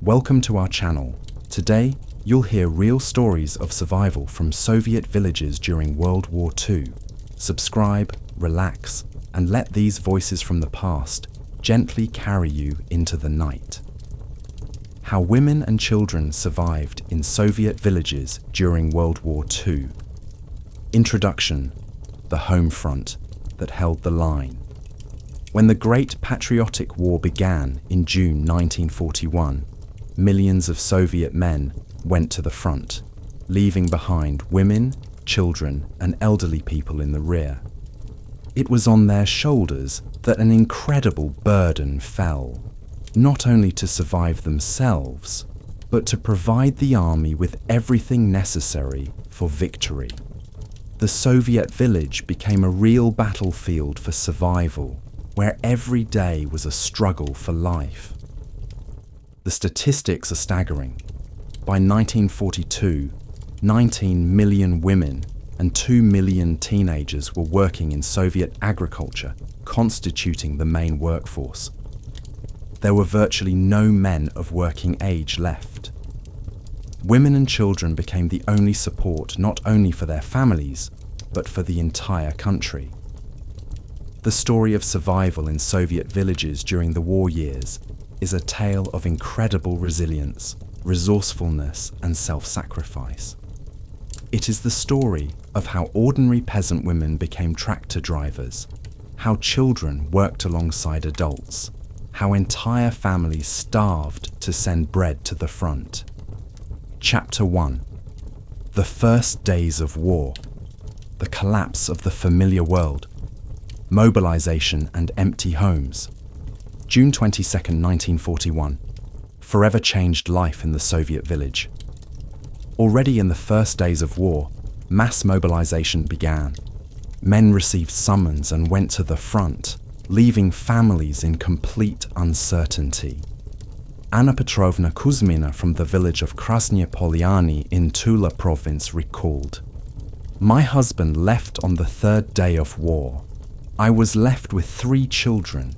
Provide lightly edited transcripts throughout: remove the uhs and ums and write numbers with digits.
Welcome to our channel. Today, you'll hear real stories of survival from Soviet villages during World War II. Subscribe, relax, and let these voices from the past gently carry you into the night. How women and children survived in Soviet villages during World War II. Introduction: the home front that held the line. When the Great Patriotic War began in June 1941, millions of Soviet men went to the front, leaving behind women, children, and elderly people in the rear. It was on their shoulders that an incredible burden fell, not only to survive themselves, but to provide the army with everything necessary for victory. The Soviet village became a real battlefield for survival, where every day was a struggle for life. The statistics are staggering. By 1942, 19 million women and 2 million teenagers were working in Soviet agriculture, constituting the main workforce. There were virtually no men of working age left. Women and children became the only support not only for their families, but for the entire country. The story of survival in Soviet villages during the war years is a tale of incredible resilience, resourcefulness, and self-sacrifice. It is the story of how ordinary peasant women became tractor drivers, how children worked alongside adults, how entire families starved to send bread to the front. Chapter 1: The first days of war. The collapse of the familiar world. Mobilization and empty homes. June 22, 1941. Forever changed life in the Soviet village. Already in the first days of war, mass mobilization began. Men received summons and went to the front, leaving families in complete uncertainty. Anna Petrovna Kuzmina from the village of Krasnye Polyani in Tula province recalled, "My husband left on the third day of war. I was left with 3 children.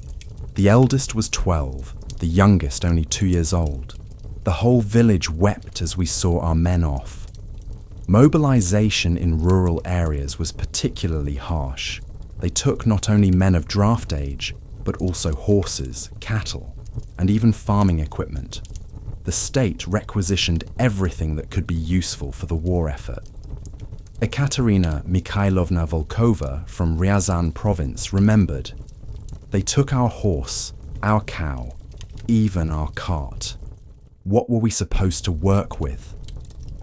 The eldest was 12, the youngest only 2 years old. The whole village wept as we saw our men off." Mobilization in rural areas was particularly harsh. They took not only men of draft age, but also horses, cattle, and even farming equipment. The state requisitioned everything that could be useful for the war effort. Ekaterina Mikhailovna Volkova from Ryazan province remembered, "They took our horse, our cow, even our cart. What were we supposed to work with?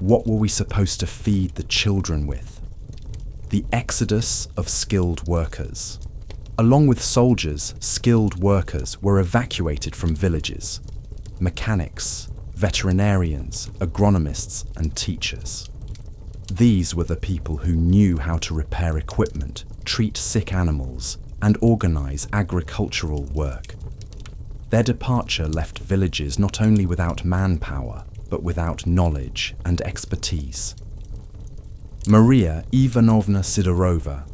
What were we supposed to feed the children with?" The exodus of skilled workers. Along with soldiers, skilled workers were evacuated from villages. Mechanics, veterinarians, agronomists, and teachers. These were the people who knew how to repair equipment, treat sick animals, and organize agricultural work. Their departure left villages not only without manpower, but without knowledge and expertise. Maria Ivanovna Sidorova,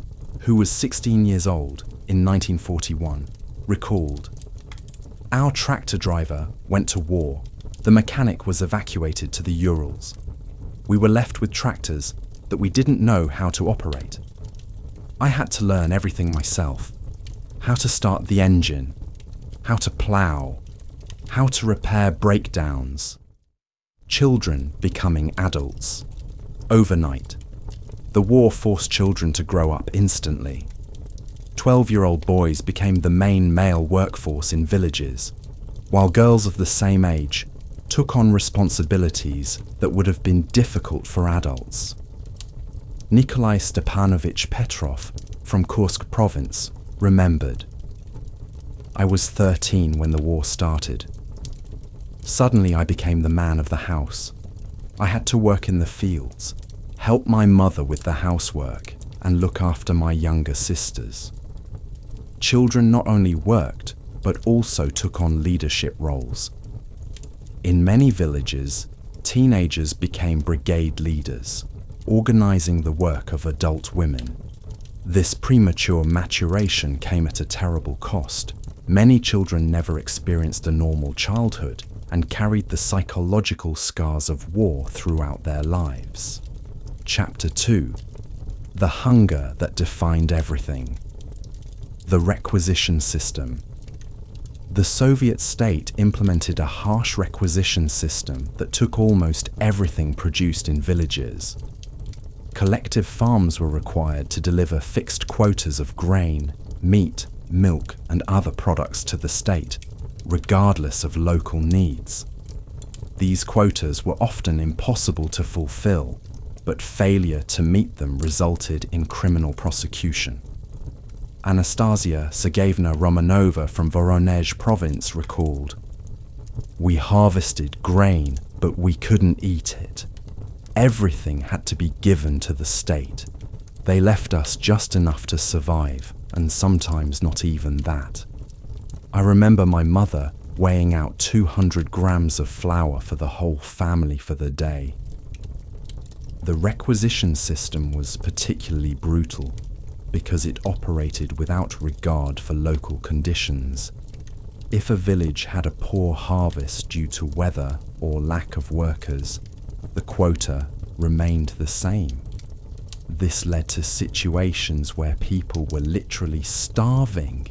who was 16 years old in 1941, recalled, "Our tractor driver went to war. The mechanic was evacuated to the Urals. We were left with tractors that we didn't know how to operate. I had to learn everything myself. How to start the engine, how to plow, how to repair breakdowns." Children becoming adults. Overnight. The war forced children to grow up instantly. 12-year-old boys became the main male workforce in villages, while girls of the same age took on responsibilities that would have been difficult for adults. Nikolai Stepanovich Petrov from Kursk province remembered, "I was 13 when the war started. Suddenly I became the man of the house. I had to work in the fields, help my mother with the housework, and look after my younger sisters." Children not only worked, but also took on leadership roles. In many villages, teenagers became brigade leaders, organizing the work of adult women. This premature maturation came at a terrible cost. Many children never experienced a normal childhood and carried the psychological scars of war throughout their lives. Chapter 2: The hunger that defined everything. The requisition system. The Soviet state implemented a harsh requisition system that took almost everything produced in villages. Collective farms were required to deliver fixed quotas of grain, meat, milk, and other products to the state, regardless of local needs. These quotas were often impossible to fulfill, but failure to meet them resulted in criminal prosecution. Anastasia Sergeyevna Romanova from Voronezh province recalled, "We harvested grain, but we couldn't eat it. Everything had to be given to the state. They left us just enough to survive, and sometimes not even that. I remember my mother weighing out 200 grams of flour for the whole family for the day." The requisition system was particularly brutal because it operated without regard for local conditions. If a village had a poor harvest due to weather or lack of workers, the quota remained the same. This led to situations where people were literally starving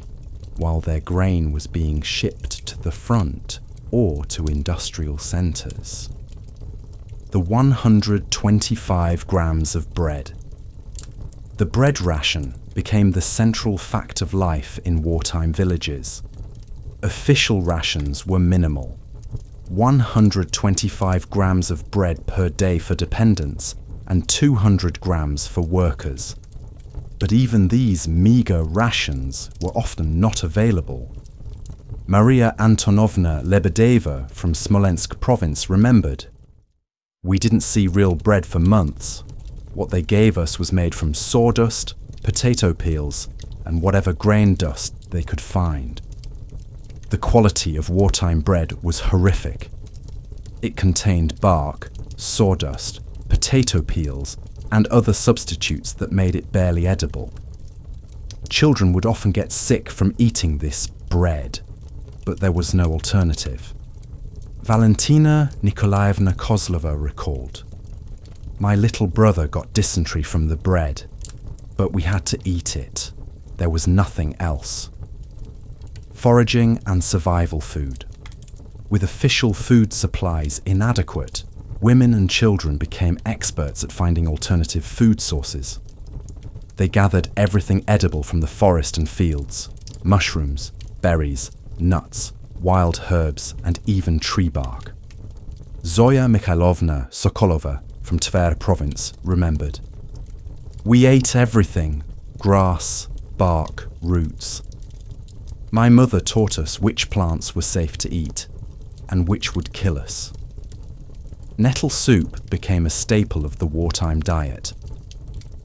while their grain was being shipped to the front or to industrial centers. The 125 grams of bread. The bread ration became the central fact of life in wartime villages. Official rations were minimal: 125 grams of bread per day for dependents and 200 grams for workers. But even these meager rations were often not available. Maria Antonovna Lebedeva from Smolensk province remembered, "We didn't see real bread for months. What they gave us was made from sawdust, potato peels, and whatever grain dust they could find." The quality of wartime bread was horrific. It contained bark, sawdust, potato peels, and other substitutes that made it barely edible. Children would often get sick from eating this bread, but there was no alternative. Valentina Nikolaevna Kozlova recalled, "My little brother got dysentery from the bread, but we had to eat it. There was nothing else." Foraging and survival food. With official food supplies inadequate, women and children became experts at finding alternative food sources. They gathered everything edible from the forest and fields: mushrooms, berries, nuts, wild herbs, and even tree bark. Zoya Mikhailovna Sokolova from Tver province remembered, "We ate everything: grass, bark, roots. My mother taught us which plants were safe to eat and which would kill us." Nettle soup became a staple of the wartime diet.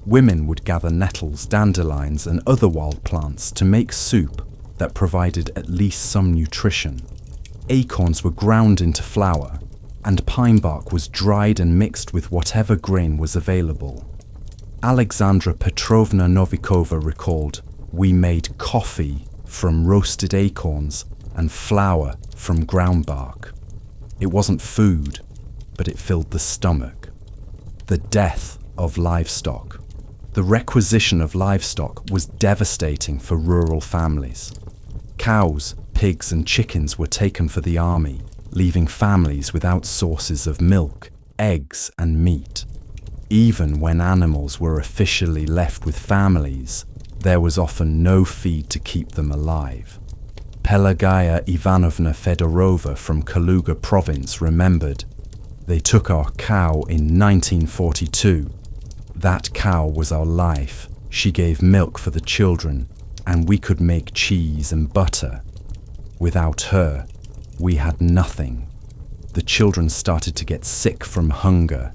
Women would gather nettles, dandelions, and other wild plants to make soup that provided at least some nutrition. Acorns were ground into flour, and pine bark was dried and mixed with whatever grain was available. Alexandra Petrovna Novikova recalled, "We made coffee from roasted acorns and flour from ground bark. It wasn't food, but it filled the stomach." The death of livestock. The requisition of livestock was devastating for rural families. Cows, pigs, and chickens were taken for the army, leaving families without sources of milk, eggs, and meat. Even when animals were officially left with families, there was often no feed to keep them alive. Pelagaya Ivanovna Fedorova from Kaluga province remembered, "They took our cow in 1942. That cow was our life. She gave milk for the children, and we could make cheese and butter. Without her, we had nothing." The children started to get sick from hunger.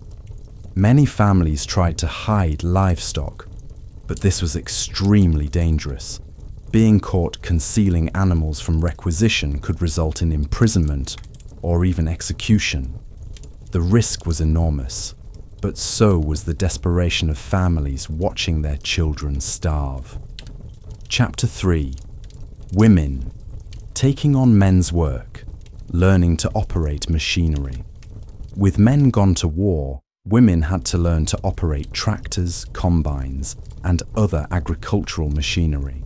Many families tried to hide livestock, but this was extremely dangerous. Being caught concealing animals from requisition could result in imprisonment or even execution. The risk was enormous, but so was the desperation of families watching their children starve. Chapter 3: Women. Taking on men's work. learning to operate machinery. With men gone to war, women had to learn to operate tractors, combines, and other agricultural machinery.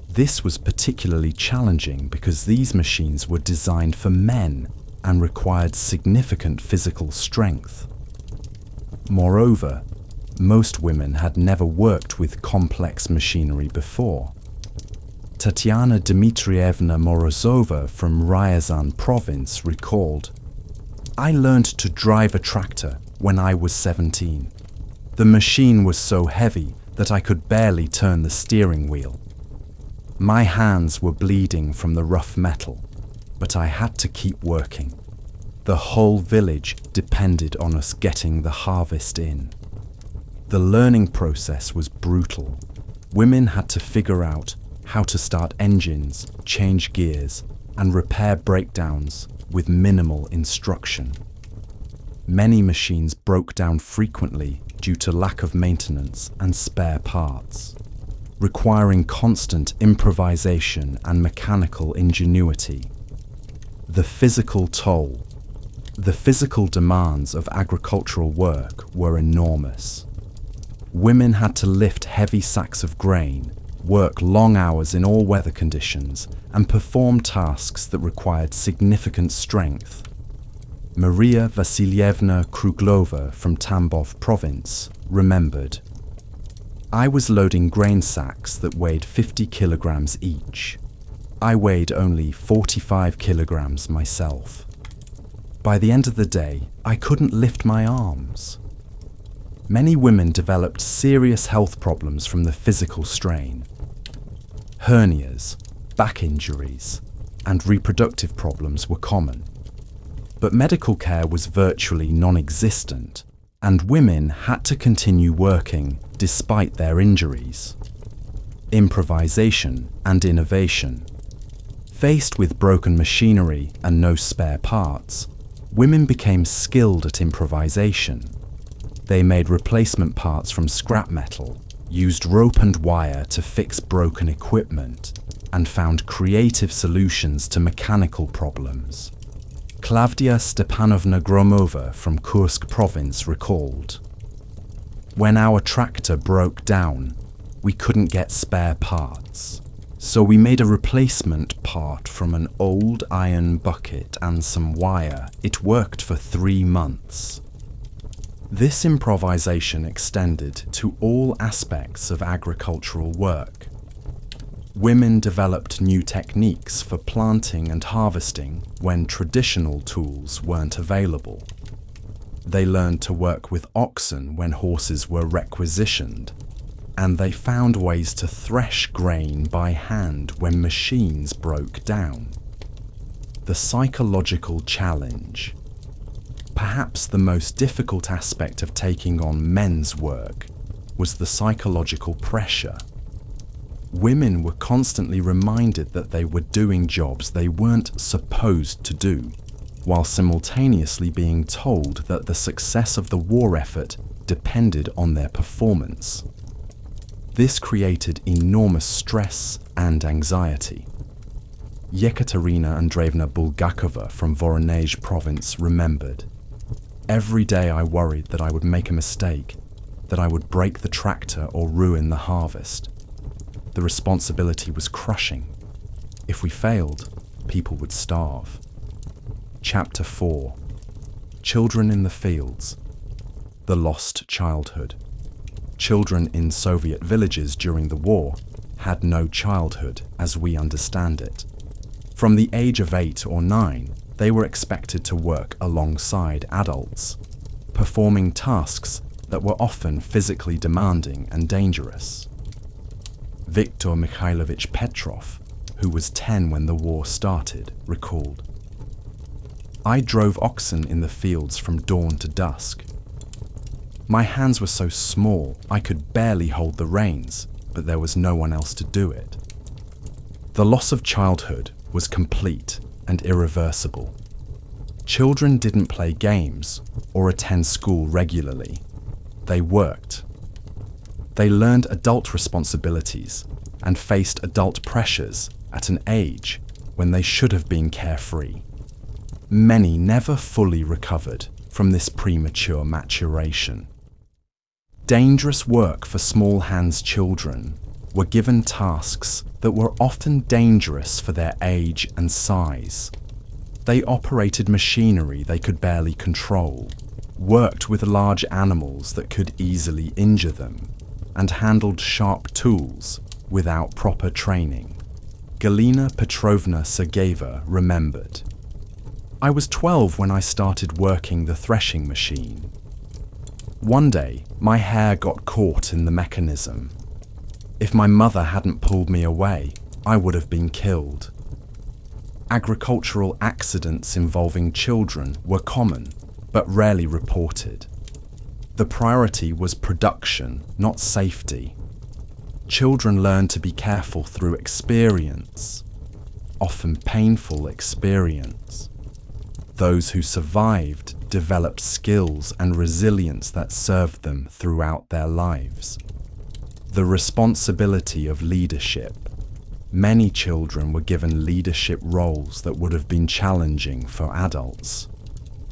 This was particularly challenging because these machines were designed for men and required significant physical strength. Moreover, most women had never worked with complex machinery before. Tatiana Dmitrievna Morozova from Ryazan province recalled, "I learned to drive a tractor when I was 17. The machine was so heavy that I could barely turn the steering wheel. My hands were bleeding from the rough metal, but I had to keep working. The whole village depended on us getting the harvest in." The learning process was brutal. Women had to figure out how to start engines, change gears, and repair breakdowns with minimal instruction. Many machines broke down frequently due to lack of maintenance and spare parts, requiring constant improvisation and mechanical ingenuity. The physical toll. The physical demands of agricultural work were enormous. Women had to lift heavy sacks of grain, work long hours in all weather conditions, and perform tasks that required significant strength. Maria Vasilyevna Kruglova from Tambov province remembered, "I was loading grain sacks that weighed 50 kilograms each. I weighed only 45 kilograms myself. By the end of the day, I couldn't lift my arms." Many women developed serious health problems from the physical strain. Hernias, back injuries, and reproductive problems were common. But medical care was virtually non-existent, and women had to continue working despite their injuries. Improvisation and innovation. Faced with broken machinery and no spare parts, women became skilled at improvisation. They made replacement parts from scrap metal, used rope and wire to fix broken equipment, and found creative solutions to mechanical problems. Klavdia Stepanovna Gromova from Kursk province recalled, "When our tractor broke down, we couldn't get spare parts. So we made a replacement part from an old iron bucket and some wire. It worked for 3 months." This improvisation extended to all aspects of agricultural work. Women developed new techniques for planting and harvesting when traditional tools weren't available. They learned to work with oxen when horses were requisitioned, and they found ways to thresh grain by hand when machines broke down. The psychological challenge. Perhaps the most difficult aspect of taking on men's work was the psychological pressure. Women were constantly reminded that they were doing jobs they weren't supposed to do, while simultaneously being told that the success of the war effort depended on their performance. This created enormous stress and anxiety. Yekaterina Andreevna Bulgakova from Voronezh province remembered, "Every day I worried that I would make a mistake, that I would break the tractor or ruin the harvest. The responsibility was crushing. If we failed, people would starve." Chapter 4. Children in the Fields. The Lost Childhood. Children in Soviet villages during the war had no childhood as we understand it. From the age of 8 or 9, they were expected to work alongside adults, performing tasks that were often physically demanding and dangerous. Viktor Mikhailovich Petrov, who was 10 when the war started, recalled, "I drove oxen in the fields from dawn to dusk. My hands were so small I could barely hold the reins, but there was no one else to do it." The loss of childhood was complete and irreversible. Children didn't play games or attend school regularly. They worked. They learned adult responsibilities and faced adult pressures at an age when they should have been carefree. Many never fully recovered from this premature maturation. Dangerous work for small hands children were given tasks that were often dangerous for their age and size. They operated machinery they could barely control, worked with large animals that could easily injure them, and handled sharp tools without proper training. Galina Petrovna Sergeyeva remembered, "I was 12 when I started working the threshing machine. One day, my hair got caught in the mechanism. If my mother hadn't pulled me away, I would have been killed." Agricultural accidents involving children were common, but rarely reported. The priority was production, not safety. Children learned to be careful through experience, often painful experience. Those who survived developed skills and resilience that served them throughout their lives. The responsibility of leadership. Many children were given leadership roles that would have been challenging for adults.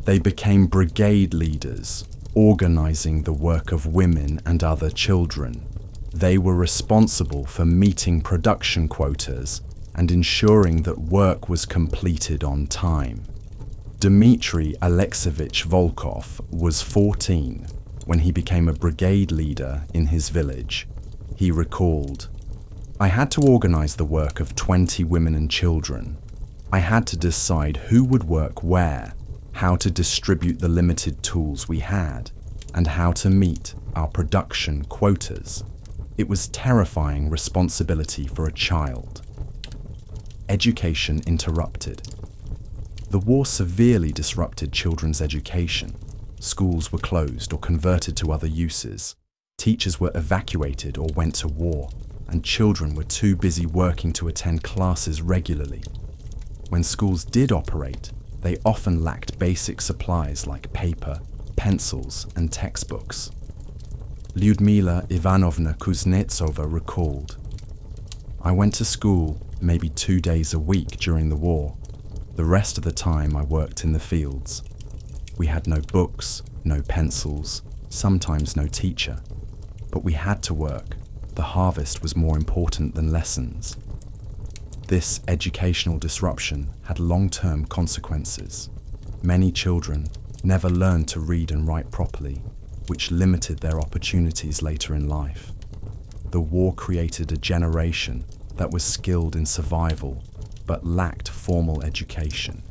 They became brigade leaders, organizing the work of women and other children. They were responsible for meeting production quotas and ensuring that work was completed on time. Dmitry Alexeyevich Volkov was 14 when he became a brigade leader in his village. He recalled, "I had to organize the work of 20 women and children. I had to decide who would work where, how to distribute the limited tools we had, and how to meet our production quotas. It was terrifying responsibility for a child." Education interrupted. The war severely disrupted children's education. Schools were closed or converted to other uses. Teachers were evacuated or went to war, and children were too busy working to attend classes regularly. When schools did operate, they often lacked basic supplies like paper, pencils, and textbooks. Lyudmila Ivanovna Kuznetsova recalled, "I went to school maybe 2 days a week during the war. The rest of the time I worked in the fields. We had no books, no pencils, sometimes no teacher. But we had to work. The harvest was more important than lessons." This educational disruption had long-term consequences. Many children never learned to read and write properly, which limited their opportunities later in life. The war created a generation that was skilled in survival but lacked formal education.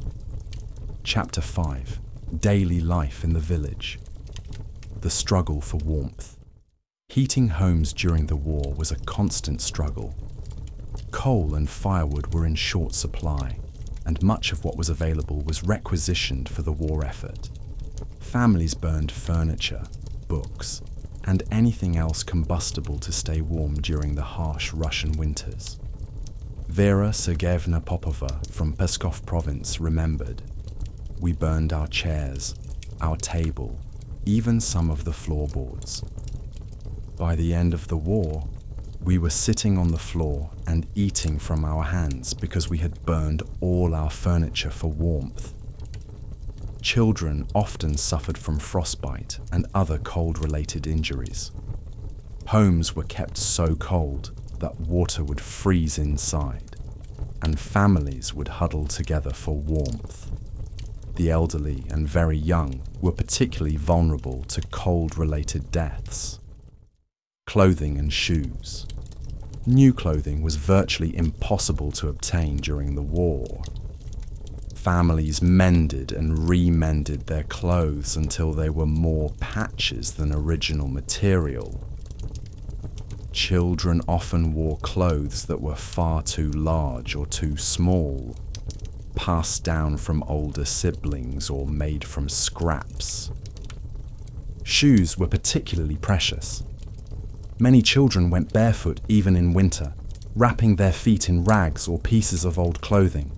Chapter 5: Daily Life in the Village. The struggle for warmth. Heating homes during the war was a constant struggle. Coal and firewood were in short supply, and much of what was available was requisitioned for the war effort. Families burned furniture, books, and anything else combustible to stay warm during the harsh Russian winters. Vera Sergeyevna Popova from Pskov province remembered, "We burned our chairs, our table, even some of the floorboards. By the end of the war, we were sitting on the floor and eating from our hands because we had burned all our furniture for warmth." Children often suffered from frostbite and other cold-related injuries. Homes were kept so cold that water would freeze inside, and families would huddle together for warmth. The elderly and very young were particularly vulnerable to cold-related deaths. Clothing and shoes. New clothing was virtually impossible to obtain during the war. Families mended and remended their clothes until they were more patches than original material. Children often wore clothes that were far too large or too small, passed down from older siblings or made from scraps. Shoes were particularly precious. Many children went barefoot even in winter, wrapping their feet in rags or pieces of old clothing.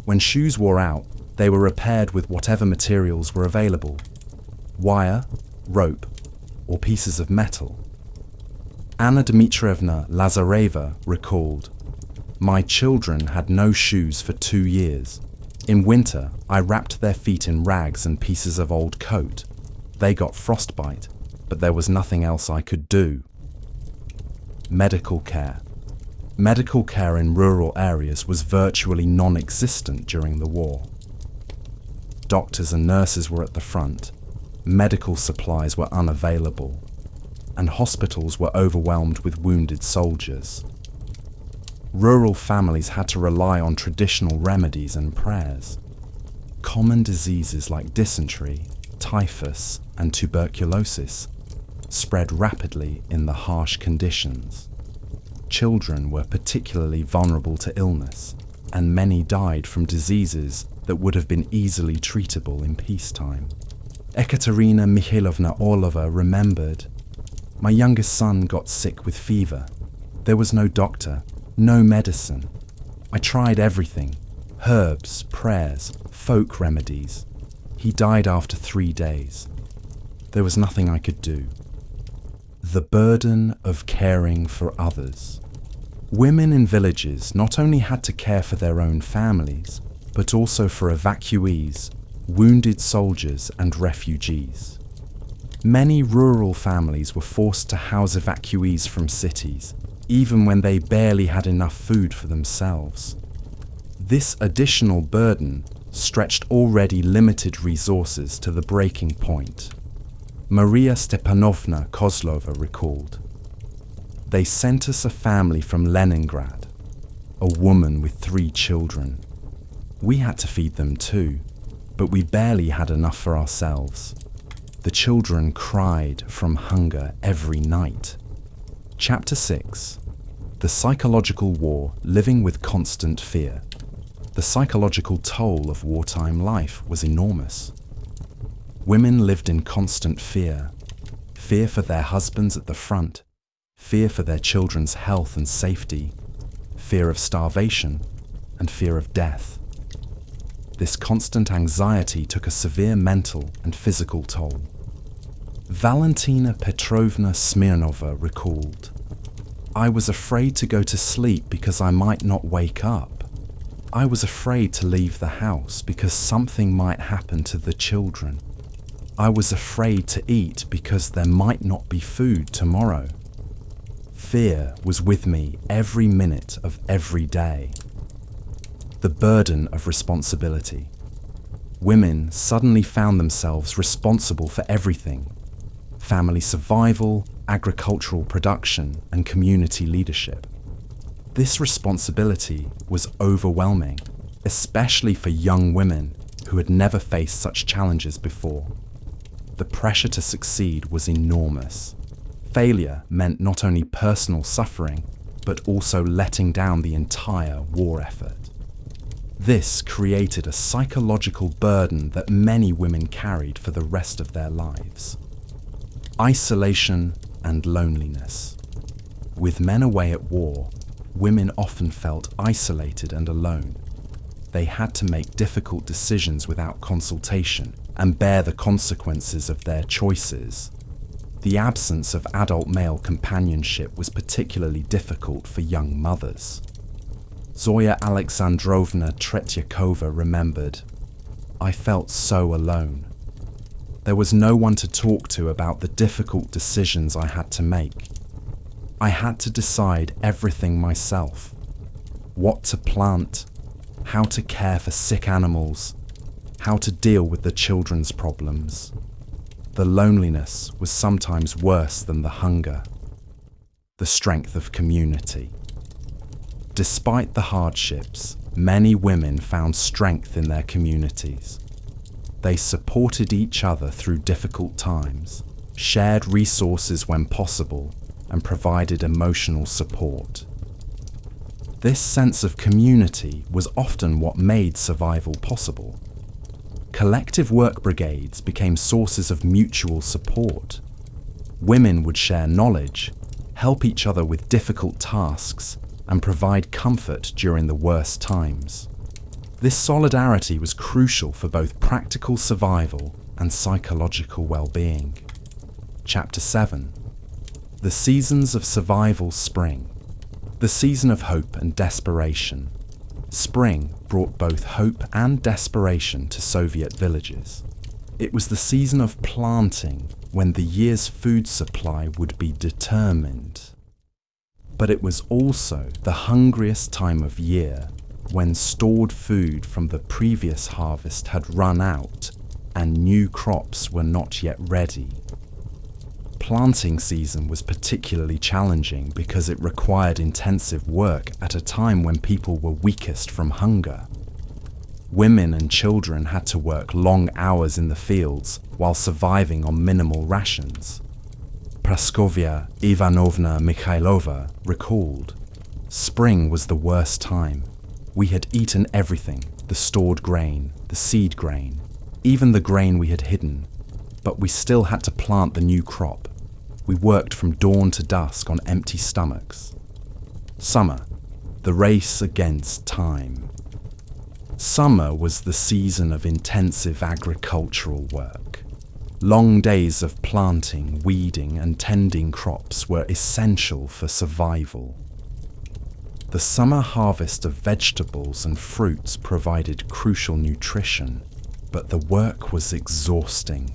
When shoes wore out, they were repaired with whatever materials were available: wire, rope, or pieces of metal. Anna Dmitrievna Lazareva recalled, "My children had no shoes for 2 years. In winter, I wrapped their feet in rags and pieces of old coat. They got frostbite, but there was nothing else I could do. Medical care. Medical care in rural areas was virtually non-existent during the war. Doctors and nurses were at the front, medical supplies were unavailable, and hospitals were overwhelmed with wounded soldiers. Rural families had to rely on traditional remedies and prayers. Common diseases like dysentery, typhus, and tuberculosis spread rapidly in the harsh conditions. Children were particularly vulnerable to illness, and many died from diseases that would have been easily treatable in peacetime. Ekaterina Mikhailovna Orlova remembered, "My youngest son got sick with fever. There was no doctor, no medicine. I tried everything, herbs, prayers, folk remedies. He died after 3 days. There was nothing I could do." The burden of caring for others. Women in villages not only had to care for their own families, but also for evacuees, wounded soldiers, and refugees. Many rural families were forced to house evacuees from cities, even when they barely had enough food for themselves. This additional burden stretched already limited resources to the breaking point. Maria Stepanovna Kozlova recalled, "They sent us a family from Leningrad, a woman with 3 children. We had to feed them too, but we barely had enough for ourselves. The children cried from hunger every night." Chapter 6. The Psychological War, Living with Constant Fear. The psychological toll of wartime life was enormous. Women lived in constant fear. Fear for their husbands at the front, fear for their children's health and safety, fear of starvation, and fear of death. This constant anxiety took a severe mental and physical toll. Valentina Petrovna Smirnova recalled, "I was afraid to go to sleep because I might not wake up. I was afraid to leave the house because something might happen to the children. I was afraid to eat because there might not be food tomorrow. Fear was with me every minute of every day." The burden of responsibility. Women suddenly found themselves responsible for everything: family survival, agricultural production, and community leadership. This responsibility was overwhelming, especially for young women who had never faced such challenges before. The pressure to succeed was enormous. Failure meant not only personal suffering, but also letting down the entire war effort. This created a psychological burden that many women carried for the rest of their lives. Isolation and loneliness. With men away at war, women often felt isolated and alone. They had to make difficult decisions without consultation and bear the consequences of their choices. The absence of adult male companionship was particularly difficult for young mothers. Zoya Alexandrovna Tretyakova remembered, "I felt so alone. There was no one to talk to about the difficult decisions I had to make. I had to decide everything myself: what to plant, how to care for sick animals, how to deal with the children's problems. The loneliness was sometimes worse than the hunger." The strength of community. Despite the hardships, many women found strength in their communities. They supported each other through difficult times, shared resources when possible, and provided emotional support. This sense of community was often what made survival possible. Collective work brigades became sources of mutual support. Women would share knowledge, help each other with difficult tasks, and provide comfort during the worst times. This solidarity was crucial for both practical survival and psychological well-being. Chapter 7. The Seasons of Survival Spring. The season of hope and desperation. Spring brought both hope and desperation to Soviet villages. It was the season of planting, when the year's food supply would be determined. But it was also the hungriest time of year, when stored food from the previous harvest had run out and new crops were not yet ready. Planting season was particularly challenging because it required intensive work at a time when people were weakest from hunger. Women and children had to work long hours in the fields while surviving on minimal rations. Praskovia Ivanovna Mikhailova recalled, "Spring was the worst time. We had eaten everything, the stored grain, the seed grain, even the grain we had hidden, but we still had to plant the new crop. We worked from dawn to dusk on empty stomachs." Summer, the race against time. Summer was the season of intensive agricultural work. Long days of planting, weeding, and tending crops were essential for survival. The summer harvest of vegetables and fruits provided crucial nutrition, but the work was exhausting.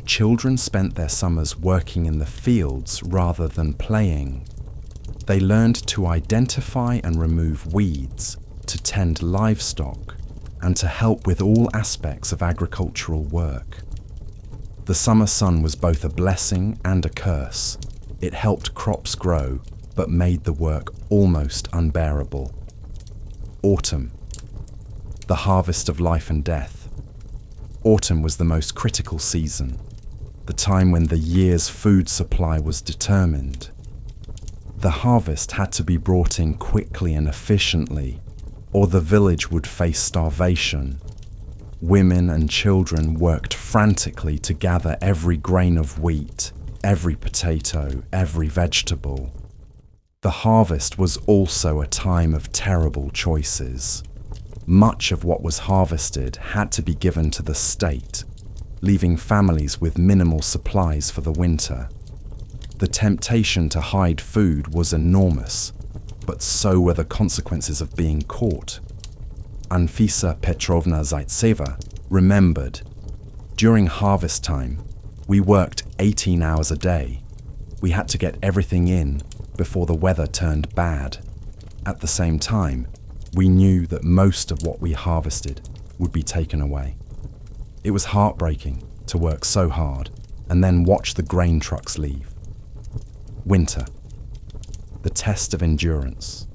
Children spent their summers working in the fields rather than playing. They learned to identify and remove weeds, to tend livestock, and to help with all aspects of agricultural work. The summer sun was both a blessing and a curse. It helped crops grow, but made the work almost unbearable. Autumn, the harvest of life and death. Autumn was the most critical season, the time when the year's food supply was determined. The harvest had to be brought in quickly and efficiently, or the village would face starvation. Women and children worked frantically to gather every grain of wheat, every potato, every vegetable. The harvest was also a time of terrible choices. Much of what was harvested had to be given to the state, leaving families with minimal supplies for the winter. The temptation to hide food was enormous, but so were the consequences of being caught. Anfisa Petrovna Zaitseva remembered, "During harvest time, we worked 18 hours a day. We had to get everything in before the weather turned bad. At the same time, we knew that most of what we harvested would be taken away. It was heartbreaking to work so hard and then watch the grain trucks leave." Winter, the test of endurance.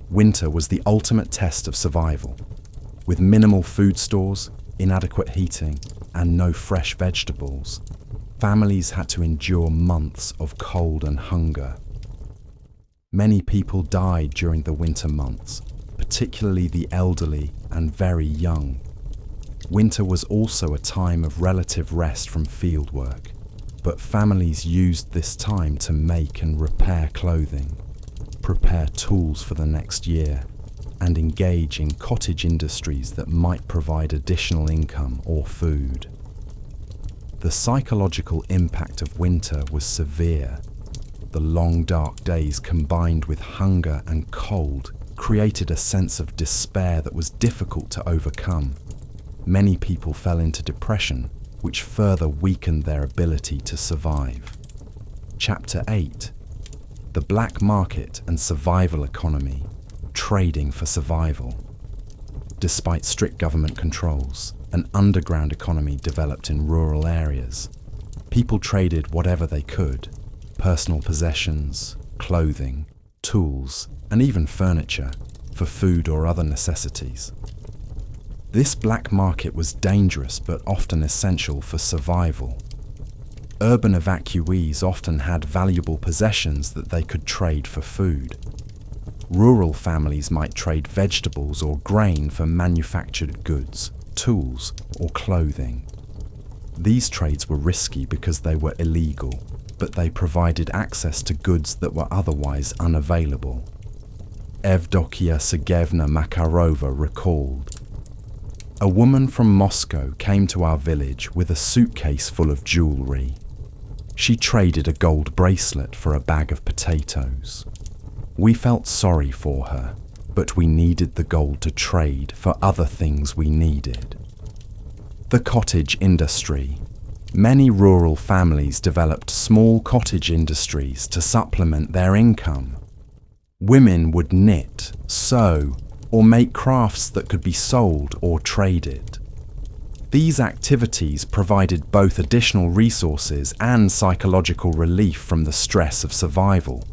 Winter was the ultimate test of survival. With minimal food stores, inadequate heating, and no fresh vegetables, families had to endure months of cold and hunger. Many people died during the winter months, particularly the elderly and very young. Winter was also a time of relative rest from field work, but families used this time to make and repair clothing, prepare tools for the next year, and engage in cottage industries that might provide additional income or food. The psychological impact of winter was severe. The long dark days combined with hunger and cold created a sense of despair that was difficult to overcome. Many people fell into depression, which further weakened their ability to survive. Chapter 8. The Black Market and Survival Economy, Trading for Survival. Despite strict government controls, an underground economy developed in rural areas. People traded whatever they could: personal possessions, clothing, tools, and even furniture, for food or other necessities. This black market was dangerous but often essential for survival. Urban evacuees often had valuable possessions that they could trade for food. Rural families might trade vegetables or grain for manufactured goods, tools, or clothing. These trades were risky because they were illegal, but they provided access to goods that were otherwise unavailable. Evdokia Sergeyevna Makarova recalled, "A woman from Moscow came to our village with a suitcase full of jewelry. She traded a gold bracelet for a bag of potatoes. We felt sorry for her. but we needed the gold to trade for other things we needed. The cottage industry. Many rural families developed small cottage industries to supplement their income. Women would knit, sew, or make crafts that could be sold or traded. These activities provided both additional resources and psychological relief from the stress of survival.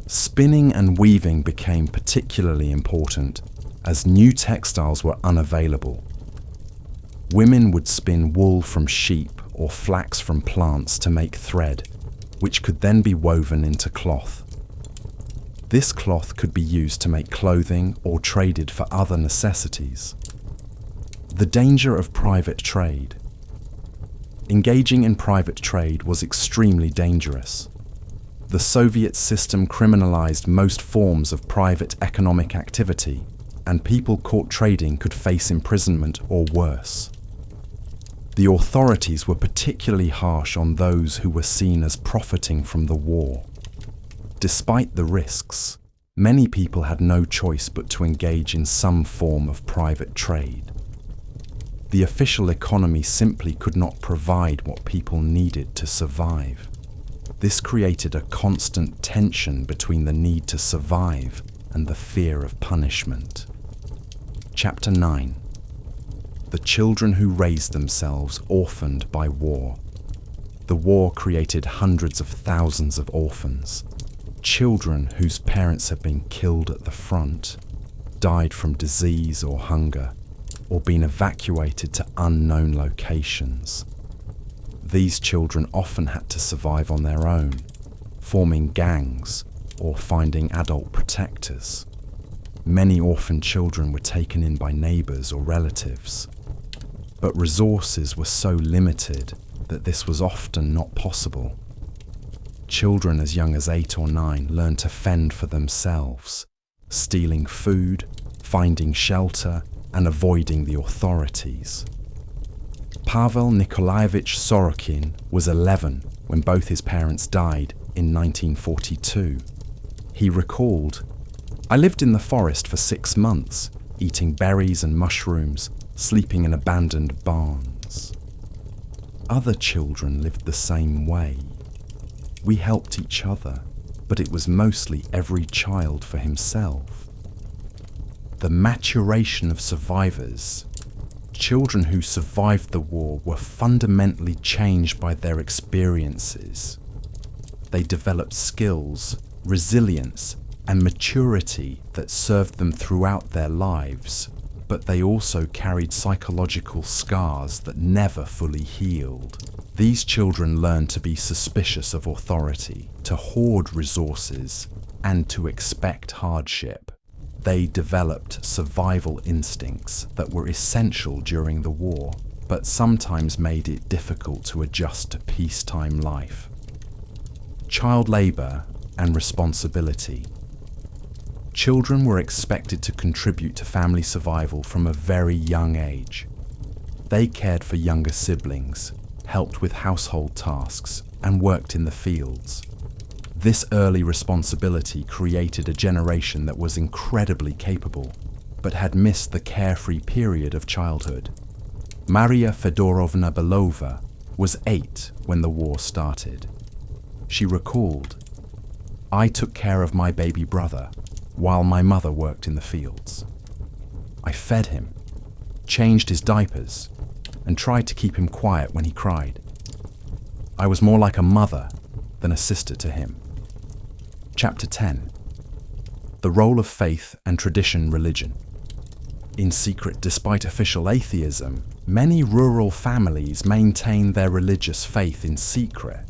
Spinning and weaving became particularly important as new textiles were unavailable. Women would spin wool from sheep or flax from plants to make thread, which could then be woven into cloth. This cloth could be used to make clothing or traded for other necessities. The danger of private trade. Engaging in private trade was extremely dangerous. The Soviet system criminalized most forms of private economic activity, and people caught trading could face imprisonment or worse. The authorities were particularly harsh on those who were seen as profiting from the war. Despite the risks, many people had no choice but to engage in some form of private trade. The official economy simply could not provide what people needed to survive. This created a constant tension between the need to survive and the fear of punishment. Chapter 9. The children who raised themselves orphaned by war. The war created hundreds of thousands of orphans. Children whose parents had been killed at the front, died from disease or hunger, or been evacuated to unknown locations. These children often had to survive on their own, forming gangs or finding adult protectors. Many orphan children were taken in by neighbors or relatives, but resources were so limited that this was often not possible. Children as young as 8 or 9 learned to fend for themselves, stealing food, finding shelter, and avoiding the authorities. Pavel Nikolaevich Sorokin was 11 when both his parents died in 1942. He recalled, "I lived in the forest for 6 months, eating berries and mushrooms, sleeping in abandoned barns." Other children lived the same way. We helped each other, but it was mostly every child for himself. The maturation of survivors. Children who survived the war were fundamentally changed by their experiences. They developed skills, resilience, and maturity that served them throughout their lives, but they also carried psychological scars that never fully healed. These children learned to be suspicious of authority, to hoard resources, and to expect hardship. They developed survival instincts that were essential during the war, but sometimes made it difficult to adjust to peacetime life. Child labor and responsibility. Children were expected to contribute to family survival from a very young age. They cared for younger siblings, helped with household tasks, and worked in the fields. This early responsibility created a generation that was incredibly capable, but had missed the carefree period of childhood. Maria Fedorovna Belova was 8 when the war started. She recalled, "I took care of my baby brother while my mother worked in the fields. I fed him, changed his diapers, and tried to keep him quiet when he cried. I was more like a mother than a sister to him." Chapter 10. The role of faith and tradition religion. In secret, despite official atheism, many rural families maintained their religious faith in secret.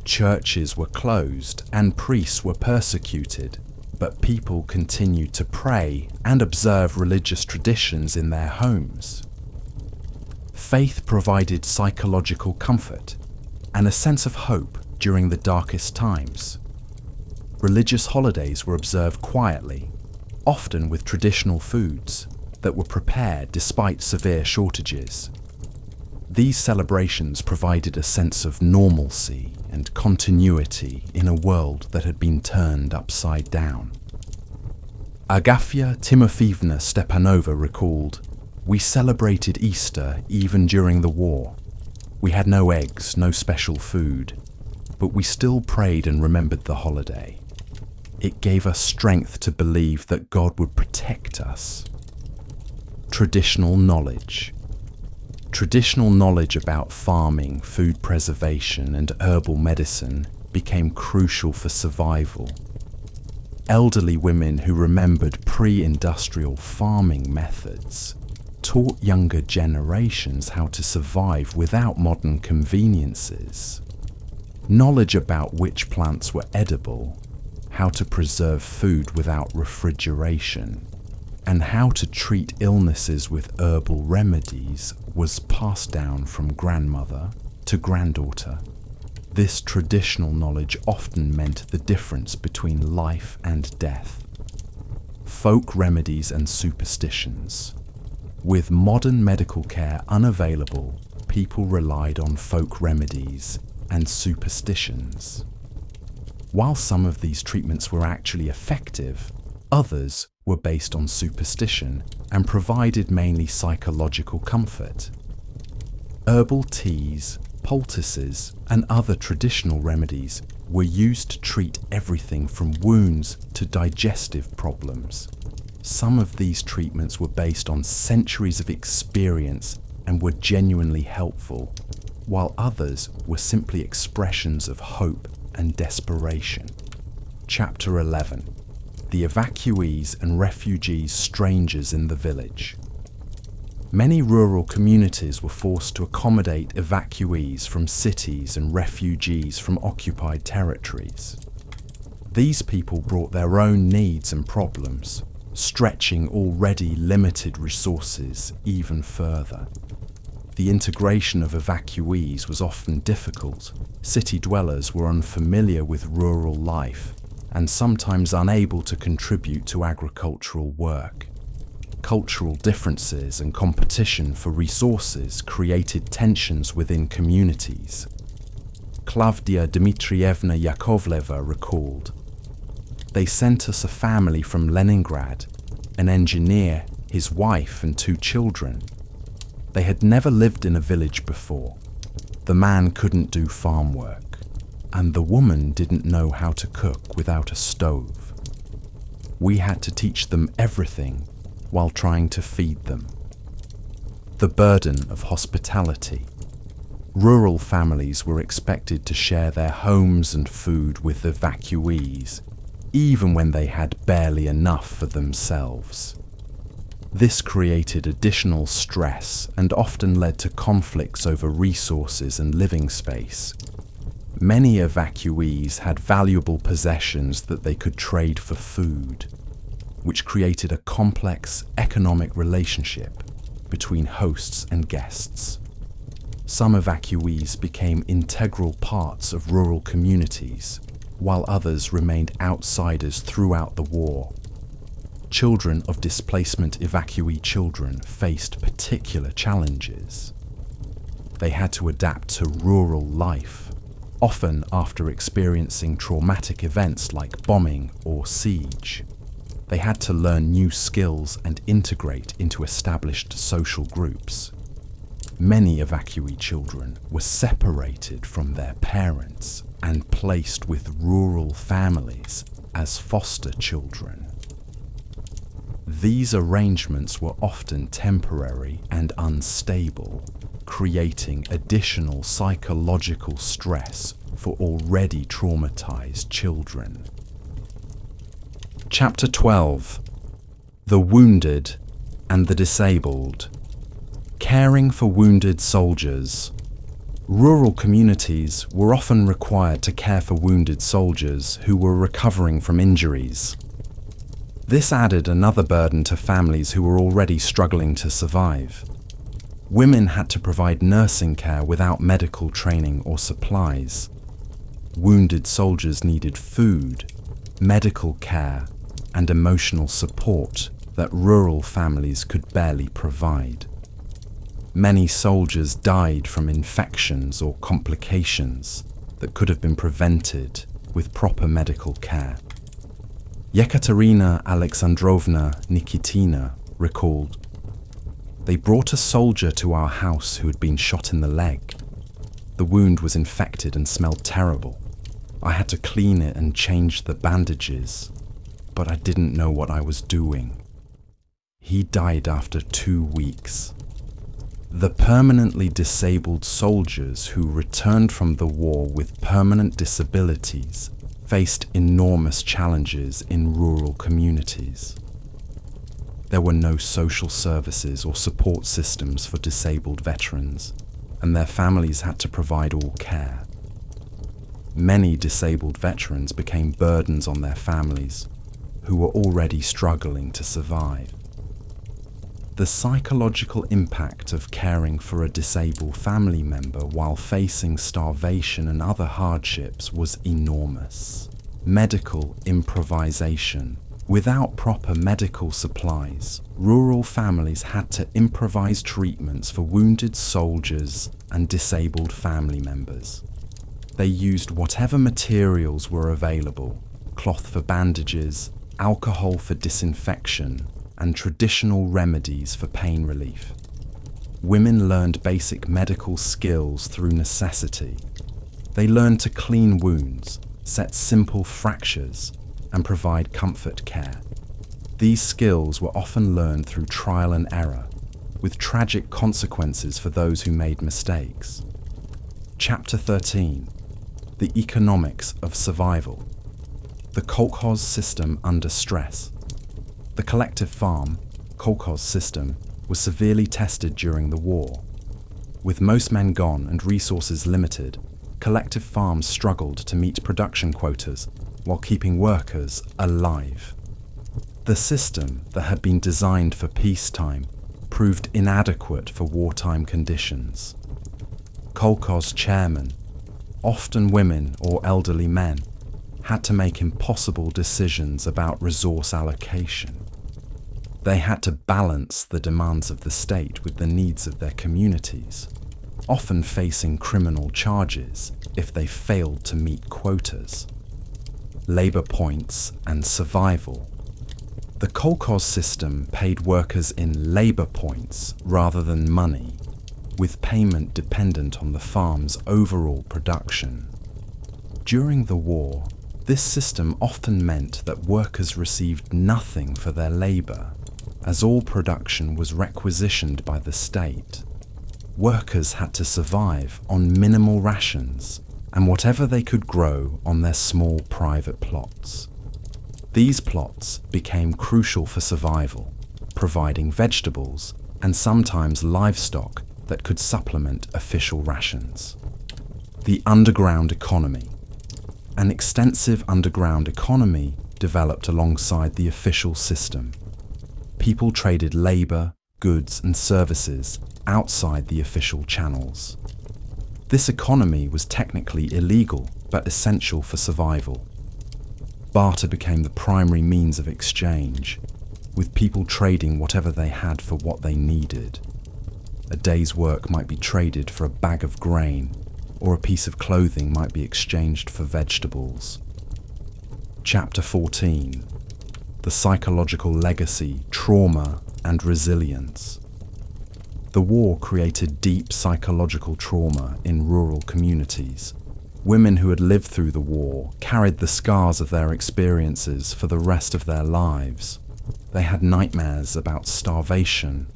Churches were closed and priests were persecuted, but people continued to pray and observe religious traditions in their homes. Faith provided psychological comfort and a sense of hope during the darkest times. Religious holidays were observed quietly, often with traditional foods that were prepared despite severe shortages. These celebrations provided a sense of normalcy and continuity in a world that had been turned upside down. Agafia Timofeevna Stepanova recalled, "We celebrated Easter even during the war. We had no eggs, no special food, but we still prayed and remembered the holiday. It gave us strength to believe that God would protect us." Traditional knowledge. Traditional knowledge about farming, food preservation, and herbal medicine became crucial for survival. Elderly women who remembered pre-industrial farming methods taught younger generations how to survive without modern conveniences. Knowledge about which plants were edible, how to preserve food without refrigeration, and how to treat illnesses with herbal remedies was passed down from grandmother to granddaughter. This traditional knowledge often meant the difference between life and death. Folk remedies and superstitions. With modern medical care unavailable, people relied on folk remedies and superstitions. While some of these treatments were actually effective, others were based on superstition and provided mainly psychological comfort. Herbal teas, poultices, and other traditional remedies were used to treat everything from wounds to digestive problems. Some of these treatments were based on centuries of experience and were genuinely helpful, while others were simply expressions of hope and desperation. Chapter 11. The evacuees and refugees, strangers in the village. Many rural communities were forced to accommodate evacuees from cities and refugees from occupied territories. These people brought their own needs and problems, stretching already limited resources even further. The integration of evacuees was often difficult. City dwellers were unfamiliar with rural life and sometimes unable to contribute to agricultural work. Cultural differences and competition for resources created tensions within communities. Klavdia Dmitrievna Yakovleva recalled, "They sent us a family from Leningrad, an engineer, his wife and 2 children. They had never lived in a village before. The man couldn't do farm work, and the woman didn't know how to cook without a stove. We had to teach them everything while trying to feed them." The burden of hospitality. Rural families were expected to share their homes and food with evacuees, even when they had barely enough for themselves. This created additional stress and often led to conflicts over resources and living space. Many evacuees had valuable possessions that they could trade for food, which created a complex economic relationship between hosts and guests. Some evacuees became integral parts of rural communities, while others remained outsiders throughout the war. Children of displacement evacuee children faced particular challenges. They had to adapt to rural life, often after experiencing traumatic events like bombing or siege. They had to learn new skills and integrate into established social groups. Many evacuee children were separated from their parents and placed with rural families as foster children. These arrangements were often temporary and unstable, creating additional psychological stress for already traumatized children. Chapter 12. The Wounded and the Disabled. Caring for wounded soldiers. Rural communities were often required to care for wounded soldiers who were recovering from injuries. This added another burden to families who were already struggling to survive. Women had to provide nursing care without medical training or supplies. Wounded soldiers needed food, medical care, and emotional support that rural families could barely provide. Many soldiers died from infections or complications that could have been prevented with proper medical care. Yekaterina Alexandrovna Nikitina recalled, "They brought a soldier to our house who had been shot in the leg. The wound was infected and smelled terrible. I had to clean it and change the bandages, but I didn't know what I was doing. He died after 2 weeks." The permanently disabled soldiers who returned from the war with permanent disabilities faced enormous challenges in rural communities. There were no social services or support systems for disabled veterans, and their families had to provide all care. Many disabled veterans became burdens on their families, who were already struggling to survive. The psychological impact of caring for a disabled family member while facing starvation and other hardships was enormous. Medical improvisation. Without proper medical supplies, rural families had to improvise treatments for wounded soldiers and disabled family members. They used whatever materials were available: cloth for bandages, alcohol for disinfection, and traditional remedies for pain relief. Women learned basic medical skills through necessity. They learned to clean wounds, set simple fractures, and provide comfort care. These skills were often learned through trial and error, with tragic consequences for those who made mistakes. Chapter 13. The Economics of Survival. The kolkhoz system under stress. The collective farm, kolkhoz system, was severely tested during the war. With most men gone and resources limited, collective farms struggled to meet production quotas while keeping workers alive. The system that had been designed for peacetime proved inadequate for wartime conditions. Kolkhoz chairmen, often women or elderly men, had to make impossible decisions about resource allocation. They had to balance the demands of the state with the needs of their communities, often facing criminal charges if they failed to meet quotas. Labor points and survival. The kolkhoz system paid workers in labor points rather than money, with payment dependent on the farm's overall production. During the war, this system often meant that workers received nothing for their labor, as all production was requisitioned by the state. Workers had to survive on minimal rations and whatever they could grow on their small private plots. These plots became crucial for survival, providing vegetables and sometimes livestock that could supplement official rations. The underground economy. An extensive underground economy developed alongside the official system. People traded labor, goods, and services outside the official channels. This economy was technically illegal, but essential for survival. Barter became the primary means of exchange, with people trading whatever they had for what they needed. A day's work might be traded for a bag of grain, or a piece of clothing might be exchanged for vegetables. Chapter 14. The psychological legacy, trauma, and resilience. The war created deep psychological trauma in rural communities. Women who had lived through the war carried the scars of their experiences for the rest of their lives. They had nightmares about starvation,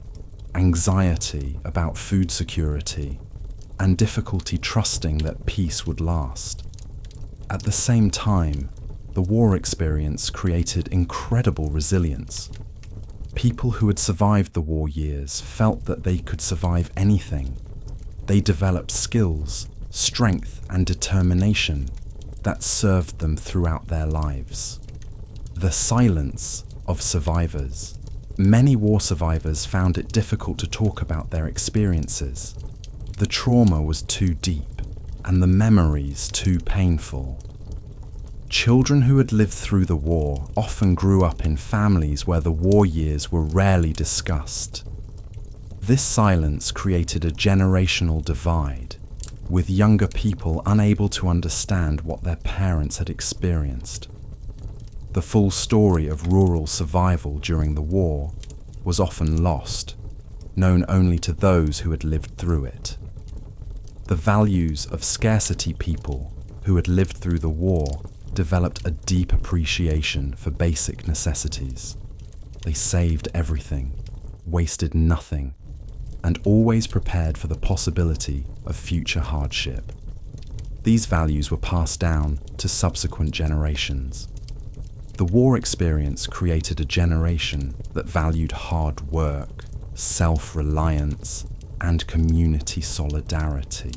anxiety about food security, and difficulty trusting that peace would last. At the same time, the war experience created incredible resilience. People who had survived the war years felt that they could survive anything. They developed skills, strength, and determination that served them throughout their lives. The silence of survivors. Many war survivors found it difficult to talk about their experiences. The trauma was too deep, and the memories too painful. Children who had lived through the war often grew up in families where the war years were rarely discussed. This silence created a generational divide, with younger people unable to understand what their parents had experienced. The full story of rural survival during the war was often lost, known only to those who had lived through it. The values of scarcity people who had lived through the war developed a deep appreciation for basic necessities. They saved everything, wasted nothing, and always prepared for the possibility of future hardship. These values were passed down to subsequent generations. The war experience created a generation that valued hard work, self-reliance, and community solidarity.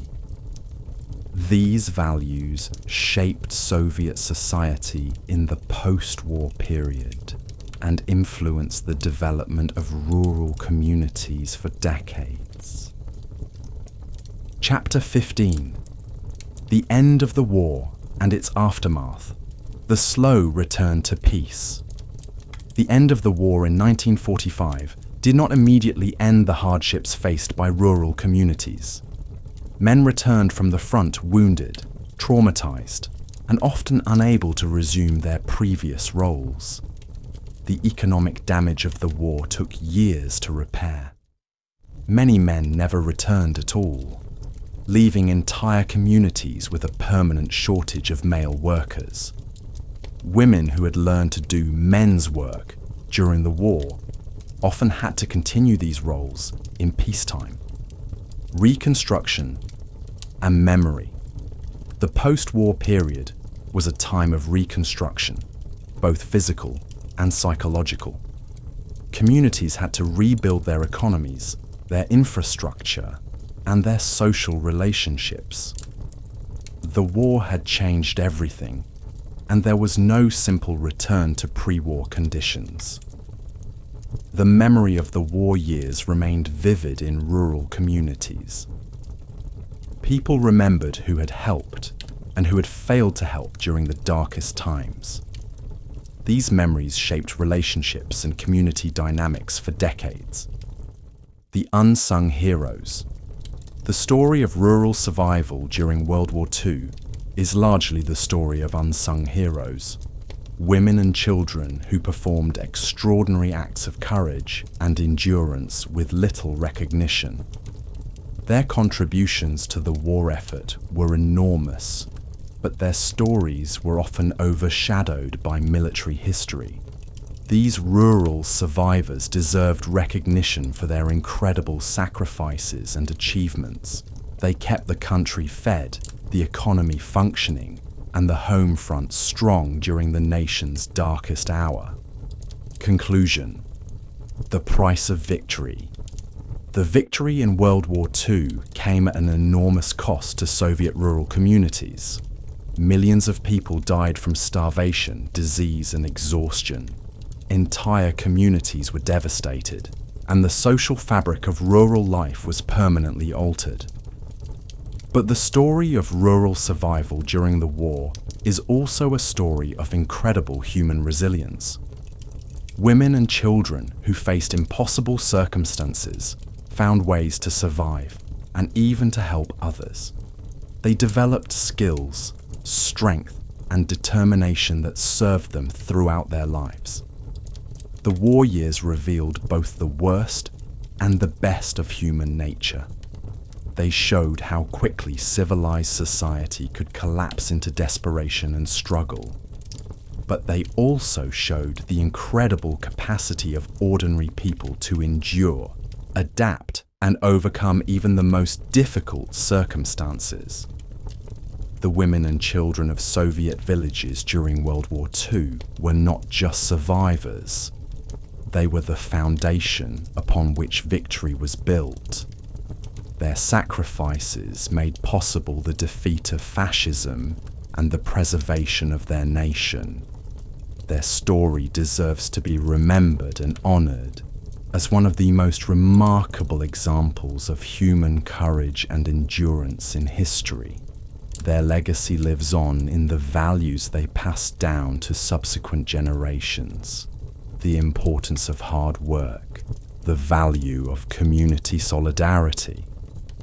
These values shaped Soviet society in the post-war period and influenced the development of rural communities for decades. Chapter 15. The End of the War and its Aftermath. The slow return to peace. The end of the war in 1945 did not immediately end the hardships faced by rural communities. Men returned from the front wounded, traumatized, and often unable to resume their previous roles. The economic damage of the war took years to repair. Many men never returned at all, leaving entire communities with a permanent shortage of male workers. Women who had learned to do men's work during the war often had to continue these roles in peacetime. Reconstruction and memory. The post-war period was a time of reconstruction, both physical and psychological. Communities had to rebuild their economies, their infrastructure, and their social relationships. The war had changed everything, and there was no simple return to pre-war conditions. The memory of the war years remained vivid in rural communities. People remembered who had helped and who had failed to help during the darkest times. These memories shaped relationships and community dynamics for decades. The unsung heroes. The story of rural survival during World War II is largely the story of unsung heroes. Women and children who performed extraordinary acts of courage and endurance with little recognition. Their contributions to the war effort were enormous, but their stories were often overshadowed by military history. These rural survivors deserved recognition for their incredible sacrifices and achievements. They kept the country fed, the economy functioning, and the home front strong during the nation's darkest hour. Conclusion. The price of victory. The victory in World War II came at an enormous cost to Soviet rural communities. Millions of people died from starvation, disease, and exhaustion. Entire communities were devastated, and the social fabric of rural life was permanently altered. But the story of rural survival during the war is also a story of incredible human resilience. Women and children who faced impossible circumstances found ways to survive and even to help others. They developed skills, strength, and determination that served them throughout their lives. The war years revealed both the worst and the best of human nature. They showed how quickly civilized society could collapse into desperation and struggle. But they also showed the incredible capacity of ordinary people to endure, adapt, and overcome even the most difficult circumstances. The women and children of Soviet villages during World War II were not just survivors. They were the foundation upon which victory was built. Their sacrifices made possible the defeat of fascism and the preservation of their nation. Their story deserves to be remembered and honored as one of the most remarkable examples of human courage and endurance in history. Their legacy lives on in the values they passed down to subsequent generations. The importance of hard work, the value of community solidarity,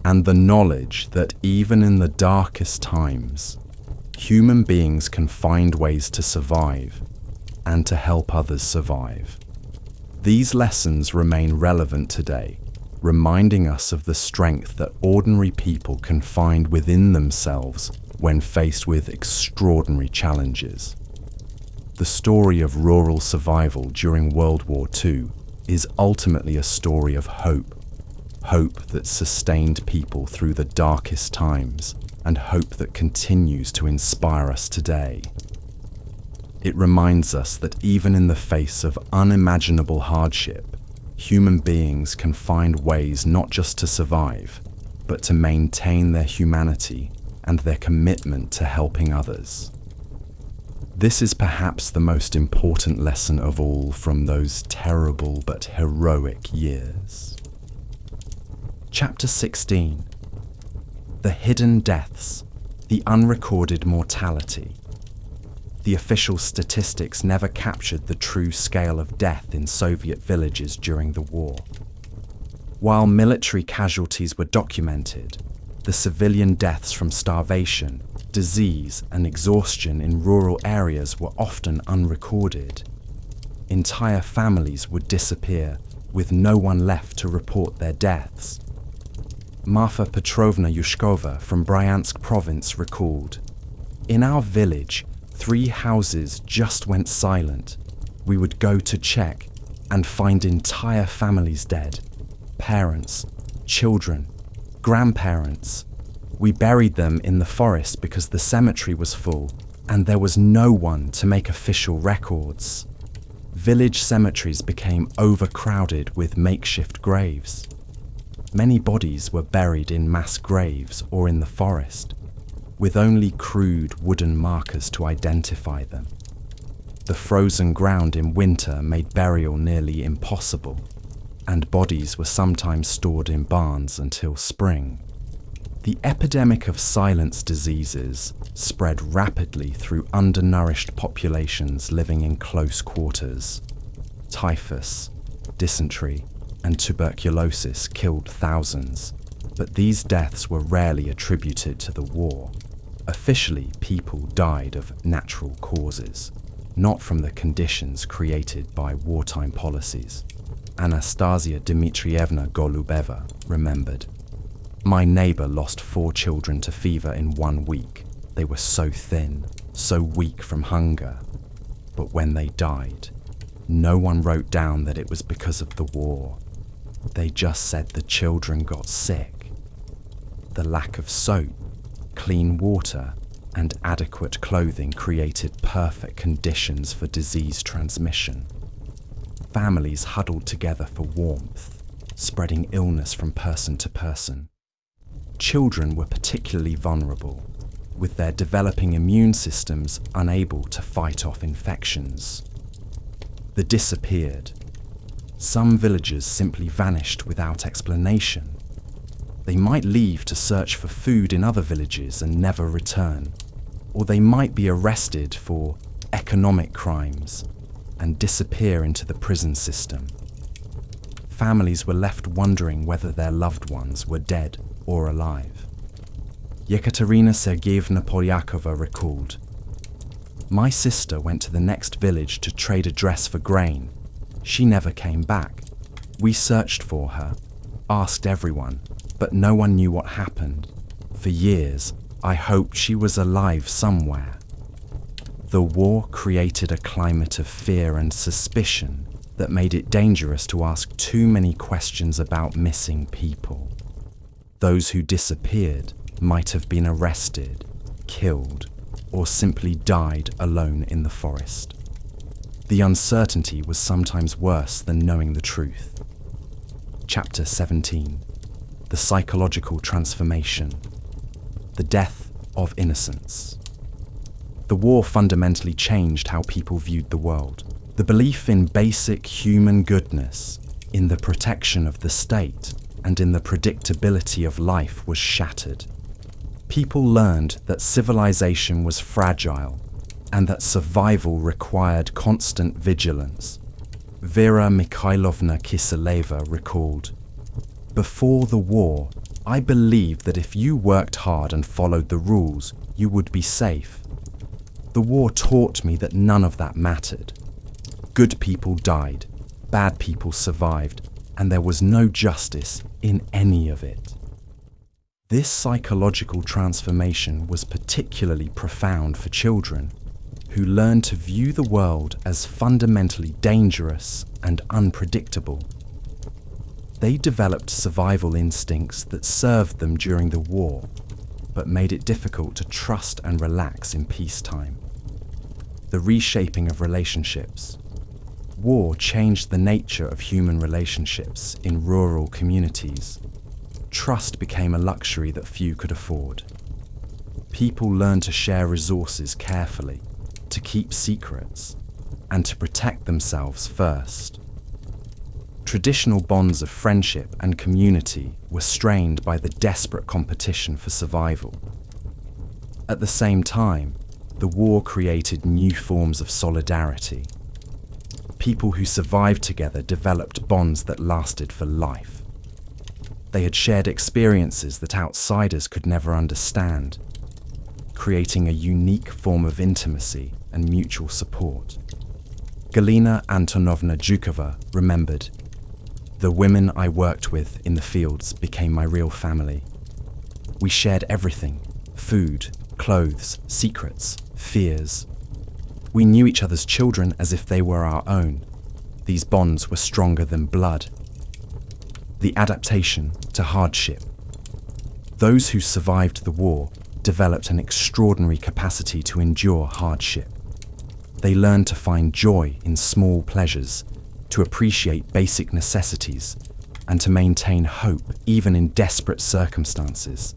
and the knowledge that even in the darkest times, human beings can find ways to survive, and to help others survive. These lessons remain relevant today, reminding us of the strength that ordinary people can find within themselves when faced with extraordinary challenges. The story of rural survival during World War II is ultimately a story of hope that sustained people through the darkest times, and hope that continues to inspire us today. It reminds us that even in the face of unimaginable hardship, human beings can find ways not just to survive, but to maintain their humanity and their commitment to helping others. This is perhaps the most important lesson of all from those terrible but heroic years. Chapter 16. The hidden deaths, the unrecorded mortality. The official statistics never captured the true scale of death in Soviet villages during the war. While military casualties were documented, the civilian deaths from starvation, disease, and exhaustion in rural areas were often unrecorded. Entire families would disappear, with no one left to report their deaths. Marfa Petrovna Yushkova from Bryansk province recalled, "In our village, 3 houses just went silent. We would go to check and find entire families dead. Parents, children, grandparents. We buried them in the forest because the cemetery was full and there was no one to make official records. Village cemeteries became overcrowded with makeshift graves. Many bodies were buried in mass graves or in the forest, with only crude wooden markers to identify them. The frozen ground in winter made burial nearly impossible, and bodies were sometimes stored in barns until spring. The epidemic of silence diseases spread rapidly through undernourished populations living in close quarters. Typhus, dysentery, and tuberculosis killed thousands, but these deaths were rarely attributed to the war. Officially, people died of natural causes, not from the conditions created by wartime policies. Anastasia Dmitrievna Golubeva remembered, "My neighbor lost 4 children to fever in 1 week. They were so thin, so weak from hunger. But when they died, no one wrote down that it was because of the war. They just said the children got sick." The lack of soap, clean water, and adequate clothing created perfect conditions for disease transmission. Families huddled together for warmth, spreading illness from person to person. Children were particularly vulnerable, with their developing immune systems unable to fight off infections. The disappeared. Some villagers simply vanished without explanation. They might leave to search for food in other villages and never return, or they might be arrested for economic crimes and disappear into the prison system. Families were left wondering whether their loved ones were dead or alive. Yekaterina Sergeyevna Polyakova recalled, "My sister went to the next village to trade a dress for grain. She never came back. We searched for her, asked everyone, but no one knew what happened. For years, I hoped she was alive somewhere." The war created a climate of fear and suspicion that made it dangerous to ask too many questions about missing people. Those who disappeared might have been arrested, killed, or simply died alone in the forest. The uncertainty was sometimes worse than knowing the truth. Chapter 17. The psychological transformation. The death of innocence. The war fundamentally changed how people viewed the world. The belief in basic human goodness, in the protection of the state, and in the predictability of life was shattered. People learned that civilization was fragile and that survival required constant vigilance. Vera Mikhailovna Kiseleva recalled, "Before the war, I believed that if you worked hard and followed the rules, you would be safe. The war taught me that none of that mattered. Good people died, bad people survived, and there was no justice in any of it. This psychological transformation was particularly profound for children, who learned to view the world as fundamentally dangerous and unpredictable. They developed survival instincts that served them during the war, but made it difficult to trust and relax in peacetime. The reshaping of relationships. War changed the nature of human relationships in rural communities. Trust became a luxury that few could afford. People learned to share resources carefully, to keep secrets, and to protect themselves first. Traditional bonds of friendship and community were strained by the desperate competition for survival. At the same time, the war created new forms of solidarity. People who survived together developed bonds that lasted for life. They had shared experiences that outsiders could never understand, creating a unique form of intimacy and mutual support. Galina Antonovna Zhukova remembered, "The women I worked with in the fields became my real family. We shared everything: food, clothes, secrets, fears. We knew each other's children as if they were our own. These bonds were stronger than blood." The adaptation to hardship. Those who survived the war developed an extraordinary capacity to endure hardship. They learned to find joy in small pleasures, to appreciate basic necessities, and to maintain hope even in desperate circumstances.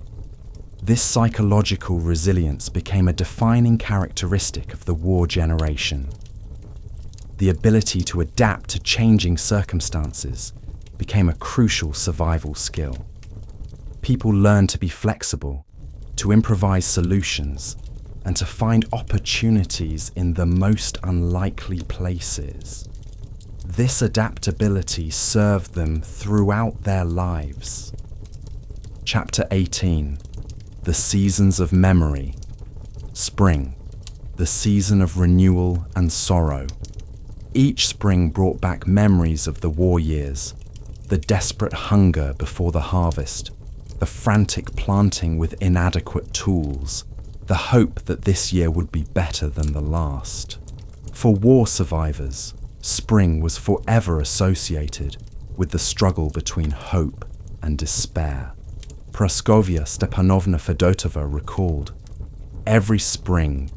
This psychological resilience became a defining characteristic of the war generation. The ability to adapt to changing circumstances became a crucial survival skill. People learned to be flexible, to improvise solutions, and to find opportunities in the most unlikely places. This adaptability served them throughout their lives. Chapter 18. The Seasons of Memory. Spring, the season of renewal and sorrow. Each spring brought back memories of the war years, the desperate hunger before the harvest, the frantic planting with inadequate tools, the hope that this year would be better than the last. For war survivors, spring was forever associated with the struggle between hope and despair. Praskovia Stepanovna Fedotova recalled, "Every spring,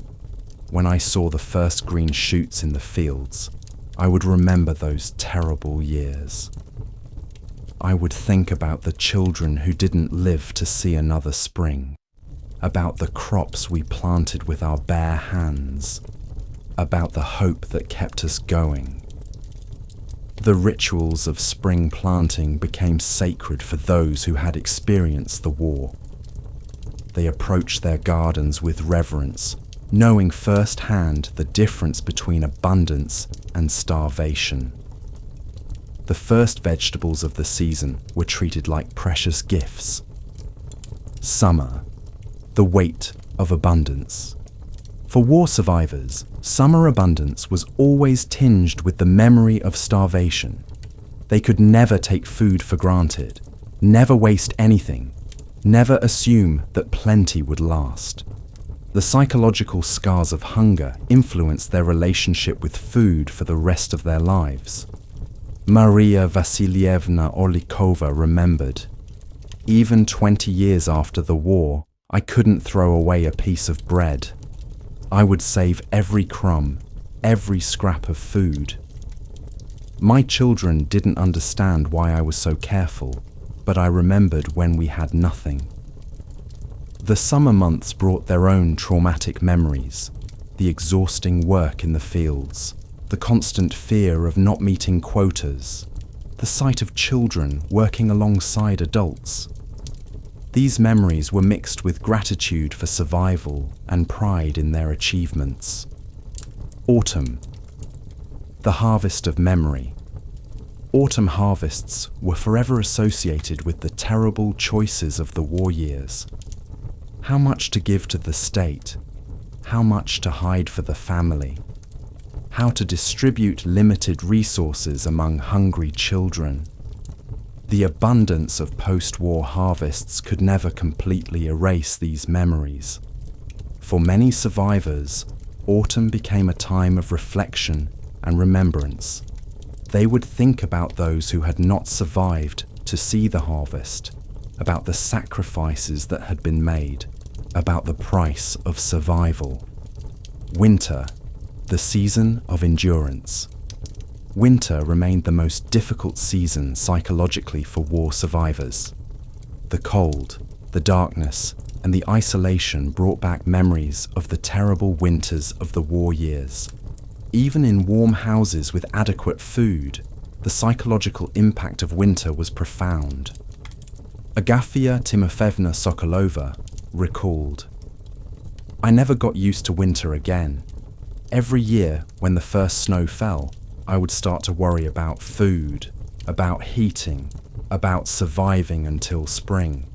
when I saw the first green shoots in the fields, I would remember those terrible years. I would think about the children who didn't live to see another spring, about the crops we planted with our bare hands, about the hope that kept us going." The rituals of spring planting became sacred for those who had experienced the war. They approached their gardens with reverence, knowing firsthand the difference between abundance and starvation. The first vegetables of the season were treated like precious gifts. Summer, the weight of abundance. For war survivors, summer abundance was always tinged with the memory of starvation. They could never take food for granted, never waste anything, never assume that plenty would last. The psychological scars of hunger influenced their relationship with food for the rest of their lives. Maria Vasilievna Orlikova remembered, "Even 20 years after the war, I couldn't throw away a piece of bread. I would save every crumb, every scrap of food. My children didn't understand why I was so careful, but I remembered when we had nothing." The summer months brought their own traumatic memories, the exhausting work in the fields, the constant fear of not meeting quotas, the sight of children working alongside adults. These memories were mixed with gratitude for survival and pride in their achievements. Autumn, the harvest of memory. Autumn harvests were forever associated with the terrible choices of the war years. How much to give to the state? How much to hide for the family? how to distribute limited resources among hungry children. The abundance of post-war harvests could never completely erase these memories. For many survivors, autumn became a time of reflection and remembrance. They would think about those who had not survived to see the harvest, about the sacrifices that had been made, about the price of survival. Winter, the season of endurance. Winter remained the most difficult season psychologically for war survivors. The cold, the darkness, and the isolation brought back memories of the terrible winters of the war years. Even in warm houses with adequate food, the psychological impact of winter was profound. Agafia Timofeevna Sokolova recalled, "I never got used to winter again. Every year, when the first snow fell, I would start to worry about food, about heating, about surviving until spring.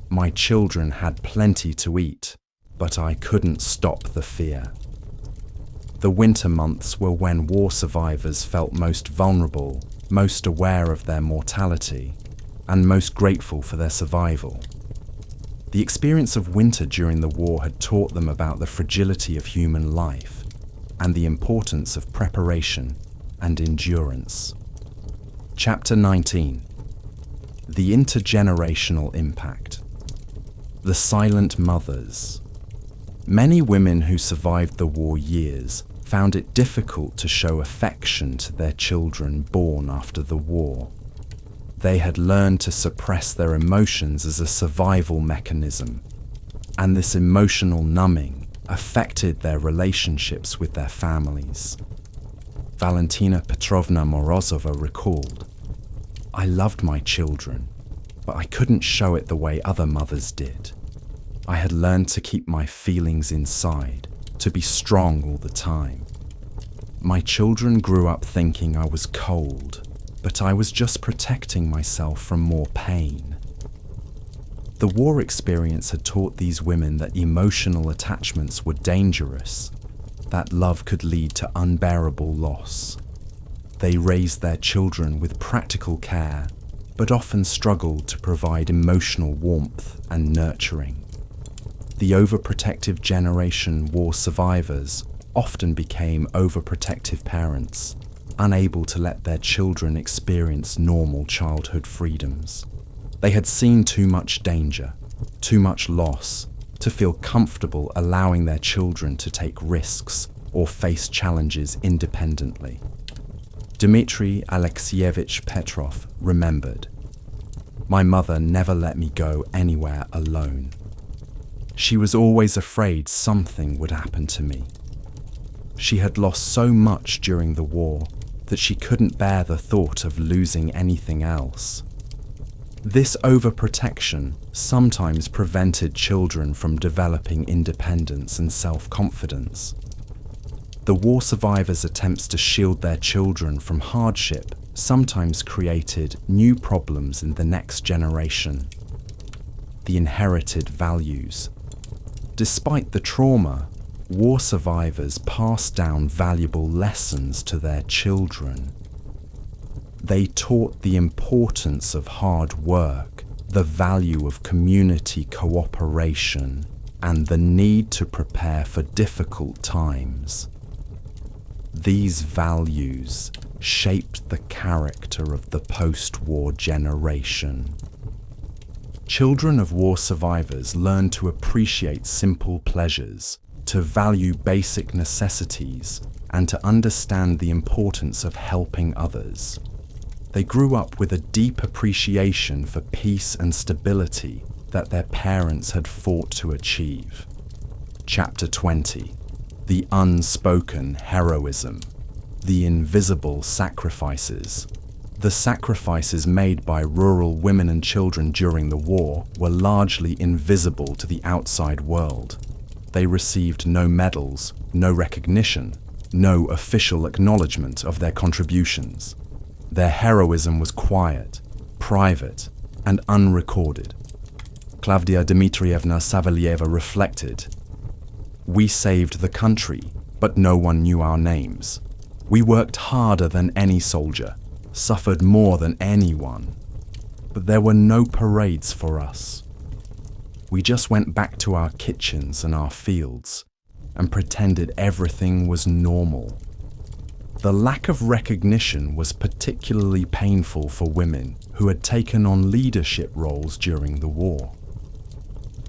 My children had plenty to eat, but I couldn't stop the fear." The winter months were when war survivors felt most vulnerable, most aware of their mortality, and most grateful for their survival. The experience of winter during the war had taught them about the fragility of human life and the importance of preparation and endurance. Chapter 19. The intergenerational impact. The silent mothers. Many women who survived the war years found it difficult to show affection to their children born after the war. They had learned to suppress their emotions as a survival mechanism, and this emotional numbing affected their relationships with their families. Valentina Petrovna Morozova recalled, "I loved my children, but I couldn't show it the way other mothers did. I had learned to keep my feelings inside, to be strong all the time. My children grew up thinking I was cold, but I was just protecting myself from more pain." The war experience had taught these women that emotional attachments were dangerous, that love could lead to unbearable loss. They raised their children with practical care, but often struggled to provide emotional warmth and nurturing. The overprotective generation war survivors often became overprotective parents, unable to let their children experience normal childhood freedoms. They had seen too much danger, too much loss, to feel comfortable allowing their children to take risks or face challenges independently. Dmitry Alexeyevich Petrov remembered, "My mother never let me go anywhere alone. She was always afraid something would happen to me. She had lost so much during the war that she couldn't bear the thought of losing anything else." This overprotection sometimes prevented children from developing independence and self-confidence. The war survivors' attempts to shield their children from hardship sometimes created new problems in the next generation. The inherited values. Despite the trauma, war survivors passed down valuable lessons to their children. They taught the importance of hard work, the value of community cooperation, and the need to prepare for difficult times. These values shaped the character of the post-war generation. Children of war survivors learned to appreciate simple pleasures, to value basic necessities, and to understand the importance of helping others. They grew up with a deep appreciation for peace and stability that their parents had fought to achieve. Chapter 20. The unspoken heroism. The invisible sacrifices. The sacrifices made by rural women and children during the war were largely invisible to the outside world. They received no medals, no recognition, no official acknowledgement of their contributions. Their heroism was quiet, private, and unrecorded. Klavdia Dmitrievna Savalieva reflected, "We saved the country, but no one knew our names. We worked harder than any soldier, suffered more than anyone. But there were no parades for us. We just went back to our kitchens and our fields and pretended everything was normal. The lack of recognition was particularly painful for women who had taken on leadership roles during the war.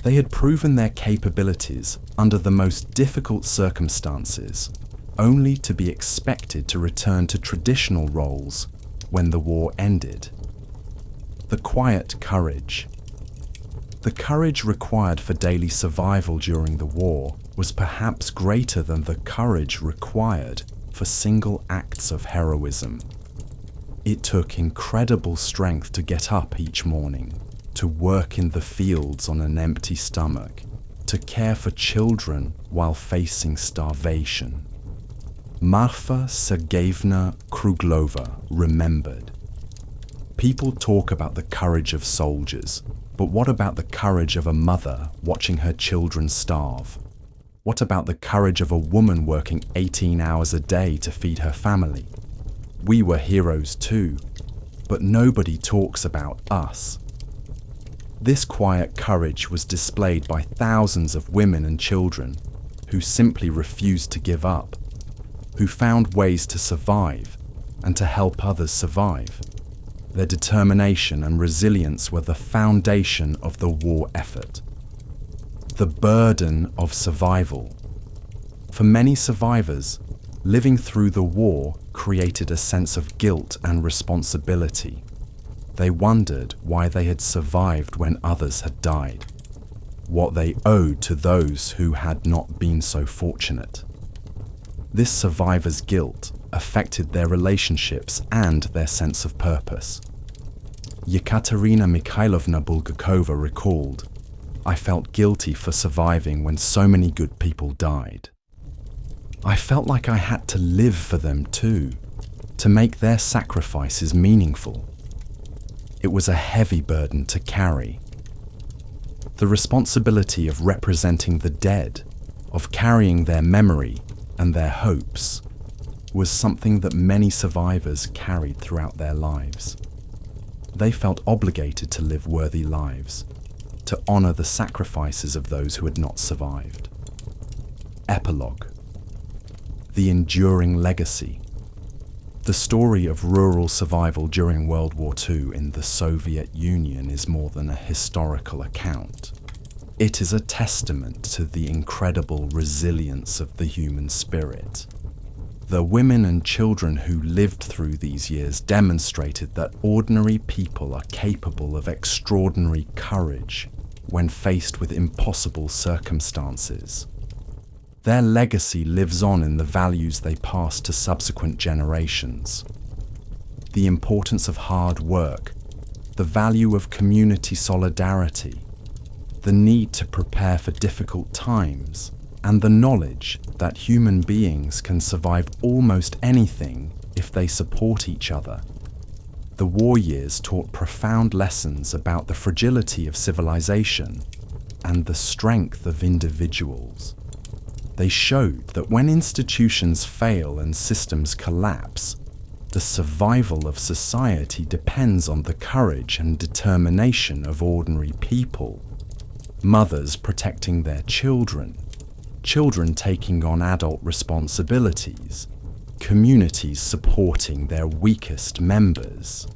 They had proven their capabilities under the most difficult circumstances, only to be expected to return to traditional roles when the war ended. The quiet courage. The courage required for daily survival during the war was perhaps greater than the courage required for single acts of heroism. It took incredible strength to get up each morning, to work in the fields on an empty stomach, to care for children while facing starvation. Marfa Sergeyevna Kruglova remembered. People talk about the courage of soldiers, but what about the courage of a mother watching her children starve? What about the courage of a woman working 18 hours a day to feed her family? We were heroes too, but nobody talks about us. This quiet courage was displayed by thousands of women and children who simply refused to give up, who found ways to survive and to help others survive. Their determination and resilience were the foundation of the war effort. The burden of survival. For many survivors, living through the war created a sense of guilt and responsibility. They wondered why they had survived when others had died, what they owed to those who had not been so fortunate. This survivor's guilt affected their relationships and their sense of purpose. Yekaterina Mikhailovna Bulgakova recalled, "I felt guilty for surviving when so many good people died. I felt like I had to live for them too, to make their sacrifices meaningful. It was a heavy burden to carry. The responsibility of representing the dead, of carrying their memory and their hopes, was something that many survivors carried throughout their lives. They felt obligated to live worthy lives, to honor the sacrifices of those who had not survived." Epilogue. The enduring legacy. The story of rural survival during World War II in the Soviet Union is more than a historical account. It is a testament to the incredible resilience of the human spirit. The women and children who lived through these years demonstrated that ordinary people are capable of extraordinary courage when faced with impossible circumstances. Their legacy lives on in the values they pass to subsequent generations. The importance of hard work, the value of community solidarity, the need to prepare for difficult times, and the knowledge that human beings can survive almost anything if they support each other. The war years taught profound lessons about the fragility of civilization and the strength of individuals. They showed that when institutions fail and systems collapse, the survival of society depends on the courage and determination of ordinary people. Mothers protecting their children, children taking on adult responsibilities, communities supporting their weakest members.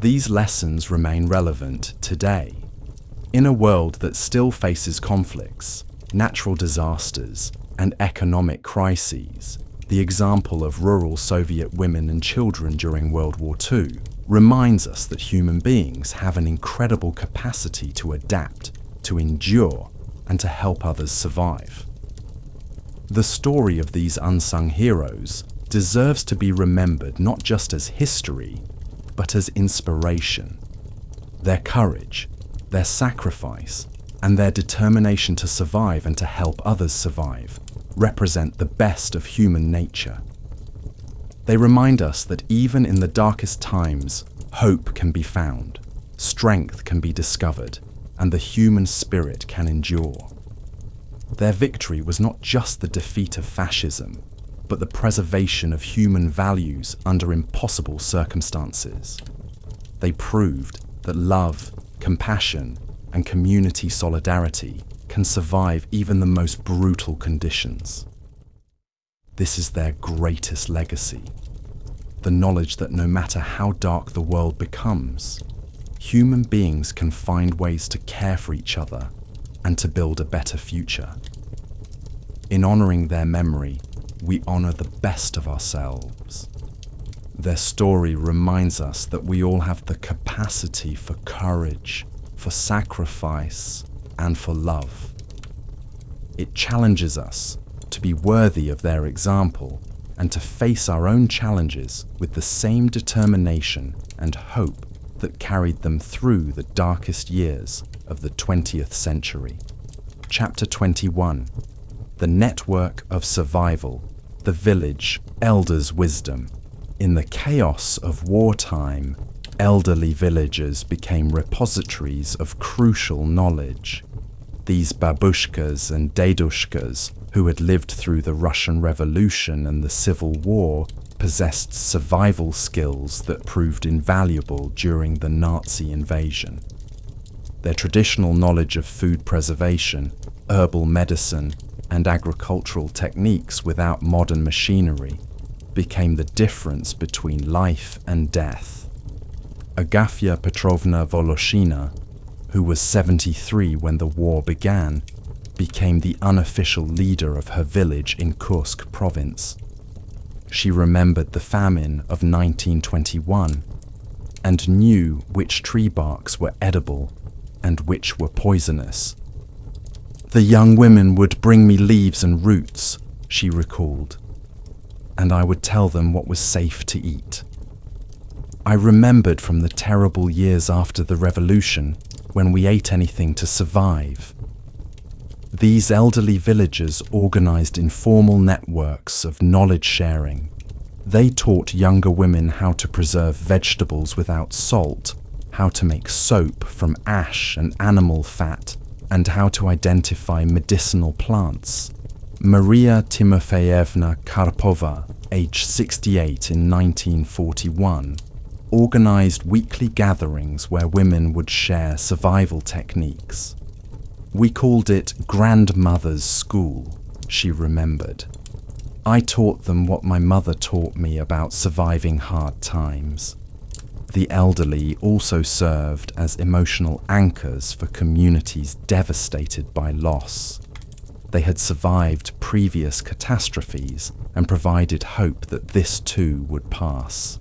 These lessons remain relevant today. In a world that still faces conflicts, natural disasters, and economic crises, the example of rural Soviet women and children during World War II reminds us that human beings have an incredible capacity to adapt, to endure, and to help others survive. The story of these unsung heroes deserves to be remembered not just as history, but as inspiration. Their courage, their sacrifice, and their determination to survive and to help others survive represent the best of human nature. They remind us that even in the darkest times, hope can be found, strength can be discovered, and the human spirit can endure. Their victory was not just the defeat of fascism, but the preservation of human values under impossible circumstances. They proved that love, compassion, and community solidarity can survive even the most brutal conditions. This is their greatest legacy. The knowledge that no matter how dark the world becomes, human beings can find ways to care for each other and to build a better future. In honoring their memory, we honor the best of ourselves. Their story reminds us that we all have the capacity for courage, for sacrifice, and for love. It challenges us to be worthy of their example and to face our own challenges with the same determination and hope that carried them through the darkest years of the 20th century. Chapter 21. The Network of Survival, the Village Elders' Wisdom. In the chaos of wartime, elderly villagers became repositories of crucial knowledge. These babushkas and dedushkas, who had lived through the Russian Revolution and the Civil War, possessed survival skills that proved invaluable during the Nazi invasion. Their traditional knowledge of food preservation, herbal medicine, and agricultural techniques without modern machinery became the difference between life and death. Agafia Petrovna Voloshina, who was 73 when the war began, became the unofficial leader of her village in Kursk province. She remembered the famine of 1921 and knew which tree barks were edible and which were poisonous. "The young women would bring me leaves and roots," she recalled, "and I would tell them what was safe to eat." I remembered from the terrible years after the revolution when we ate anything to survive. These elderly villagers organized informal networks of knowledge sharing. They taught younger women how to preserve vegetables without salt, how to make soap from ash and animal fat, and how to identify medicinal plants. Maria Timofeyevna Karpova, aged 68 in 1941, organized weekly gatherings where women would share survival techniques. "We called it Grandmother's School," she remembered. "I taught them what my mother taught me about surviving hard times." The elderly also served as emotional anchors for communities devastated by loss. They had survived previous catastrophes and provided hope that this too would pass.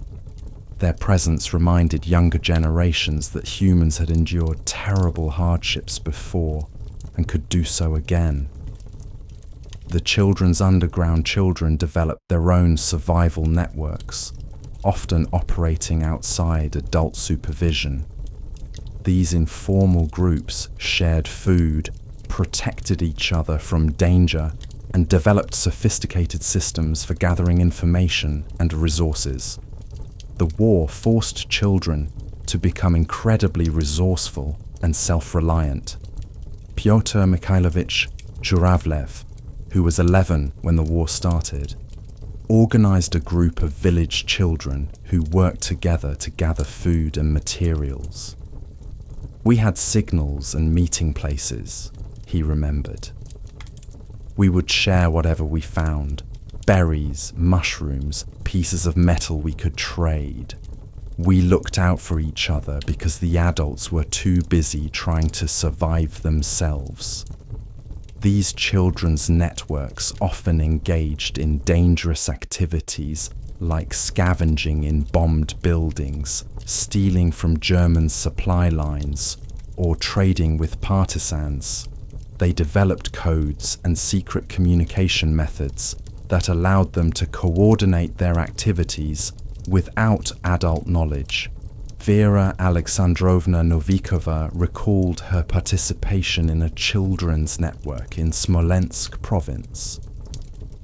Their presence reminded younger generations that humans had endured terrible hardships before and could do so again. The Children's Underground children developed their own survival networks, often operating outside adult supervision. These informal groups shared food, protected each other from danger, and developed sophisticated systems for gathering information and resources. The war forced children to become incredibly resourceful and self-reliant. Pyotr Mikhailovich Zhuravlev, who was 11 when the war started, organized a group of village children who worked together to gather food and materials. "We had signals and meeting places," he remembered. "We would share whatever we found, berries, mushrooms, pieces of metal we could trade. We looked out for each other because the adults were too busy trying to survive themselves." These children's networks often engaged in dangerous activities like scavenging in bombed buildings, stealing from German supply lines, or trading with partisans. They developed codes and secret communication methods that allowed them to coordinate their activities without adult knowledge. Vera Alexandrovna Novikova recalled her participation in a children's network in Smolensk province.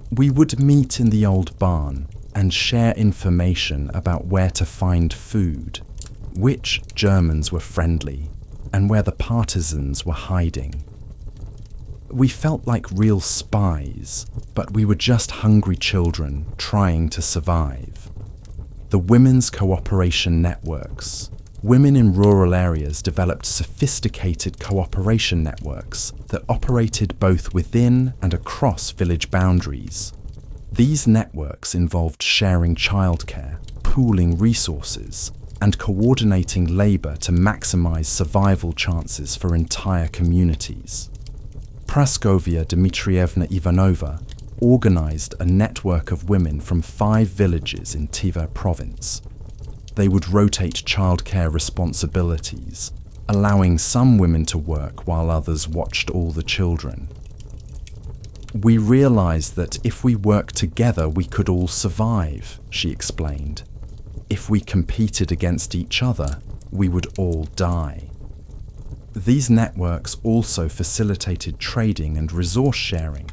"We would meet in the old barn and share information about where to find food, which Germans were friendly, and where the partisans were hiding. We felt like real spies, but we were just hungry children trying to survive. The women's cooperation networks. Women in rural areas developed sophisticated cooperation networks that operated both within and across village boundaries. These networks involved sharing childcare, pooling resources, and coordinating labor to maximize survival chances for entire communities. Praskovia Dmitrievna Ivanova organized a network of women from 5 villages in Tver province. They would rotate childcare responsibilities, allowing some women to work while others watched all the children. We realized that if we worked together, we could all survive, she explained. If we competed against each other, we would all die. These networks also facilitated trading and resource sharing.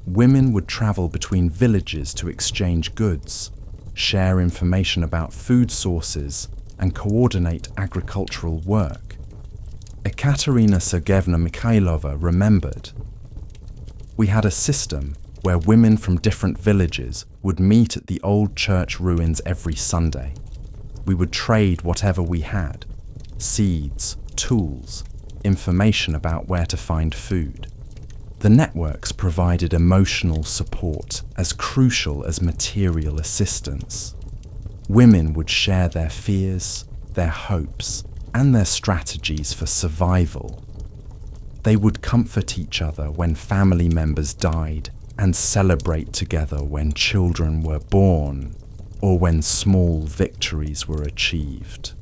Women would travel between villages to exchange goods, share information about food sources, and coordinate agricultural work. Ekaterina Sergeyevna Mikhailova remembered, "We had a system where women from different villages would meet at the old church ruins every Sunday. We would trade whatever we had: seeds, tools, information about where to find food." The networks provided emotional support as crucial as material assistance. Women would share their fears, their hopes, and their strategies for survival. They would comfort each other when family members died and celebrate together when children were born or when small victories were achieved.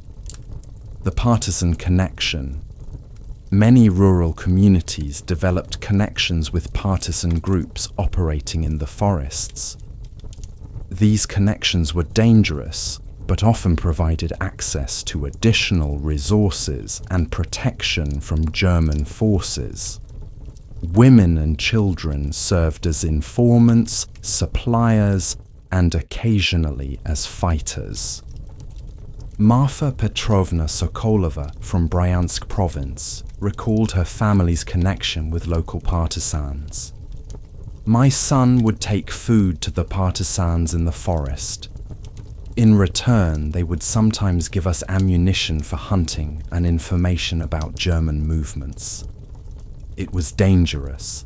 The partisan connection. Many rural communities developed connections with partisan groups operating in the forests. These connections were dangerous, but often provided access to additional resources and protection from German forces. Women and children served as informants, suppliers, and occasionally as fighters. Marfa Petrovna Sokolova from Bryansk province recalled her family's connection with local partisans. "My son would take food to the partisans in the forest. In return, they would sometimes give us ammunition for hunting and information about German movements. It was dangerous,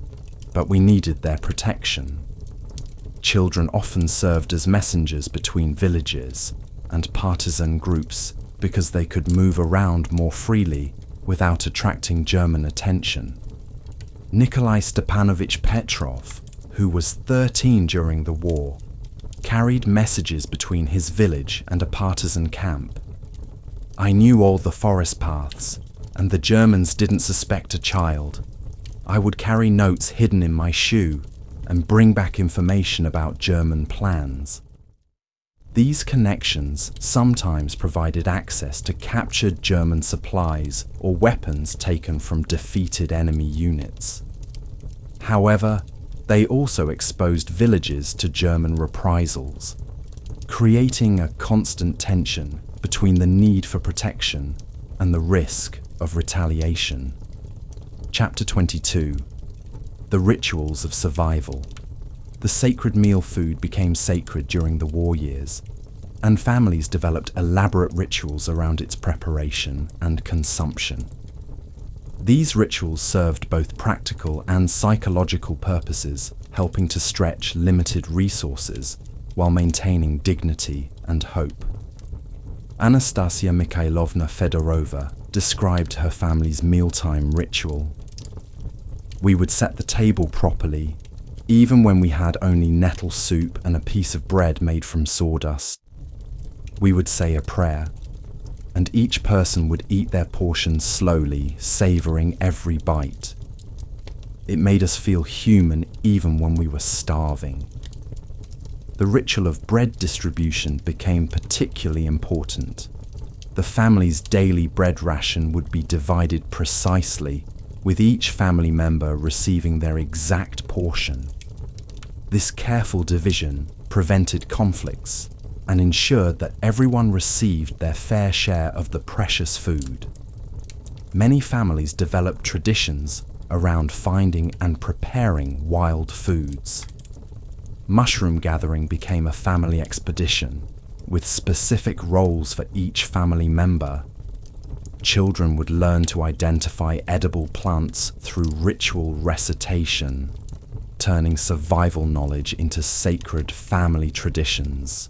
but we needed their protection. Children often served as messengers between villages and partisan groups because they could move around more freely without attracting German attention." Nikolai Stepanovich Petrov, who was 13 during the war, carried messages between his village and a partisan camp. "I knew all the forest paths, and the Germans didn't suspect a child. I would carry notes hidden in my shoe and bring back information about German plans." These connections sometimes provided access to captured German supplies or weapons taken from defeated enemy units. However, they also exposed villages to German reprisals, creating a constant tension between the need for protection and the risk of retaliation. Chapter 22. The Rituals of Survival. The sacred meal food became sacred during the war years, and families developed elaborate rituals around its preparation and consumption. These rituals served both practical and psychological purposes, helping to stretch limited resources while maintaining dignity and hope. Anastasia Mikhailovna Fedorova described her family's mealtime ritual. "We would set the table properly, even when we had only nettle soup and a piece of bread made from sawdust. We would say a prayer, and each person would eat their portion slowly, savoring every bite. It made us feel human even when we were starving." The ritual of bread distribution became particularly important. The family's daily bread ration would be divided precisely, with each family member receiving their exact portion. This careful division prevented conflicts and ensured that everyone received their fair share of the precious food. Many families developed traditions around finding and preparing wild foods. Mushroom gathering became a family expedition, with specific roles for each family member. Children would learn to identify edible plants through ritual recitation, turning survival knowledge into sacred family traditions.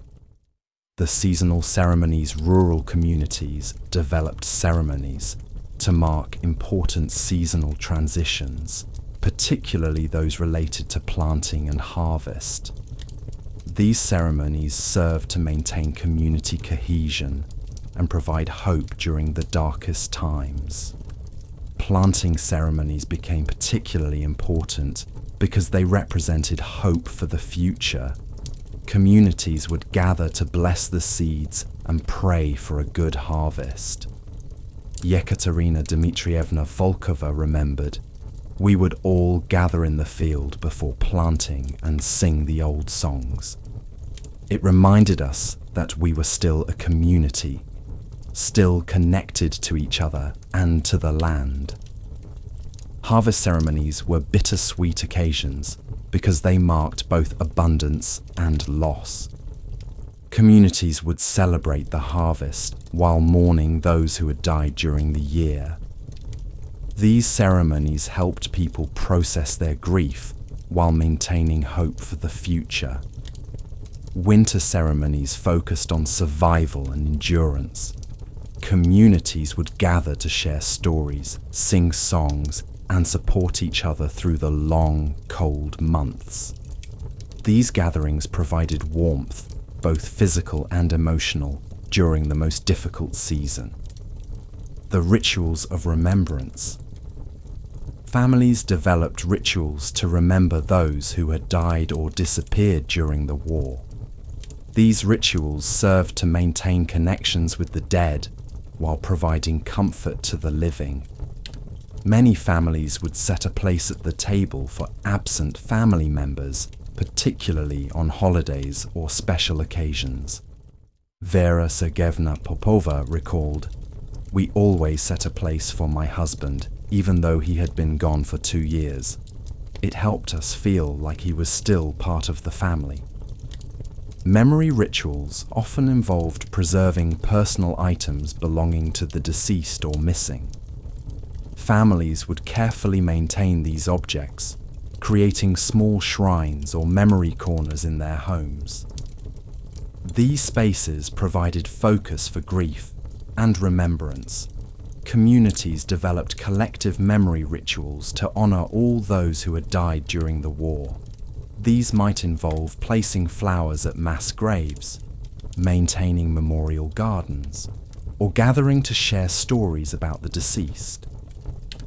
The seasonal ceremonies rural communities developed ceremonies to mark important seasonal transitions, particularly those related to planting and harvest. These ceremonies served to maintain community cohesion and provide hope during the darkest times. Planting ceremonies became particularly important because they represented hope for the future. Communities would gather to bless the seeds and pray for a good harvest. Yekaterina Dmitrievna Volkova remembered, "We would all gather in the field before planting and sing the old songs." It reminded us that we were still a community, still connected to each other and to the land. Harvest ceremonies were bittersweet occasions because they marked both abundance and loss. Communities would celebrate the harvest while mourning those who had died during the year. These ceremonies helped people process their grief while maintaining hope for the future. Winter ceremonies focused on survival and endurance. Communities would gather to share stories, sing songs, and support each other through the long, cold months. These gatherings provided warmth, both physical and emotional, during the most difficult season. The rituals of remembrance. Families developed rituals to remember those who had died or disappeared during the war. These rituals served to maintain connections with the dead while providing comfort to the living. Many families would set a place at the table for absent family members, particularly on holidays or special occasions. Vera Sergeyevna Popova recalled, "We always set a place for my husband, even though he had been gone for 2 years. It helped us feel like he was still part of the family." Memory rituals often involved preserving personal items belonging to the deceased or missing. Families would carefully maintain these objects, creating small shrines or memory corners in their homes. These spaces provided focus for grief and remembrance. Communities developed collective memory rituals to honor all those who had died during the war. These might involve placing flowers at mass graves, maintaining memorial gardens, or gathering to share stories about the deceased.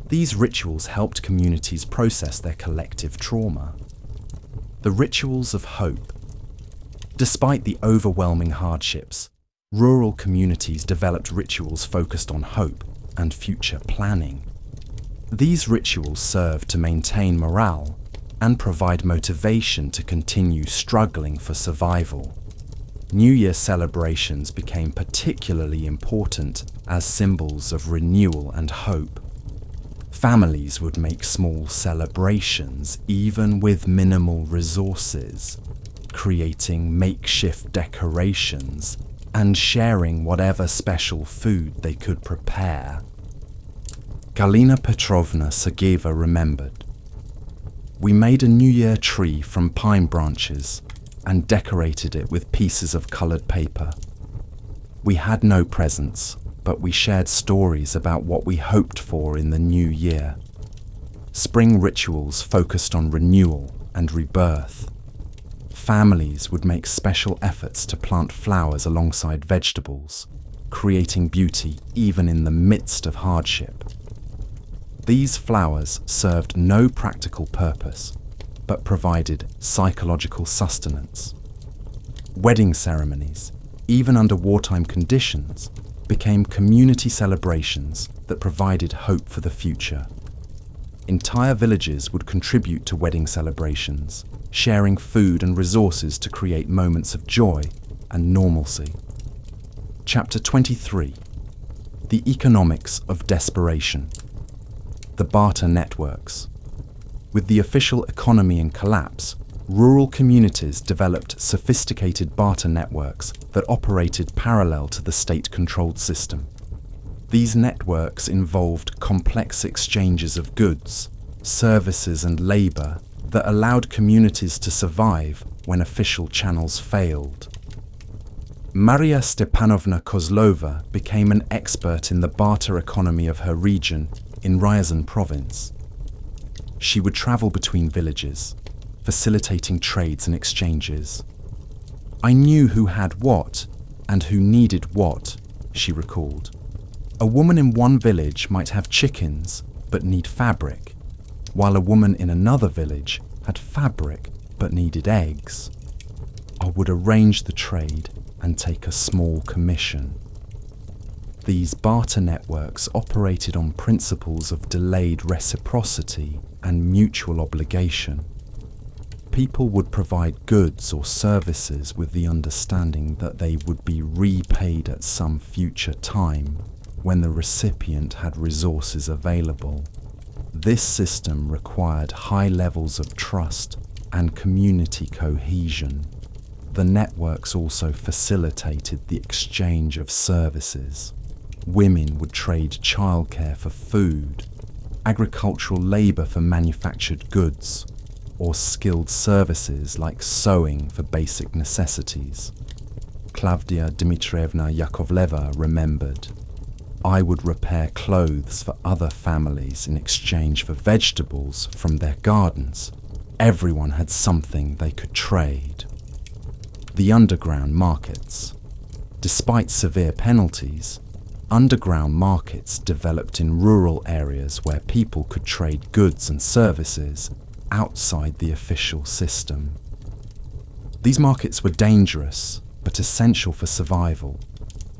These rituals helped communities process their collective trauma. The rituals of hope. Despite the overwhelming hardships, rural communities developed rituals focused on hope and future planning. These rituals served to maintain morale and provide motivation to continue struggling for survival. New Year celebrations became particularly important as symbols of renewal and hope. Families would make small celebrations even with minimal resources, creating makeshift decorations and sharing whatever special food they could prepare. Galina Petrovna Sergeyeva remembered, "We made a New Year tree from pine branches and decorated it with pieces of colored paper. We had no presents, but we shared stories about what we hoped for in the new year. Spring rituals focused on renewal and rebirth. Families would make special efforts to plant flowers alongside vegetables, creating beauty even in the midst of hardship. These flowers served no practical purpose, but provided psychological sustenance. Wedding ceremonies, even under wartime conditions, became community celebrations that provided hope for the future. Entire villages would contribute to wedding celebrations, sharing food and resources to create moments of joy and normalcy. Chapter 23. The Economics of Desperation. the barter networks. With the official economy in collapse, rural communities developed sophisticated barter networks that operated parallel to the state-controlled system. These networks involved complex exchanges of goods, services and labor that allowed communities to survive when official channels failed. Maria Stepanovna Kozlova became an expert in the barter economy of her region in Ryazan province. She would travel between villages, facilitating trades and exchanges. "I knew who had what and who needed what," she recalled. A woman in one village might have chickens but need fabric, while a woman in another village had fabric but needed eggs. I would arrange the trade and take a small commission. These barter networks operated on principles of delayed reciprocity and mutual obligation. People would provide goods or services with the understanding that they would be repaid at some future time when the recipient had resources available. This system required high levels of trust and community cohesion. The networks also facilitated the exchange of services. Women would trade childcare for food, agricultural labor for manufactured goods, or skilled services like sewing for basic necessities. Klavdia Dmitrievna Yakovleva remembered, "I would repair clothes for other families in exchange for vegetables from their gardens. Everyone had something they could trade." The underground markets. Despite severe penalties, underground markets developed in rural areas where people could trade goods and services outside the official system. These markets were dangerous but essential for survival,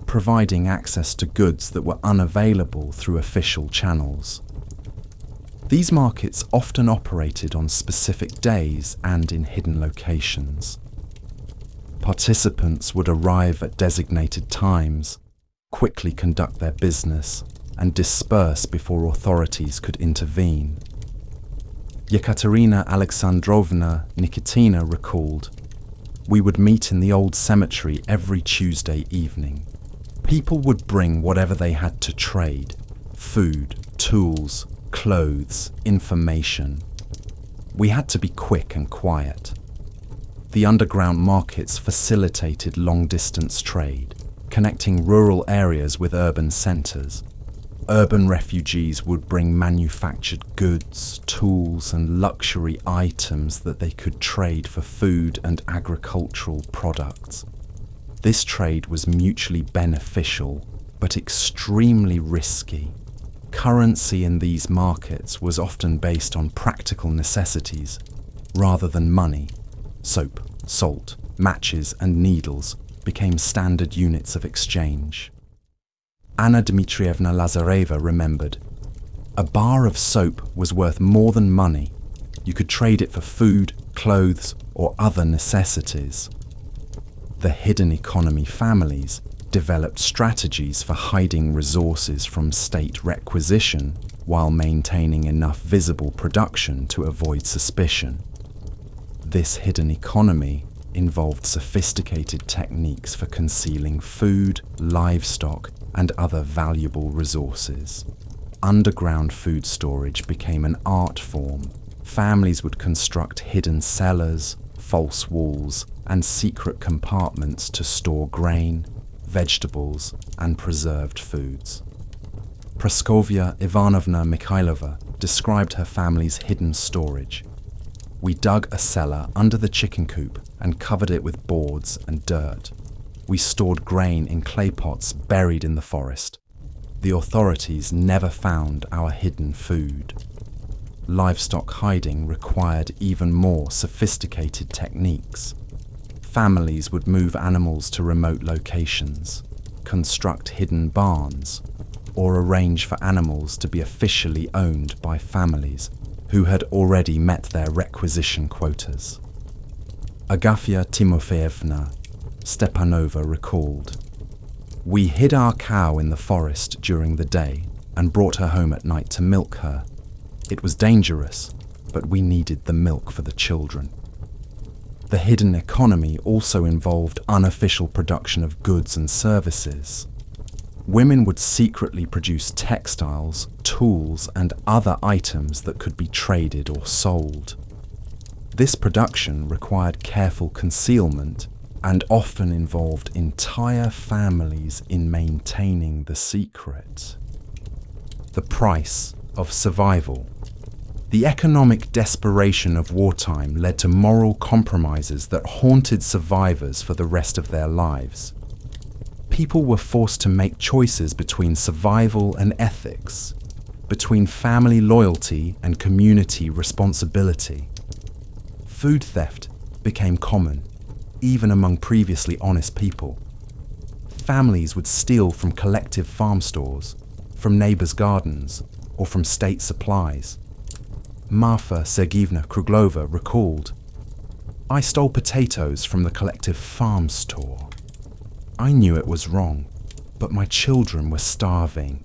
providing access to goods that were unavailable through official channels. These markets often operated on specific days and in hidden locations. Participants would arrive at designated times, quickly conduct their business, and disperse before authorities could intervene. Yekaterina Alexandrovna Nikitina recalled, "We would meet in the old cemetery every Tuesday evening. People would bring whatever they had to trade: food, tools, clothes, information. We had to be quick and quiet." The underground markets facilitated long-distance trade, connecting rural areas with urban centers. Urban refugees would bring manufactured goods, tools, and luxury items that they could trade for food and agricultural products. This trade was mutually beneficial, but extremely risky. Currency in these markets was often based on practical necessities rather than money. Soap, salt, matches, and needles became standard units of exchange. Anna Dmitrievna Lazareva remembered, "A bar of soap was worth more than money. You could trade it for food, clothes, or other necessities." The hidden economy families developed strategies for hiding resources from state requisition while maintaining enough visible production to avoid suspicion. This hidden economy involved sophisticated techniques for concealing food, livestock, and other valuable resources. Underground food storage became an art form. Families would construct hidden cellars, false walls, and secret compartments to store grain, vegetables, and preserved foods. Praskovia Ivanovna Mikhailova described her family's hidden storage. "We dug a cellar under the chicken coop and covered it with boards and dirt. We stored grain in clay pots buried in the forest. The authorities never found our hidden food." Livestock hiding required even more sophisticated techniques. Families would move animals to remote locations, construct hidden barns, or arrange for animals to be officially owned by families who had already met their requisition quotas. Agafia Timofeevna Stepanova recalled, "We hid our cow in the forest during the day and brought her home at night to milk her. It was dangerous, but we needed the milk for the children. The hidden economy also involved unofficial production of goods and services. Women would secretly produce textiles, tools, and other items that could be traded or sold. This production required careful concealment and often involved entire families in maintaining the secret. The price of survival. The economic desperation of wartime led to moral compromises that haunted survivors for the rest of their lives. People were forced to make choices between survival and ethics, between family loyalty and community responsibility. Food theft became common, even among previously honest people. Families would steal from collective farm stores, from neighbors' gardens, or from state supplies. Marfa Sergeevna Kruglova recalled, "I stole potatoes from the collective farm store. I knew it was wrong, but my children were starving.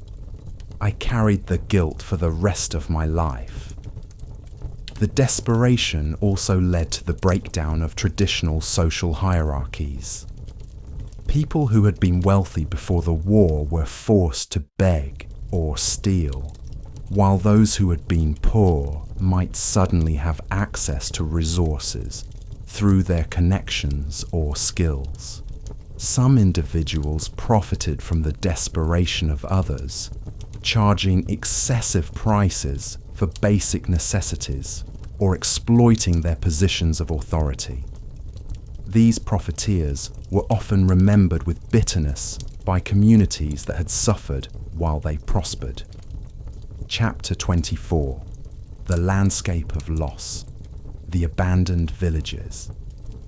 I carried the guilt for the rest of my life." The desperation also led to the breakdown of traditional social hierarchies. People who had been wealthy before the war were forced to beg or steal, while those who had been poor might suddenly have access to resources through their connections or skills. Some individuals profited from the desperation of others, charging excessive prices for basic necessities or exploiting their positions of authority. These profiteers were often remembered with bitterness by communities that had suffered while they prospered. Chapter 24. The landscape of loss. The abandoned villages.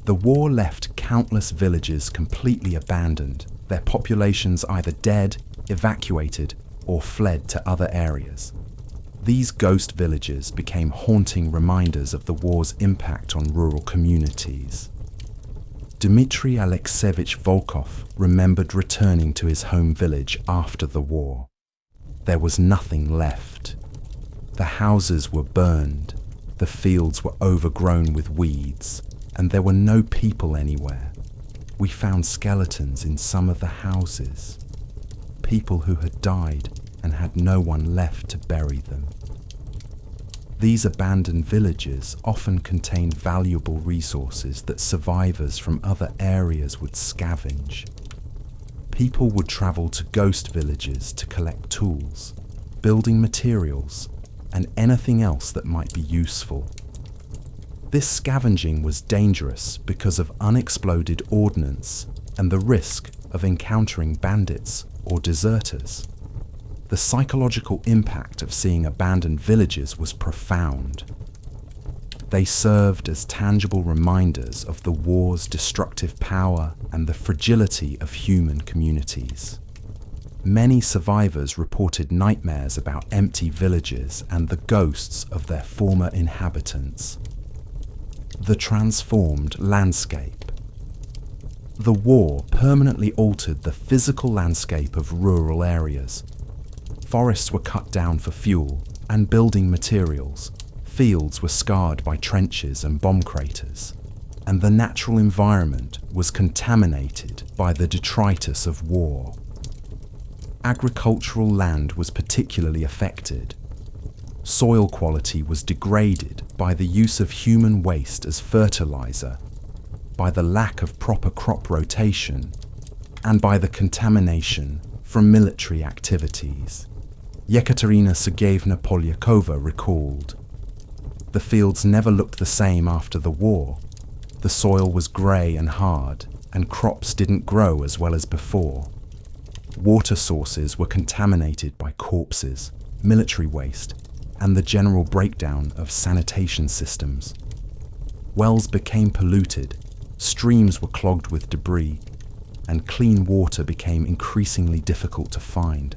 The war left countless villages completely abandoned, their populations either dead, evacuated, or fled to other areas. These ghost villages became haunting reminders of the war's impact on rural communities. Dmitry Alexeyevich Volkov remembered returning to his home village after the war. There was nothing left. The houses were burned, the fields were overgrown with weeds, and there were no people anywhere. We found skeletons in some of the houses. People who had died and had no one left to bury them. These abandoned villages often contained valuable resources that survivors from other areas would scavenge. People would travel to ghost villages to collect tools, building materials, and anything else that might be useful. This scavenging was dangerous because of unexploded ordnance and the risk of encountering bandits or deserters. The psychological impact of seeing abandoned villages was profound. They served as tangible reminders of the war's destructive power and the fragility of human communities. Many survivors reported nightmares about empty villages and the ghosts of their former inhabitants. The transformed landscape. The war permanently altered the physical landscape of rural areas. Forests were cut down for fuel and building materials. Fields were scarred by trenches and bomb craters, and the natural environment was contaminated by the detritus of war. Agricultural land was particularly affected. Soil quality was degraded by the use of human waste as fertilizer, by the lack of proper crop rotation, and by the contamination from military activities. Yekaterina Sergeevna Polyakova recalled, "The fields never looked the same after the war. The soil was grey and hard, and crops didn't grow as well as before. Water sources were contaminated by corpses, military waste, and the general breakdown of sanitation systems. Wells became polluted, streams were clogged with debris, and clean water became increasingly difficult to find.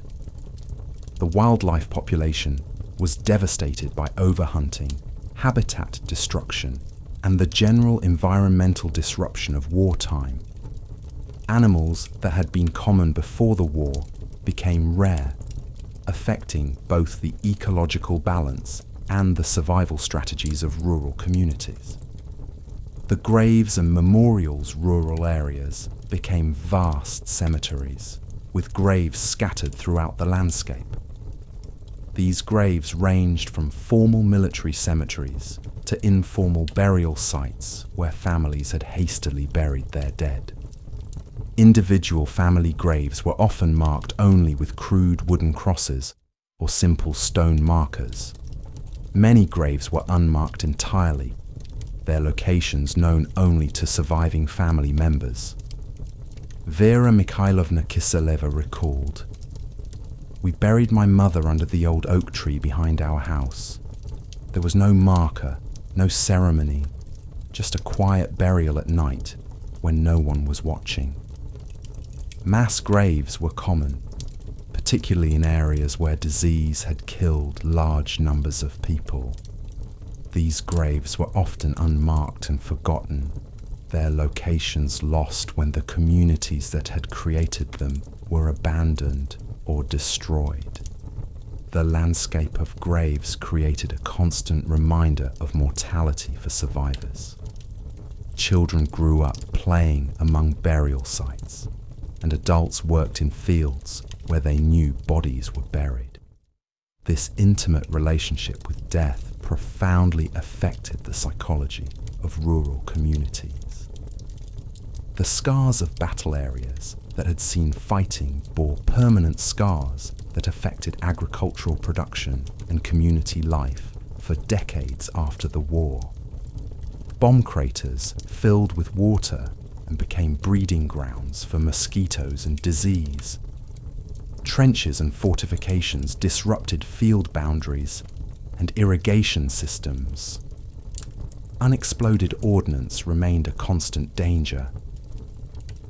The wildlife population was devastated by overhunting, habitat destruction, and the general environmental disruption of wartime. Animals that had been common before the war became rare, affecting both the ecological balance and the survival strategies of rural communities. The graves and memorials rural areas became vast cemeteries, with graves scattered throughout the landscape. These graves ranged from formal military cemeteries to informal burial sites where families had hastily buried their dead. Individual family graves were often marked only with crude wooden crosses or simple stone markers. Many graves were unmarked entirely, their locations known only to surviving family members. Vera Mikhailovna Kiseleva recalled, "We buried my mother under the old oak tree behind our house. There was no marker, no ceremony, just a quiet burial at night when no one was watching." Mass graves were common, particularly in areas where disease had killed large numbers of people. These graves were often unmarked and forgotten, their locations lost when the communities that had created them were abandoned or destroyed. The landscape of graves created a constant reminder of mortality for survivors. Children grew up playing among burial sites, and adults worked in fields where they knew bodies were buried. This intimate relationship with death profoundly affected the psychology of rural communities. The scars of battle areas that had seen fighting bore permanent scars that affected agricultural production and community life for decades after the war. Bomb craters filled with water and became breeding grounds for mosquitoes and disease. Trenches and fortifications disrupted field boundaries and irrigation systems. Unexploded ordnance remained a constant danger.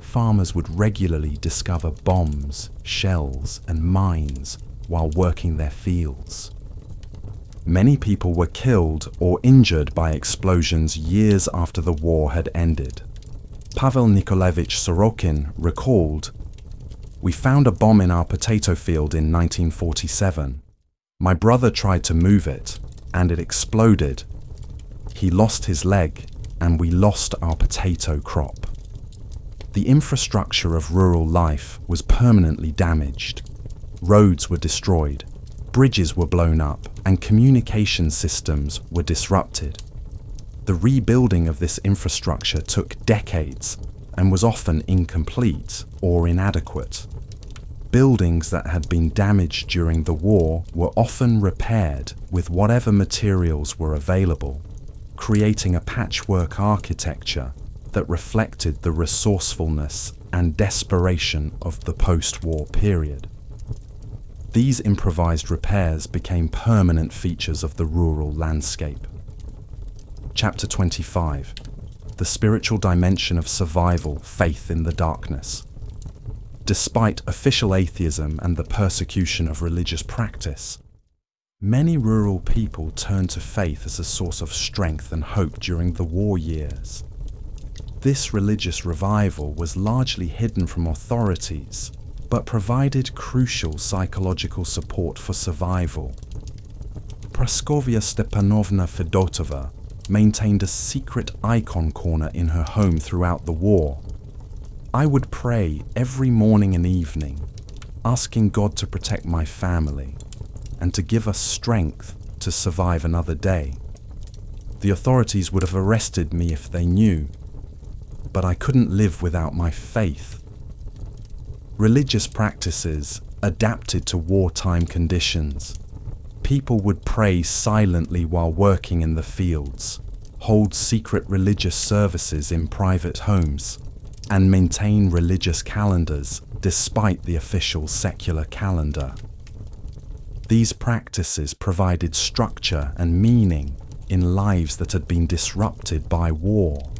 Farmers would regularly discover bombs, shells, and mines while working their fields. Many people were killed or injured by explosions years after the war had ended. Pavel Nikolaevich Sorokin recalled, "We found a bomb in our potato field in 1947. My brother tried to move it, and it exploded. He lost his leg, and we lost our potato crop." The infrastructure of rural life was permanently damaged. Roads were destroyed, bridges were blown up, and communication systems were disrupted. The rebuilding of this infrastructure took decades and was often incomplete or inadequate. Buildings that had been damaged during the war were often repaired with whatever materials were available, creating a patchwork architecture that reflected the resourcefulness and desperation of the post-war period. These improvised repairs became permanent features of the rural landscape. Chapter 25. The spiritual dimension of survival, faith in the darkness. Despite official atheism and the persecution of religious practice, many rural people turned to faith as a source of strength and hope during the war years. This religious revival was largely hidden from authorities, but provided crucial psychological support for survival. Praskovia Stepanovna Fedotova maintained a secret icon corner in her home throughout the war. "I would pray every morning and evening, asking God to protect my family and to give us strength to survive another day. The authorities would have arrested me if they knew, but I couldn't live without my faith." Religious practices adapted to wartime conditions. People would pray silently while working in the fields, hold secret religious services in private homes, and maintain religious calendars despite the official secular calendar. These practices provided structure and meaning in lives that had been disrupted by war.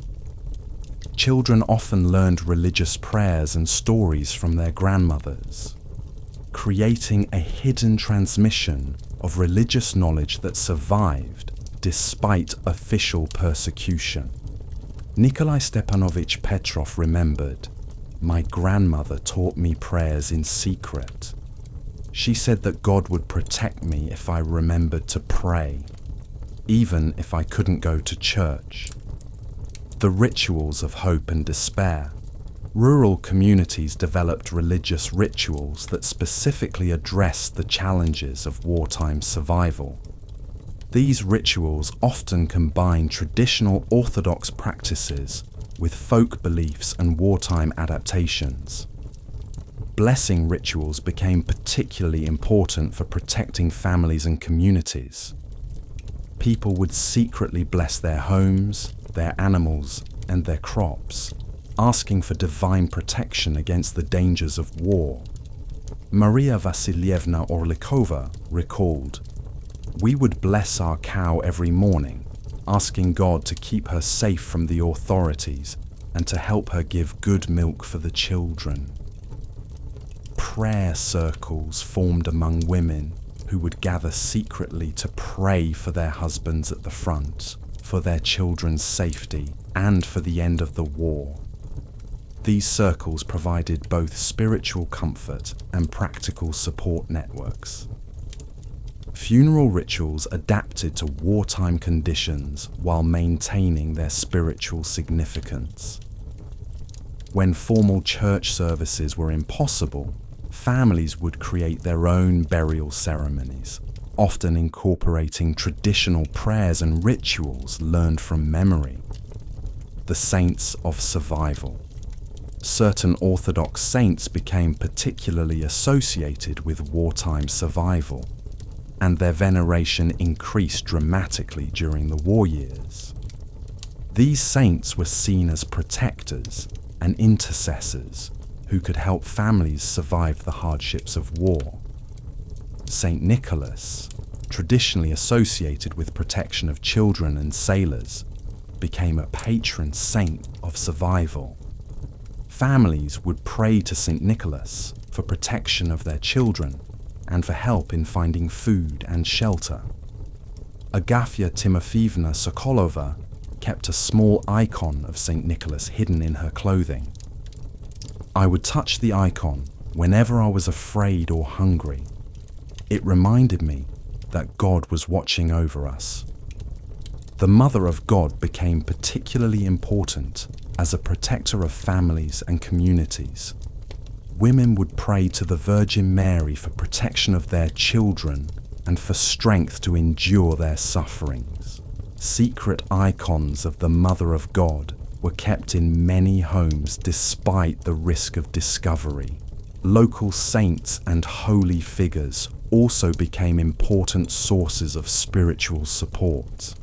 Children often learned religious prayers and stories from their grandmothers, creating a hidden transmission of religious knowledge that survived despite official persecution. Nikolai Stepanovich Petrov remembered, "My grandmother taught me prayers in secret. She said that God would protect me if I remembered to pray. even if I couldn't go to church. The rituals of hope and despair. Rural communities developed religious rituals that specifically addressed the challenges of wartime survival. These rituals often combine traditional Orthodox practices with folk beliefs and wartime adaptations. Blessing rituals became particularly important for protecting families and communities. People would secretly bless their homes, their animals, and their crops, asking for divine protection against the dangers of war. Maria Vasilyevna Orlikova recalled, "We would bless our cow every morning, asking God to keep her safe from the authorities and to help her give good milk for the children." Prayer circles formed among women who would gather secretly to pray for their husbands at the front, for their children's safety, and for the end of the war. These circles provided both spiritual comfort and practical support networks. Funeral rituals adapted to wartime conditions while maintaining their spiritual significance. When formal church services were impossible, families would create their own burial ceremonies, often incorporating traditional prayers and rituals learned from memory. The saints of survival. Certain Orthodox saints became particularly associated with wartime survival, and their veneration increased dramatically during the war years. These saints were seen as protectors and intercessors who could help families survive the hardships of war. Saint Nicholas, traditionally associated with protection of children and sailors, became a patron saint of survival. Families would pray to Saint Nicholas for protection of their children and for help in finding food and shelter. Agafya Timofeevna Sokolova kept a small icon of Saint Nicholas hidden in her clothing. I would touch the icon whenever I was afraid or hungry. It reminded me that God was watching over us. The Mother of God became particularly important as a protector of families and communities. Women would pray to the Virgin Mary for protection of their children and for strength to endure their sufferings. Secret icons of the Mother of God were kept in many homes despite the risk of discovery. Local saints and holy figures also became important sources of spiritual support.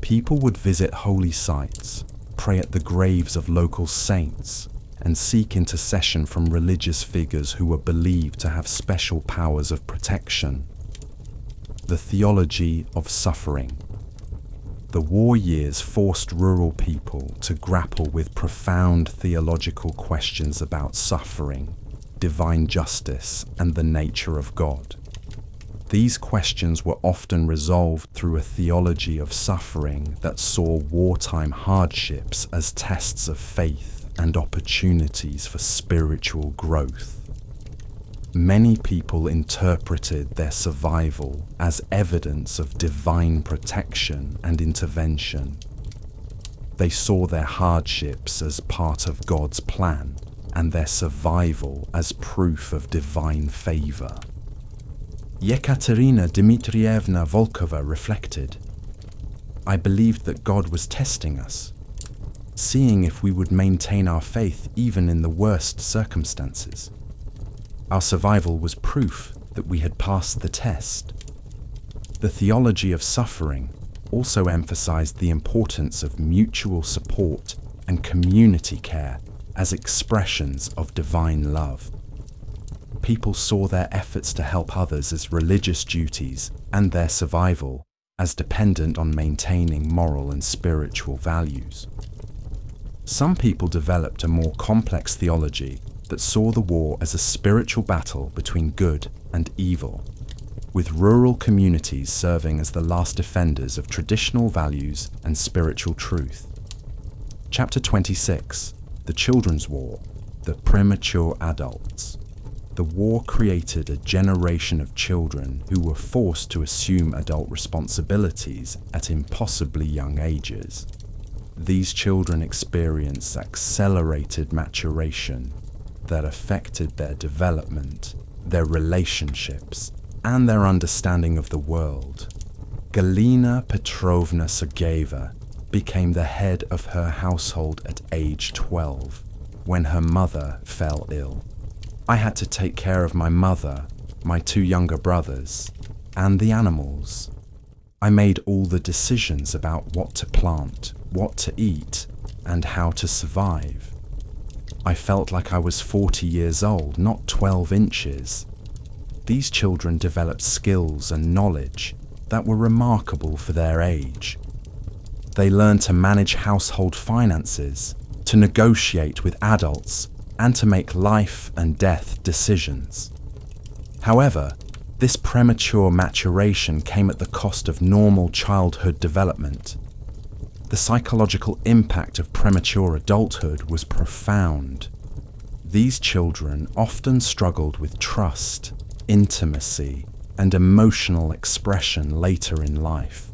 People would visit holy sites, pray at the graves of local saints, and seek intercession from religious figures who were believed to have special powers of protection. The theology of suffering. The war years forced rural people to grapple with profound theological questions about suffering, divine justice, and the nature of God. These questions were often resolved through a theology of suffering that saw wartime hardships as tests of faith and opportunities for spiritual growth. Many people interpreted their survival as evidence of divine protection and intervention. They saw their hardships as part of God's plan and their survival as proof of divine favor. Yekaterina Dmitrievna Volkova reflected, "I believed that God was testing us, seeing if we would maintain our faith even in the worst circumstances. Our survival was proof that we had passed the test." The theology of suffering also emphasized the importance of mutual support and community care as expressions of divine love. People saw their efforts to help others as religious duties and their survival as dependent on maintaining moral and spiritual values. Some people developed a more complex theology that saw the war as a spiritual battle between good and evil, with rural communities serving as the last defenders of traditional values and spiritual truth. Chapter 26, The Children's War, The Premature Adults. The war created a generation of children who were forced to assume adult responsibilities at impossibly young ages. These children experienced accelerated maturation that affected their development, their relationships, and their understanding of the world. Galina Petrovna Sergeyeva became the head of her household at age 12 when her mother fell ill. I had to take care of my mother, my two younger brothers, and the animals. I made all the decisions about what to plant, what to eat, and how to survive. I felt like I was 40 years old, not 12 inches. These children developed skills and knowledge that were remarkable for their age. They learned to manage household finances, to negotiate with adults, and to make life and death decisions. However, this premature maturation came at the cost of normal childhood development. The psychological impact of premature adulthood was profound. These children often struggled with trust, intimacy, and emotional expression later in life.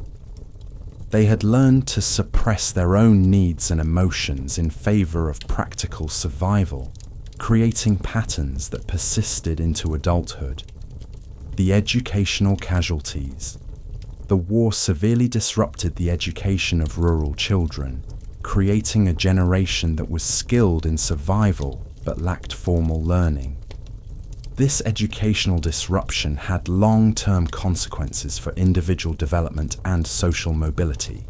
They had learned to suppress their own needs and emotions in favor of practical survival, creating patterns that persisted into adulthood. The educational casualties. The war severely disrupted the education of rural children, creating a generation that was skilled in survival but lacked formal learning. This educational disruption had long-term consequences for individual development and social mobility.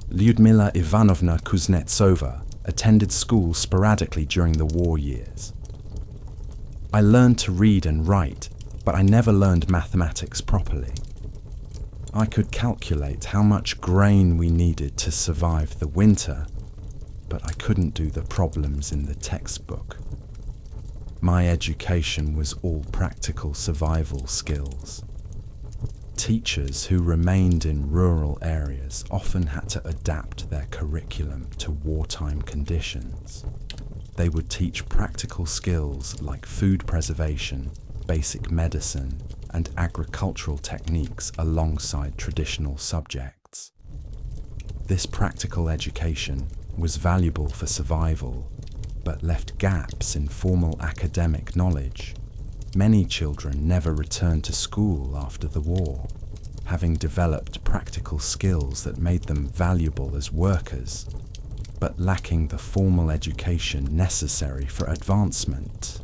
Lyudmila Ivanovna Kuznetsova attended school sporadically during the war years. I learned to read and write, but I never learned mathematics properly. I could calculate how much grain we needed to survive the winter, but I couldn't do the problems in the textbook. My education was all practical survival skills. Teachers who remained in rural areas often had to adapt their curriculum to wartime conditions. They would teach practical skills like food preservation, basic medicine, and agricultural techniques alongside traditional subjects. This practical education was valuable for survival, but left gaps in formal academic knowledge. Many children never returned to school after the war, having developed practical skills that made them valuable as workers, but lacking the formal education necessary for advancement.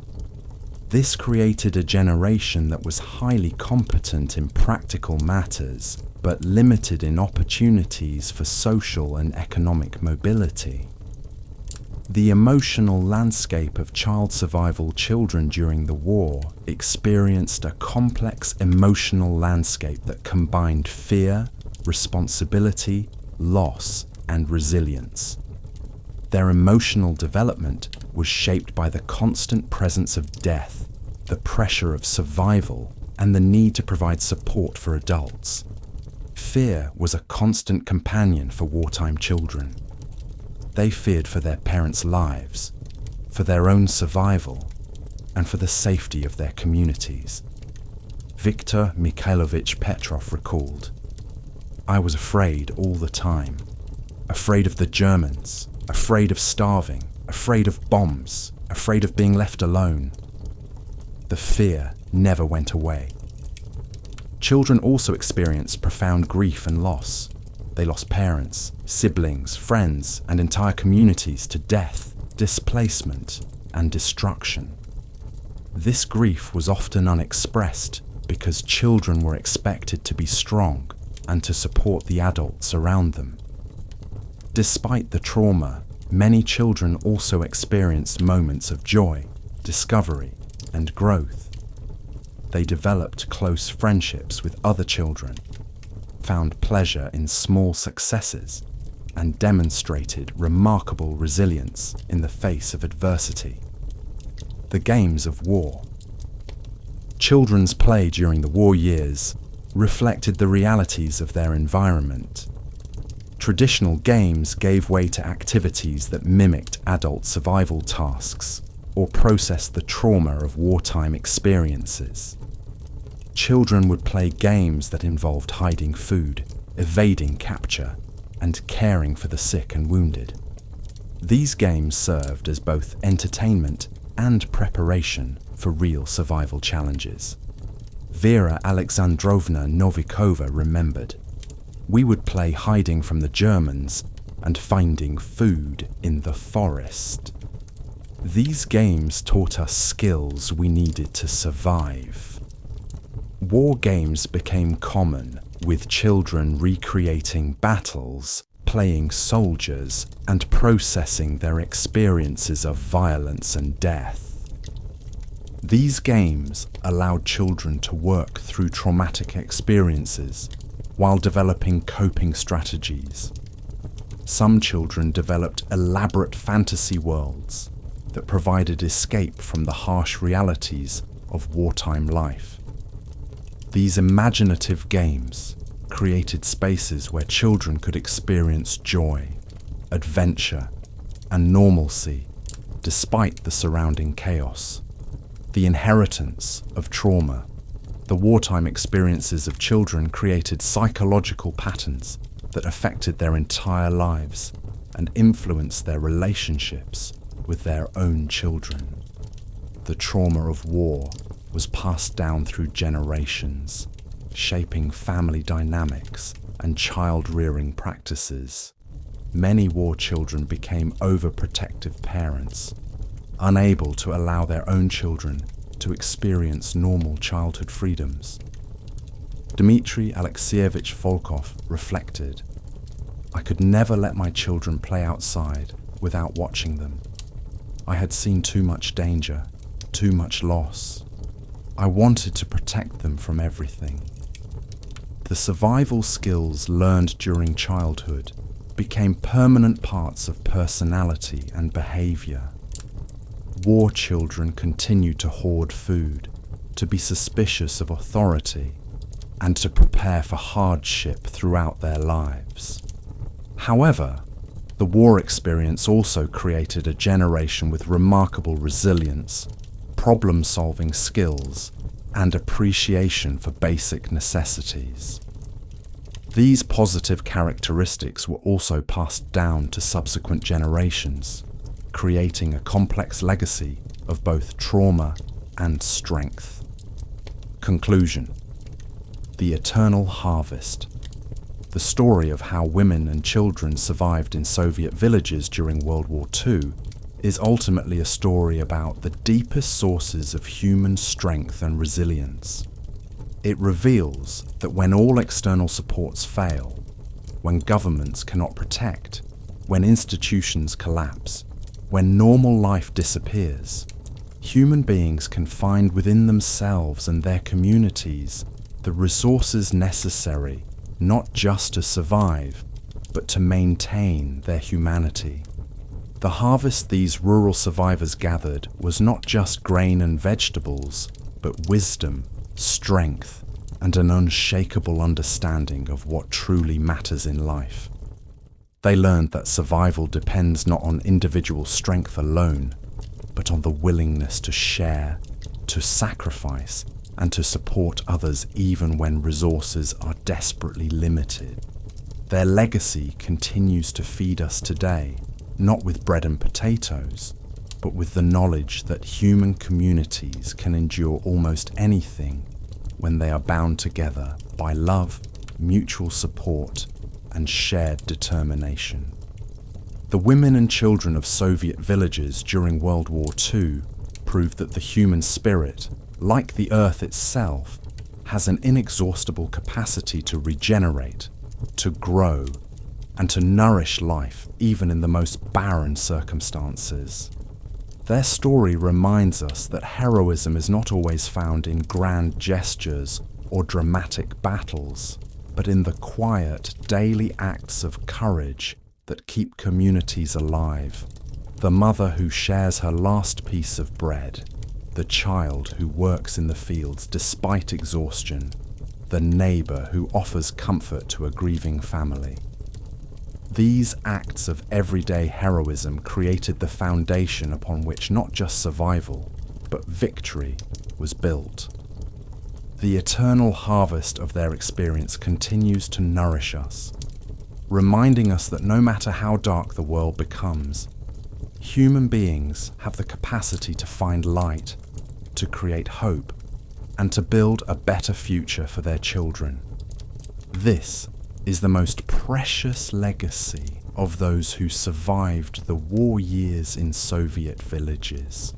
This created a generation that was highly competent in practical matters, but limited in opportunities for social and economic mobility. The emotional landscape of child survival children during the war experienced a complex emotional landscape that combined fear, responsibility, loss, and resilience. Their emotional development was shaped by the constant presence of death, the pressure of survival, and the need to provide support for adults. Fear was a constant companion for wartime children. They feared for their parents' lives, for their own survival, and for the safety of their communities. Viktor Mikhailovich Petrov recalled, "I was afraid all the time, afraid of the Germans, afraid of starving, afraid of bombs, afraid of being left alone. The fear never went away." Children also experienced profound grief and loss. They lost parents, siblings, friends, and entire communities to death, displacement, and destruction. This grief was often unexpressed because children were expected to be strong and to support the adults around them. Despite the trauma, many children also experienced moments of joy, discovery, and growth. They developed close friendships with other children, found pleasure in small successes, and demonstrated remarkable resilience in the face of adversity. The games of war. Children's play during the war years reflected the realities of their environment. Traditional games gave way to activities that mimicked adult survival tasks, or process the trauma of wartime experiences. Children would play games that involved hiding food, evading capture, and caring for the sick and wounded. These games served as both entertainment and preparation for real survival challenges. Vera Alexandrovna Novikova remembered, "We would play hiding from the Germans and finding food in the forest. These games taught us skills we needed to survive." War games became common, with children recreating battles, playing soldiers, and processing their experiences of violence and death. These games allowed children to work through traumatic experiences while developing coping strategies. Some children developed elaborate fantasy worlds that provided escape from the harsh realities of wartime life. These imaginative games created spaces where children could experience joy, adventure, and normalcy despite the surrounding chaos. The inheritance of trauma. The wartime experiences of children created psychological patterns that affected their entire lives and influenced their relationships with their own children. The trauma of war was passed down through generations, shaping family dynamics and child-rearing practices. Many war children became overprotective parents, unable to allow their own children to experience normal childhood freedoms. Dmitry Alexeyevich Volkov reflected, "I could never let my children play outside without watching them. I had seen too much danger, too much loss. I wanted to protect them from everything." The survival skills learned during childhood became permanent parts of personality and behavior. War children continued to hoard food, to be suspicious of authority, and to prepare for hardship throughout their lives. However, the war experience also created a generation with remarkable resilience, problem-solving skills, and appreciation for basic necessities. These positive characteristics were also passed down to subsequent generations, creating a complex legacy of both trauma and strength. Conclusion: The Eternal Harvest. The story of how women and children survived in Soviet villages during World War II is ultimately a story about the deepest sources of human strength and resilience. It reveals that when all external supports fail, when governments cannot protect, when institutions collapse, when normal life disappears, human beings can find within themselves and their communities the resources necessary not just to survive, but to maintain their humanity. The harvest these rural survivors gathered was not just grain and vegetables, but wisdom, strength, and an unshakable understanding of what truly matters in life. They learned that survival depends not on individual strength alone, but on the willingness to share, to sacrifice, and to support others even when resources are desperately limited. Their legacy continues to feed us today, not with bread and potatoes, but with the knowledge that human communities can endure almost anything when they are bound together by love, mutual support, and shared determination. The women and children of Soviet villages during World War II proved that the human spirit, like the earth itself, has an inexhaustible capacity to regenerate, to grow, and to nourish life even in the most barren circumstances. Their story reminds us that heroism is not always found in grand gestures or dramatic battles, but in the quiet, daily acts of courage that keep communities alive. The mother who shares her last piece of bread, the child who works in the fields despite exhaustion, the neighbor who offers comfort to a grieving family. These acts of everyday heroism created the foundation upon which not just survival, but victory was built. The eternal harvest of their experience continues to nourish us, reminding us that no matter how dark the world becomes, human beings have the capacity to find light, to create hope, and to build a better future for their children. This is the most precious legacy of those who survived the war years in Soviet villages.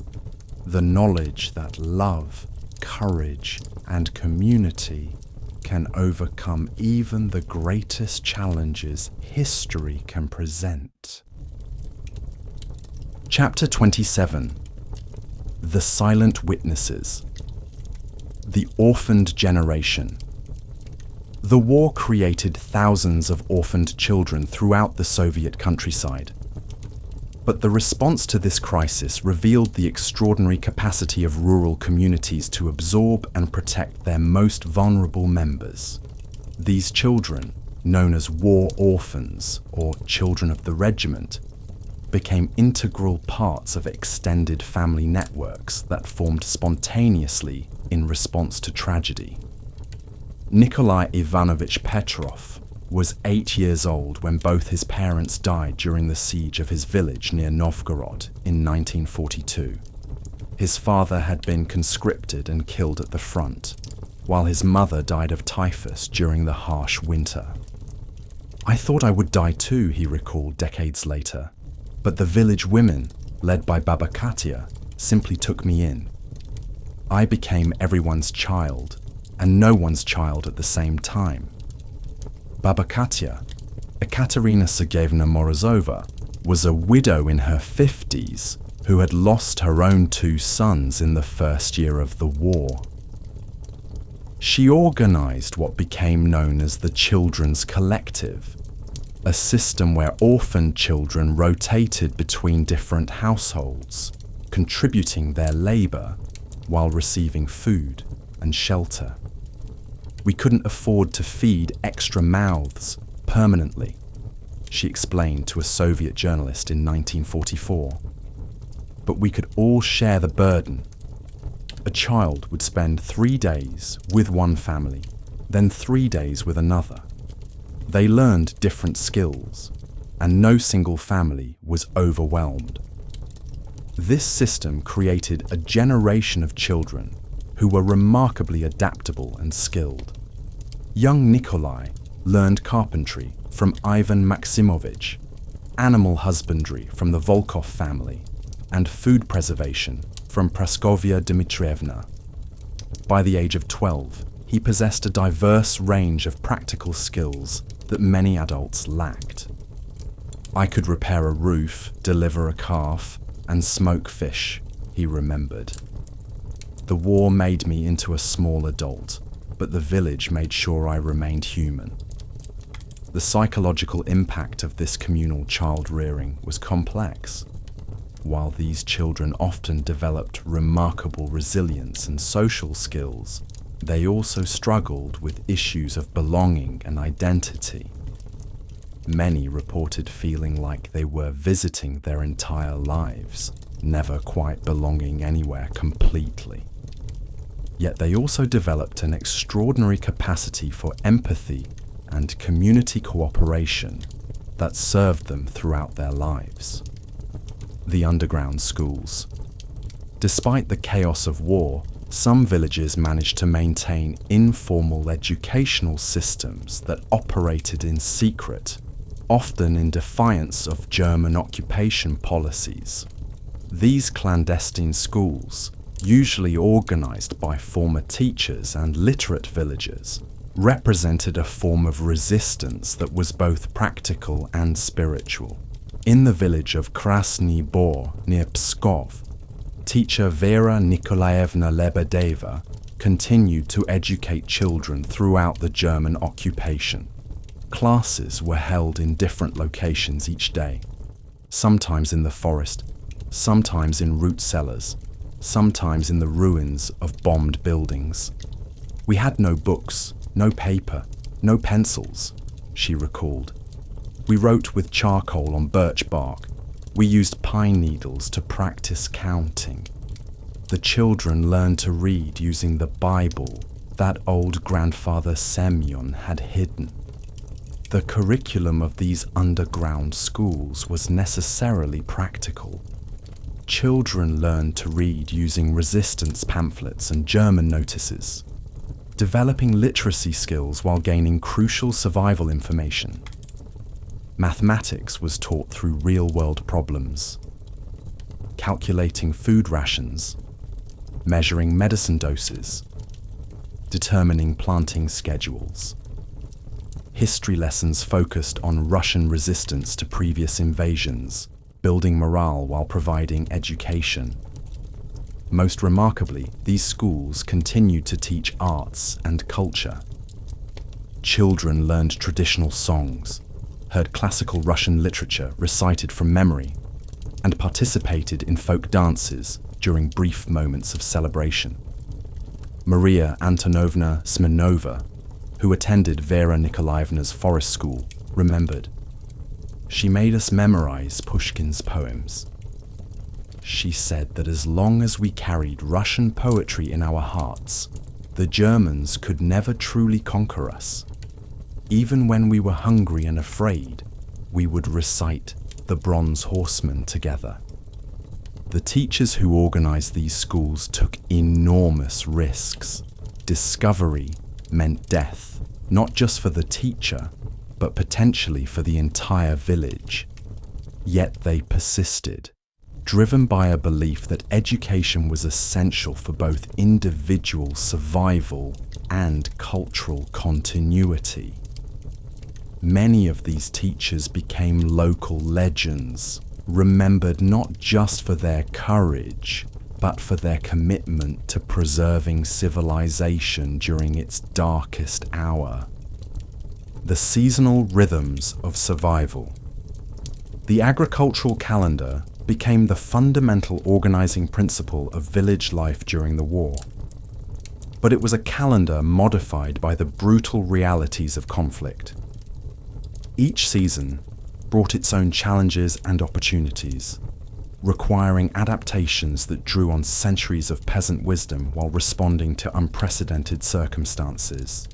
The knowledge that love, courage, and community can overcome even the greatest challenges history can present. Chapter 27. The Silent Witnesses. The Orphaned Generation. The war created thousands of orphaned children throughout the Soviet countryside. But the response to this crisis revealed the extraordinary capacity of rural communities to absorb and protect their most vulnerable members. These children, known as war orphans or children of the regiment, became integral parts of extended family networks that formed spontaneously in response to tragedy. Nikolai Ivanovich Petrov was 8 years old when both his parents died during the siege of his village near Novgorod in 1942. His father had been conscripted and killed at the front, while his mother died of typhus during the harsh winter. "I thought I would die too," he recalled decades later, "but the village women, led by Baba Katya, simply took me in. I became everyone's child, and no one's child at the same time." Baba Katya, Ekaterina Sergeyevna Morozova, was a widow in her 50s who had lost her own 2 sons in the first year of the war. She organized what became known as the Children's Collective, a system where orphaned children rotated between different households, contributing their labor while receiving food and shelter. "We couldn't afford to feed extra mouths permanently," she explained to a Soviet journalist in 1944. "But we could all share the burden. A child would spend 3 days with one family, then 3 days with another. They learned different skills, and no single family was overwhelmed. This system created a generation of children who were remarkably adaptable and skilled. Young Nikolai learned carpentry from Ivan Maximovich, animal husbandry from the Volkov family, and food preservation from Praskovia Dmitrievna. By the age of 12, he possessed a diverse range of practical skills that many adults lacked. "I could repair a roof, deliver a calf, and smoke fish," he remembered. "The war made me into a small adult, but the village made sure I remained human." The psychological impact of this communal child rearing was complex. While these children often developed remarkable resilience and social skills, they also struggled with issues of belonging and identity. Many reported feeling like they were visiting their entire lives, never quite belonging anywhere completely. Yet they also developed an extraordinary capacity for empathy and community cooperation that served them throughout their lives. The underground schools. Despite the chaos of war, some villages managed to maintain informal educational systems that operated in secret, often in defiance of German occupation policies. These clandestine schools, usually organized by former teachers and literate villagers, represented a form of resistance that was both practical and spiritual. In the village of Krasny Bor near Pskov, teacher Vera Nikolaevna Lebedeva continued to educate children throughout the German occupation. Classes were held in different locations each day, sometimes in the forest, sometimes in root cellars, sometimes in the ruins of bombed buildings. "We had no books, no paper, no pencils," she recalled. We wrote with charcoal on birch bark. We used pine needles to practice counting. The children learned to read using the Bible that old grandfather Semyon had hidden. The curriculum of these underground schools was necessarily practical. Children learned to read using resistance pamphlets and German notices, developing literacy skills while gaining crucial survival information. Mathematics was taught through real-world problems, calculating food rations, measuring medicine doses, determining planting schedules. History lessons focused on Russian resistance to previous invasions, building morale while providing education. Most remarkably, these schools continued to teach arts and culture. Children learned traditional songs, heard classical Russian literature recited from memory, and participated in folk dances during brief moments of celebration. Maria Antonovna Smirnova, who attended Vera Nikolaevna's forest school, remembered. She made us memorize Pushkin's poems. She said that as long as we carried Russian poetry in our hearts, the Germans could never truly conquer us. Even when we were hungry and afraid, we would recite the Bronze Horseman together. The teachers who organized these schools took enormous risks. Discovery meant death, not just for the teacher, but potentially for the entire village. Yet they persisted, driven by a belief that education was essential for both individual survival and cultural continuity. Many of these teachers became local legends, remembered not just for their courage, but for their commitment to preserving civilization during its darkest hour. The seasonal rhythms of survival. The agricultural calendar became the fundamental organizing principle of village life during the war. But it was a calendar modified by the brutal realities of conflict. Each season brought its own challenges and opportunities, requiring adaptations that drew on centuries of peasant wisdom while responding to unprecedented circumstances.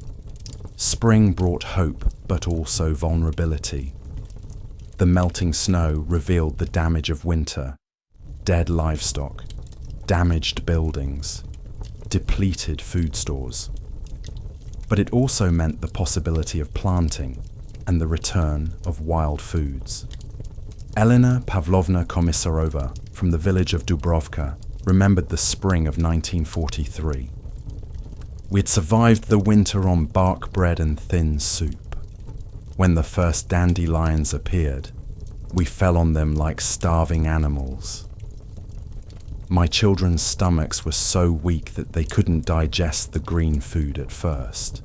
Spring brought hope, but also vulnerability. The melting snow revealed the damage of winter, dead livestock, damaged buildings, depleted food stores. But it also meant the possibility of planting and the return of wild foods. Elena Pavlovna Komisarova from the village of Dubrovka remembered the spring of 1943. We had survived the winter on bark bread and thin soup. When the first dandelions appeared, we fell on them like starving animals. My children's stomachs were so weak that they couldn't digest the green food at first.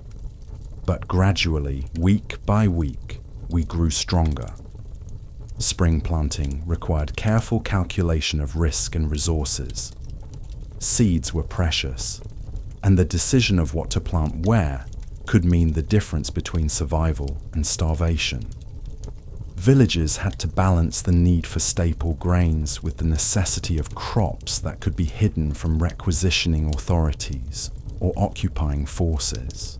But gradually, week by week, we grew stronger. Spring planting required careful calculation of risk and resources. Seeds were precious, and the decision of what to plant where could mean the difference between survival and starvation. Villages had to balance the need for staple grains with the necessity of crops that could be hidden from requisitioning authorities or occupying forces.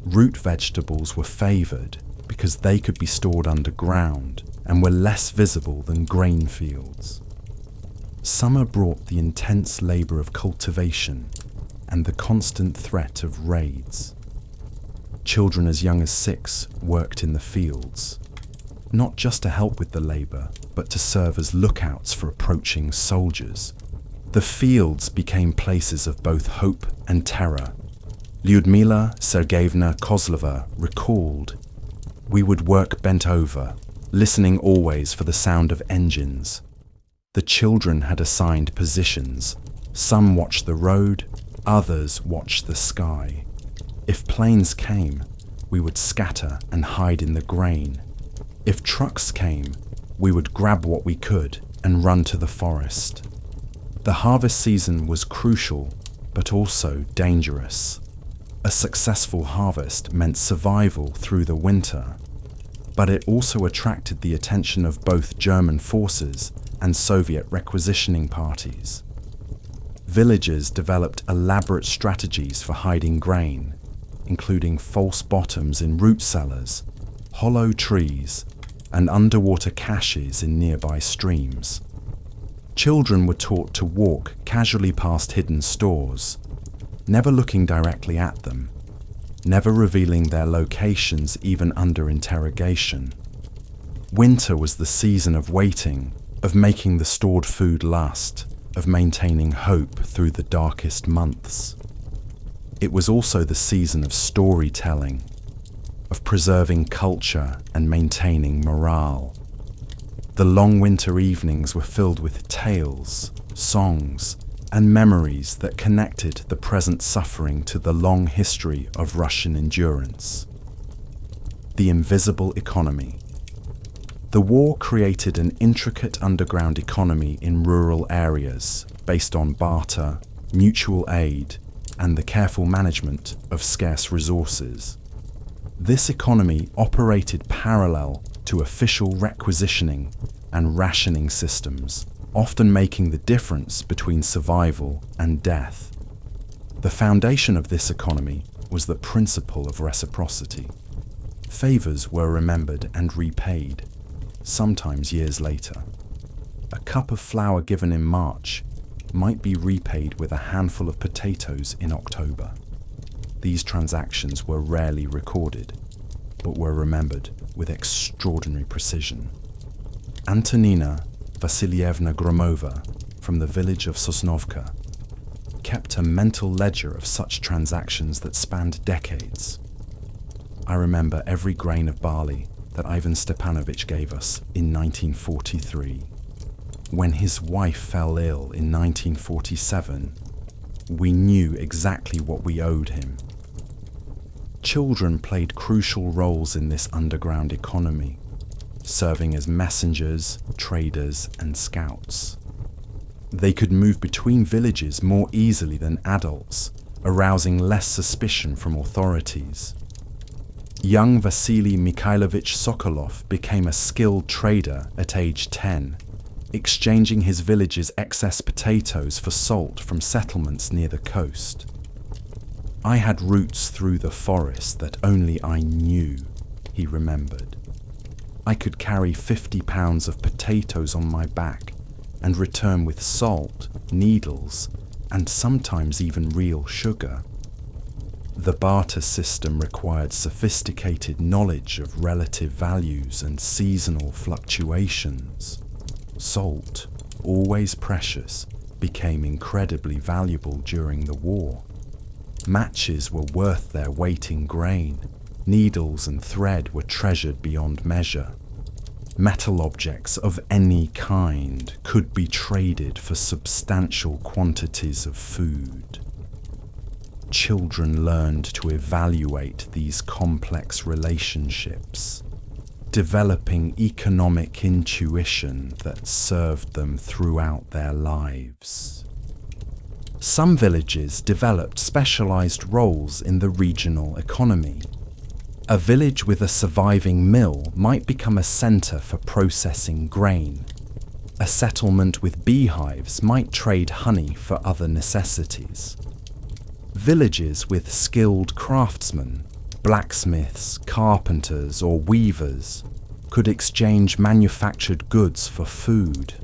Root vegetables were favored because they could be stored underground and were less visible than grain fields. Summer brought the intense labor of cultivation and the constant threat of raids. Children as young as 6 worked in the fields, not just to help with the labor, but to serve as lookouts for approaching soldiers. The fields became places of both hope and terror. Lyudmila Sergeyevna Kozlova recalled, "We would work bent over, listening always for the sound of engines. The children had assigned positions. Some watched the road, others watched the sky. If planes came, we would scatter and hide in the grain. If trucks came, we would grab what we could and run to the forest." The harvest season was crucial, but also dangerous. A successful harvest meant survival through the winter, but it also attracted the attention of both German forces and Soviet requisitioning parties. Villagers developed elaborate strategies for hiding grain, including false bottoms in root cellars, hollow trees, and underwater caches in nearby streams. Children were taught to walk casually past hidden stores, never looking directly at them, never revealing their locations even under interrogation. Winter was the season of waiting, of making the stored food last, of maintaining hope through the darkest months. It was also the season of storytelling, of preserving culture and maintaining morale. The long winter evenings were filled with tales, songs, and memories that connected the present suffering to the long history of Russian endurance. The invisible economy. The war created an intricate underground economy in rural areas based on barter, mutual aid, and the careful management of scarce resources. This economy operated parallel to official requisitioning and rationing systems, often making the difference between survival and death. The foundation of this economy was the principle of reciprocity. Favors were remembered and repaid, sometimes years later. A cup of flour given in March might be repaid with a handful of potatoes in October. These transactions were rarely recorded, but were remembered with extraordinary precision. Antonina Vasilievna Gromova, from the village of Sosnovka, kept a mental ledger of such transactions that spanned decades. I remember every grain of barley that Ivan Stepanovich gave us in 1943. When his wife fell ill in 1947, we knew exactly what we owed him. Children played crucial roles in this underground economy, serving as messengers, traders, and scouts. They could move between villages more easily than adults, arousing less suspicion from authorities. Young Vasily Mikhailovich Sokolov became a skilled trader at age 10, exchanging his village's excess potatoes for salt from settlements near the coast. I had routes through the forest that only I knew, he remembered. I could carry 50 pounds of potatoes on my back and return with salt, needles, and sometimes even real sugar. The barter system required sophisticated knowledge of relative values and seasonal fluctuations. Salt, always precious, became incredibly valuable during the war. Matches were worth their weight in grain. Needles and thread were treasured beyond measure. Metal objects of any kind could be traded for substantial quantities of food. Children learned to evaluate these complex relationships, developing economic intuition that served them throughout their lives. Some villages developed specialized roles in the regional economy. A village with a surviving mill might become a center for processing grain. A settlement with beehives might trade honey for other necessities. Villages with skilled craftsmen, blacksmiths, carpenters, or weavers could exchange manufactured goods for food.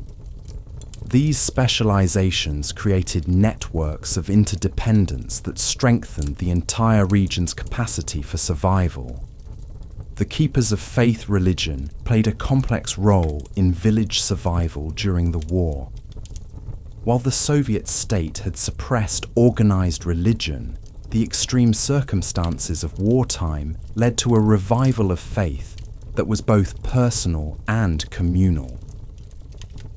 These specializations created networks of interdependence that strengthened the entire region's capacity for survival. The keepers of faith religion played a complex role in village survival during the war. While the Soviet state had suppressed organized religion, the extreme circumstances of wartime led to a revival of faith that was both personal and communal.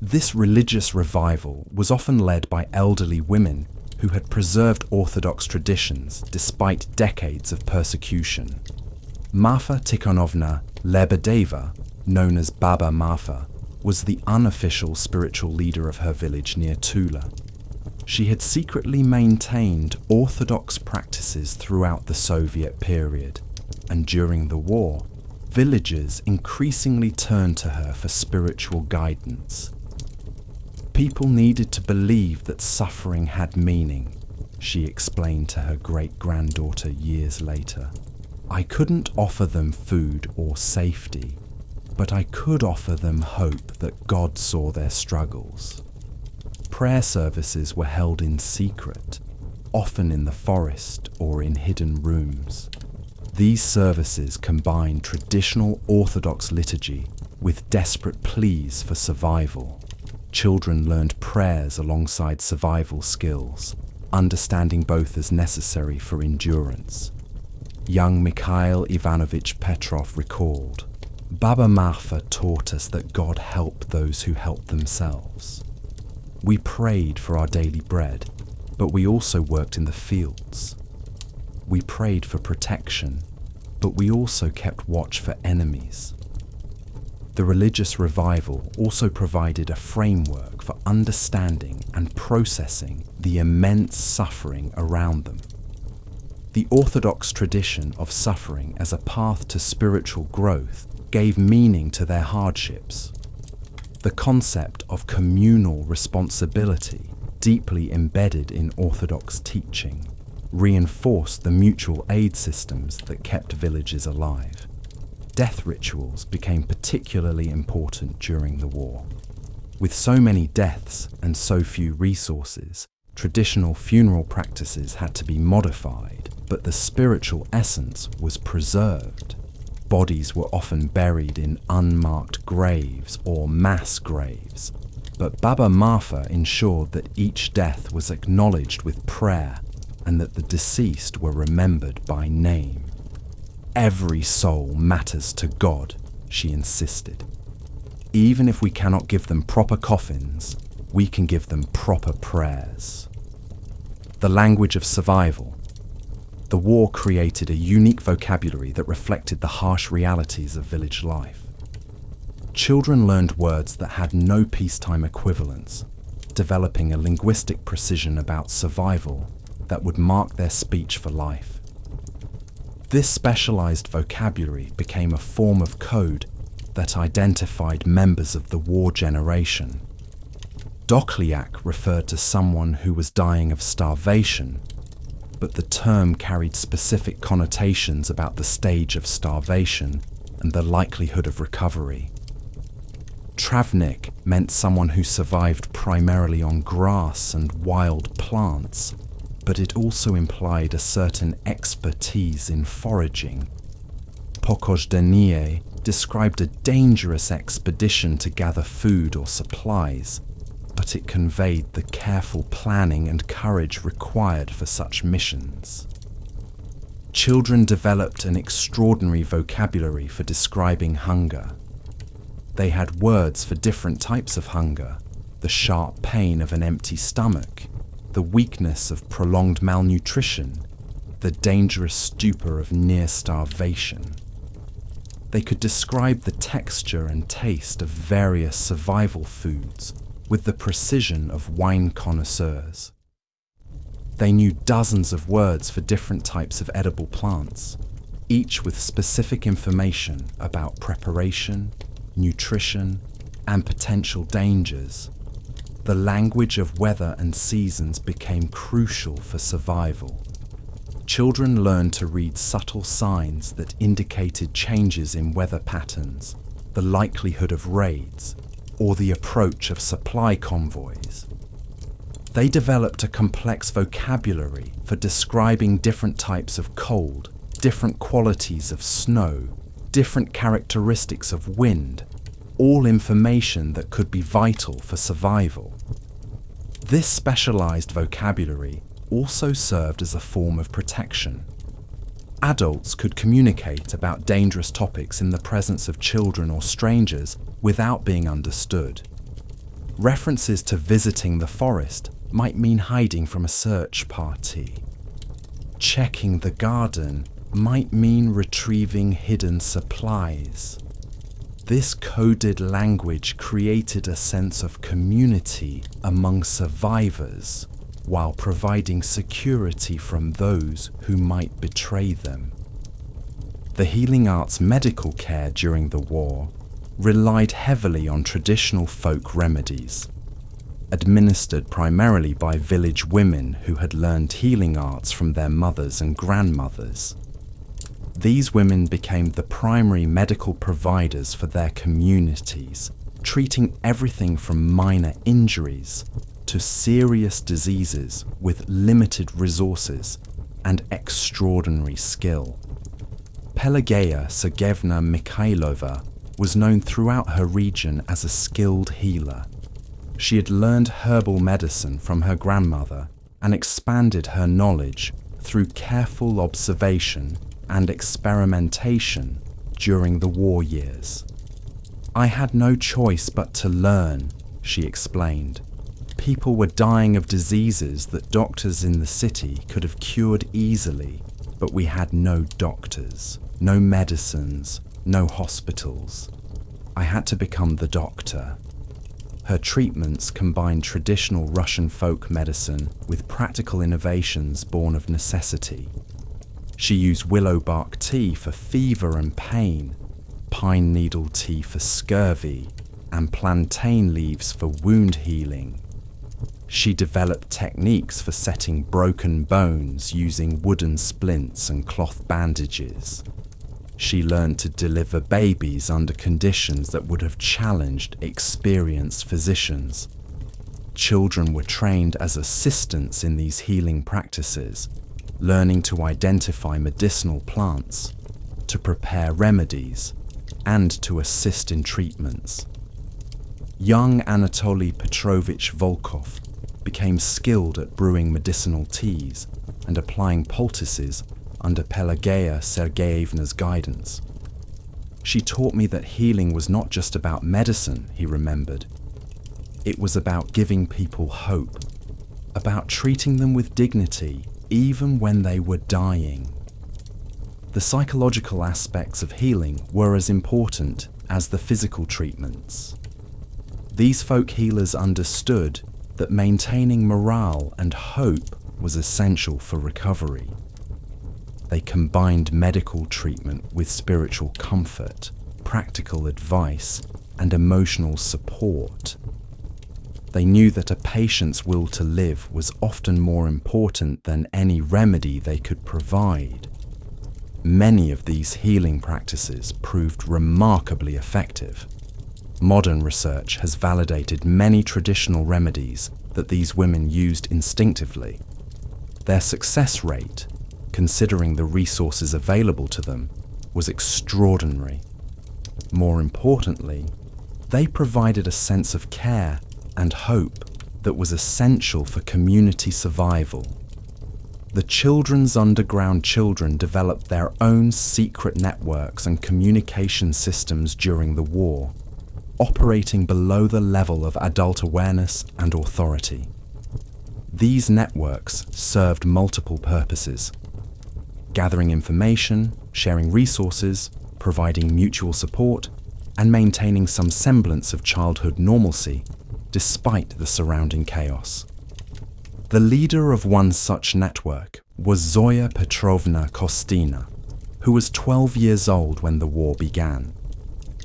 This religious revival was often led by elderly women who had preserved Orthodox traditions despite decades of persecution. Marfa Tikhonovna Lebedeva, known as Baba Marfa, was the unofficial spiritual leader of her village near Tula. She had secretly maintained Orthodox practices throughout the Soviet period, and during the war, villagers increasingly turned to her for spiritual guidance. People needed to believe that suffering had meaning, she explained to her great-granddaughter years later. I couldn't offer them food or safety, but I could offer them hope that God saw their struggles. Prayer services were held in secret, often in the forest or in hidden rooms. These services combined traditional Orthodox liturgy with desperate pleas for survival. Children learned prayers alongside survival skills, understanding both as necessary for endurance. Young Mikhail Ivanovich Petrov recalled, Baba Marfa taught us that God helped those who help themselves. We prayed for our daily bread, but we also worked in the fields. We prayed for protection, but we also kept watch for enemies. The religious revival also provided a framework for understanding and processing the immense suffering around them. The Orthodox tradition of suffering as a path to spiritual growth gave meaning to their hardships. The concept of communal responsibility, deeply embedded in Orthodox teaching, reinforced the mutual aid systems that kept villages alive. Death rituals became particularly important during the war. With so many deaths and so few resources, traditional funeral practices had to be modified, but the spiritual essence was preserved. Bodies were often buried in unmarked graves or mass graves, but Baba Marfa ensured that each death was acknowledged with prayer and that the deceased were remembered by name. Every soul matters to God, she insisted. Even if we cannot give them proper coffins, we can give them proper prayers. The language of survival. The war created a unique vocabulary that reflected the harsh realities of village life. Children learned words that had no peacetime equivalents, developing a linguistic precision about survival that would mark their speech for life. This specialized vocabulary became a form of code that identified members of the war generation. Dochliak referred to someone who was dying of starvation, but the term carried specific connotations about the stage of starvation and the likelihood of recovery. Travnik meant someone who survived primarily on grass and wild plants, but it also implied a certain expertise in foraging. Pokozdenie described a dangerous expedition to gather food or supplies, but it conveyed the careful planning and courage required for such missions. Children developed an extraordinary vocabulary for describing hunger. They had words for different types of hunger: the sharp pain of an empty stomach, the weakness of prolonged malnutrition, the dangerous stupor of near starvation. They could describe the texture and taste of various survival foods with the precision of wine connoisseurs. They knew dozens of words for different types of edible plants, each with specific information about preparation, nutrition, and potential dangers. The language of weather and seasons became crucial for survival. Children learned to read subtle signs that indicated changes in weather patterns, the likelihood of raids, or the approach of supply convoys. They developed a complex vocabulary for describing different types of cold, different qualities of snow, different characteristics of wind, all information that could be vital for survival. This specialized vocabulary also served as a form of protection. Adults could communicate about dangerous topics in the presence of children or strangers without being understood. References to visiting the forest might mean hiding from a search party. Checking the garden might mean retrieving hidden supplies. This coded language created a sense of community among survivors, while providing security from those who might betray them. The healing arts medical care during the war relied heavily on traditional folk remedies, administered primarily by village women who had learned healing arts from their mothers and grandmothers. These women became the primary medical providers for their communities, treating everything from minor injuries to serious diseases with limited resources and extraordinary skill. Pelageya Sergeyevna Mikhailova was known throughout her region as a skilled healer. She had learned herbal medicine from her grandmother and expanded her knowledge through careful observation and experimentation during the war years. "I had no choice but to learn," she explained. "People were dying of diseases that doctors in the city could have cured easily, but we had no doctors, no medicines, no hospitals. I had to become the doctor." Her treatments combined traditional Russian folk medicine with practical innovations born of necessity. She used willow bark tea for fever and pain, pine needle tea for scurvy, and plantain leaves for wound healing. She developed techniques for setting broken bones using wooden splints and cloth bandages. She learned to deliver babies under conditions that would have challenged experienced physicians. Children were trained as assistants in these healing practices, learning to identify medicinal plants, to prepare remedies, and to assist in treatments. Young Anatoly Petrovich Volkov became skilled at brewing medicinal teas and applying poultices under Pelageya Sergeyevna's guidance. "She taught me that healing was not just about medicine," he remembered. "It was about giving people hope, about treating them with dignity even when they were dying." The psychological aspects of healing were as important as the physical treatments. These folk healers understood that maintaining morale and hope was essential for recovery. They combined medical treatment with spiritual comfort, practical advice, and emotional support. They knew that a patient's will to live was often more important than any remedy they could provide. Many of these healing practices proved remarkably effective. Modern research has validated many traditional remedies that these women used instinctively. Their success rate, considering the resources available to them, was extraordinary. More importantly, they provided a sense of care and hope that was essential for community survival. The Children's Underground Children developed their own secret networks and communication systems during the war, operating below the level of adult awareness and authority. These networks served multiple purposes: gathering information, sharing resources, providing mutual support, and maintaining some semblance of childhood normalcy despite the surrounding chaos. The leader of one such network was Zoya Petrovna Kostina, who was 12 years old when the war began.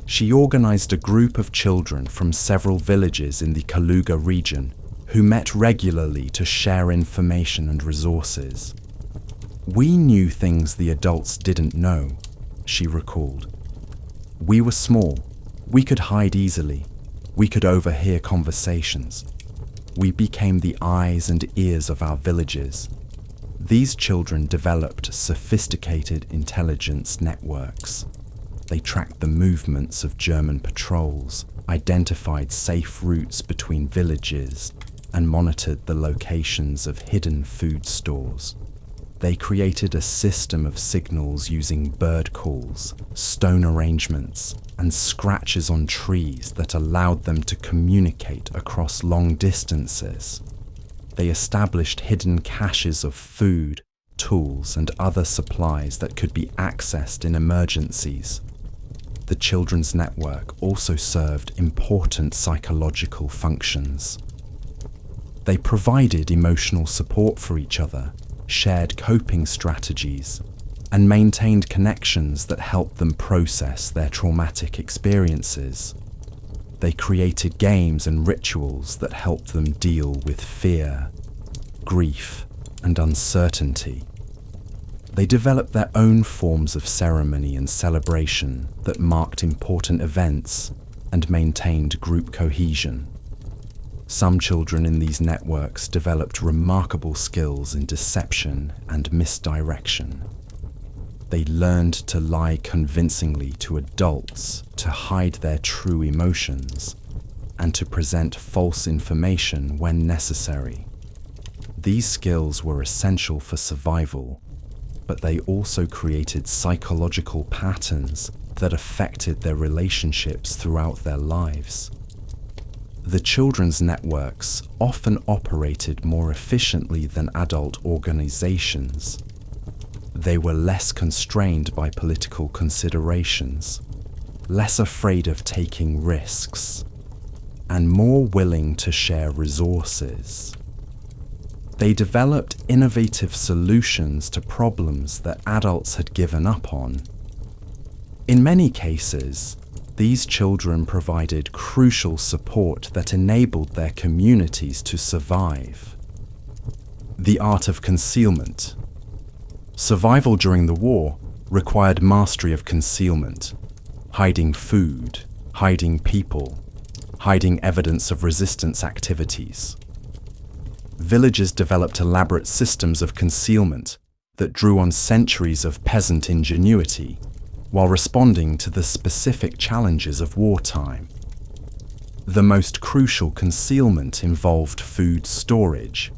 She organized a group of children from several villages in the Kaluga region who met regularly to share information and resources. "We knew things the adults didn't know," she recalled. "We were small. We could hide easily. We could overhear conversations. We became the eyes and ears of our villages." These children developed sophisticated intelligence networks. They tracked the movements of German patrols, identified safe routes between villages, and monitored the locations of hidden food stores. They created a system of signals using bird calls, stone arrangements, and scratches on trees that allowed them to communicate across long distances. They established hidden caches of food, tools, and other supplies that could be accessed in emergencies. The children's network also served important psychological functions. They provided emotional support for each other, shared coping strategies, and maintained connections that helped them process their traumatic experiences. They created games and rituals that helped them deal with fear, grief, and uncertainty. They developed their own forms of ceremony and celebration that marked important events and maintained group cohesion. Some children in these networks developed remarkable skills in deception and misdirection. They learned to lie convincingly to adults to hide their true emotions and to present false information when necessary. These skills were essential for survival, but they also created psychological patterns that affected their relationships throughout their lives. The children's networks often operated more efficiently than adult organizations. They were less constrained by political considerations, less afraid of taking risks, and more willing to share resources. They developed innovative solutions to problems that adults had given up on. In many cases, these children provided crucial support that enabled their communities to survive. The art of concealment. Survival during the war required mastery of concealment, hiding food, hiding people, hiding evidence of resistance activities. Villages developed elaborate systems of concealment that drew on centuries of peasant ingenuity while responding to the specific challenges of wartime. The most crucial concealment involved food storage.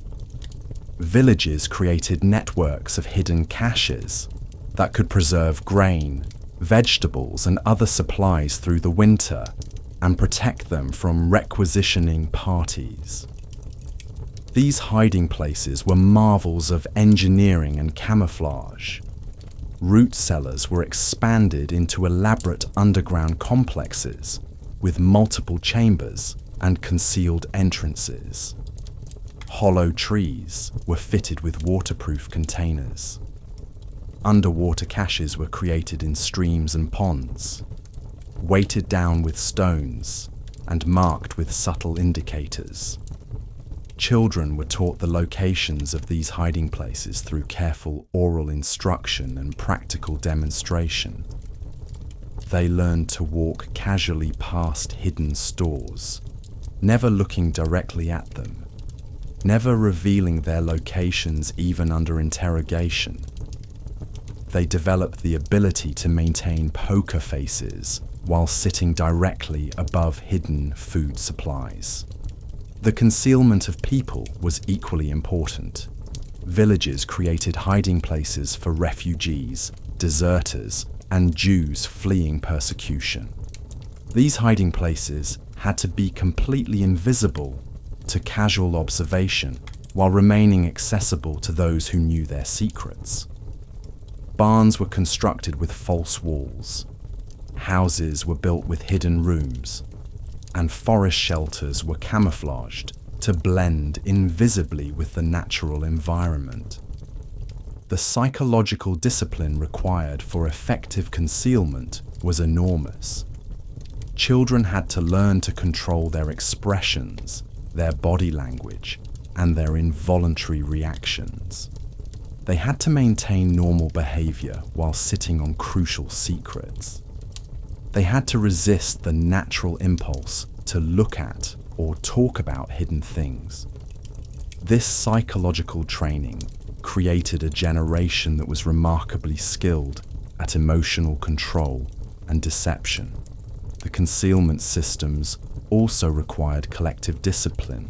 Villages created networks of hidden caches that could preserve grain, vegetables, and other supplies through the winter and protect them from requisitioning parties. These hiding places were marvels of engineering and camouflage. Root cellars were expanded into elaborate underground complexes with multiple chambers and concealed entrances. Hollow trees were fitted with waterproof containers. Underwater caches were created in streams and ponds, weighted down with stones and marked with subtle indicators. Children were taught the locations of these hiding places through careful oral instruction and practical demonstration. They learned to walk casually past hidden stores, never looking directly at them, never revealing their locations even under interrogation. They developed the ability to maintain poker faces while sitting directly above hidden food supplies. The concealment of people was equally important. Villages created hiding places for refugees, deserters, and Jews fleeing persecution. These hiding places had to be completely invisible to casual observation while remaining accessible to those who knew their secrets. Barns were constructed with false walls. Houses were built with hidden rooms, and forest shelters were camouflaged to blend invisibly with the natural environment. The psychological discipline required for effective concealment was enormous. Children had to learn to control their expressions, their body language, and their involuntary reactions. They had to maintain normal behavior while sitting on crucial secrets. They had to resist the natural impulse to look at or talk about hidden things. This psychological training created a generation that was remarkably skilled at emotional control and deception. The concealment systems also required collective discipline.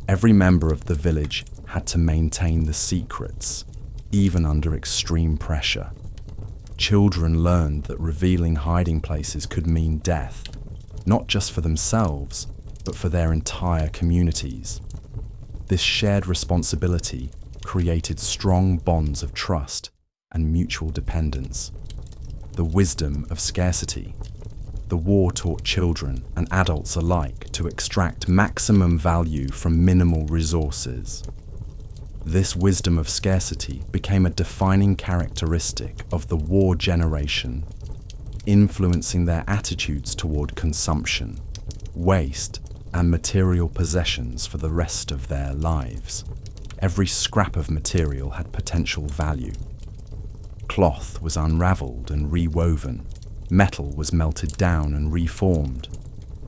Every member of the village had to maintain the secrets, even under extreme pressure. Children learned that revealing hiding places could mean death, not just for themselves, but for their entire communities. This shared responsibility created strong bonds of trust and mutual dependence. The wisdom of scarcity. The war taught children and adults alike to extract maximum value from minimal resources. This wisdom of scarcity became a defining characteristic of the war generation, influencing their attitudes toward consumption, waste, and material possessions for the rest of their lives. Every scrap of material had potential value. Cloth was unraveled and rewoven. Metal was melted down and reformed.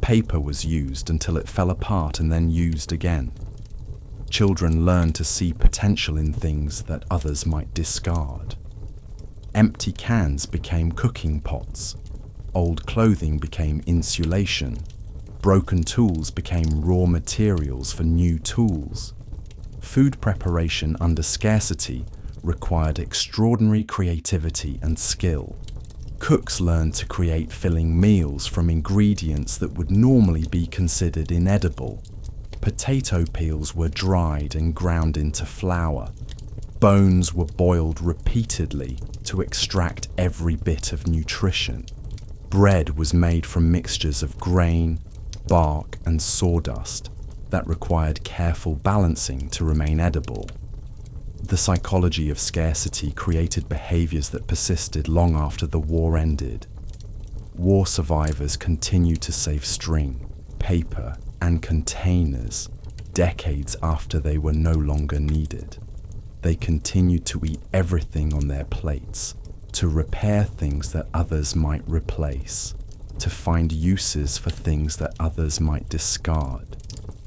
Paper was used until it fell apart and then used again. Children learned to see potential in things that others might discard. Empty cans became cooking pots. Old clothing became insulation. Broken tools became raw materials for new tools. Food preparation under scarcity required extraordinary creativity and skill. Cooks learned to create filling meals from ingredients that would normally be considered inedible. Potato peels were dried and ground into flour. Bones were boiled repeatedly to extract every bit of nutrition. Bread was made from mixtures of grain, bark, and sawdust that required careful balancing to remain edible. The psychology of scarcity created behaviors that persisted long after the war ended. War survivors continued to save string, paper, and containers decades after they were no longer needed. They continued to eat everything on their plates, to repair things that others might replace, to find uses for things that others might discard.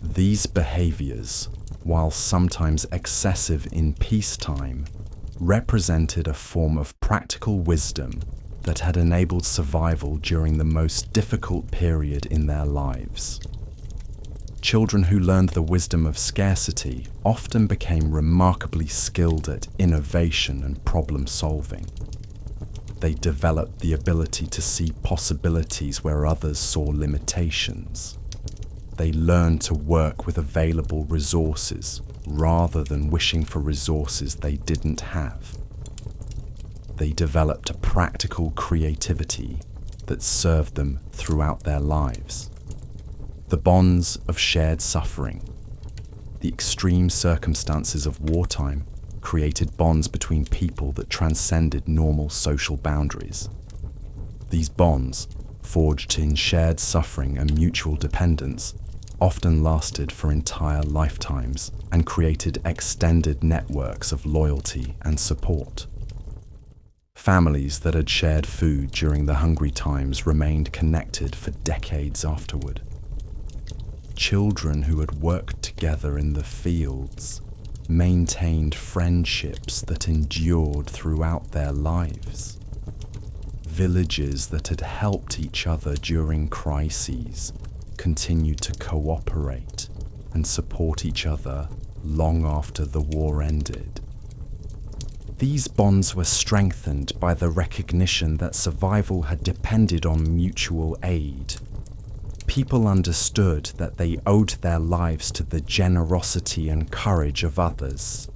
These behaviors, while sometimes excessive in peacetime, represented a form of practical wisdom that had enabled survival during the most difficult period in their lives. Children who learned the wisdom of scarcity often became remarkably skilled at innovation and problem solving. They developed the ability to see possibilities where others saw limitations. They learned to work with available resources rather than wishing for resources they didn't have. They developed a practical creativity that served them throughout their lives. The bonds of shared suffering. The extreme circumstances of wartime created bonds between people that transcended normal social boundaries. These bonds, forged in shared suffering and mutual dependence, often lasted for entire lifetimes and created extended networks of loyalty and support. Families that had shared food during the hungry times remained connected for decades afterward. Children who had worked together in the fields maintained friendships that endured throughout their lives. Villages that had helped each other during crises continued to cooperate and support each other long after the war ended. These bonds were strengthened by the recognition that survival had depended on mutual aid. People understood that they owed their lives to the generosity and courage of others.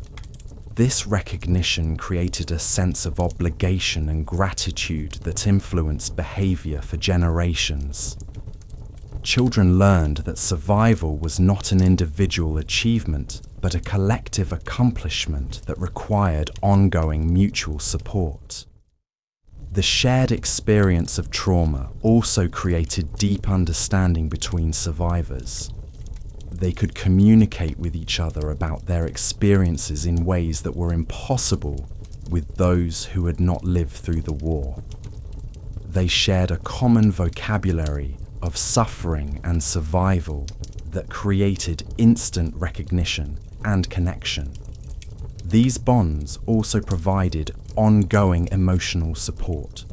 This recognition created a sense of obligation and gratitude that influenced behavior for generations. Children learned that survival was not an individual achievement, but a collective accomplishment that required ongoing mutual support. The shared experience of trauma also created deep understanding between survivors. They could communicate with each other about their experiences in ways that were impossible with those who had not lived through the war. They shared a common vocabulary of suffering and survival that created instant recognition and connection. These bonds also provided ongoing emotional support.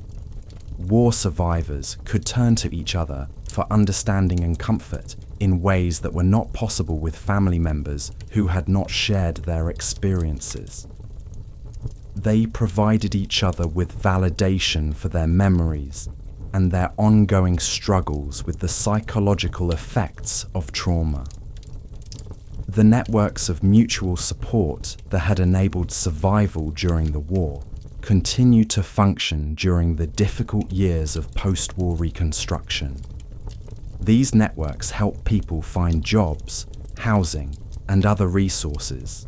War survivors could turn to each other for understanding and comfort in ways that were not possible with family members who had not shared their experiences. They provided each other with validation for their memories and their ongoing struggles with the psychological effects of trauma. The networks of mutual support that had enabled survival during the war continued to function during the difficult years of post-war reconstruction. These networks helped people find jobs, housing, and other resources.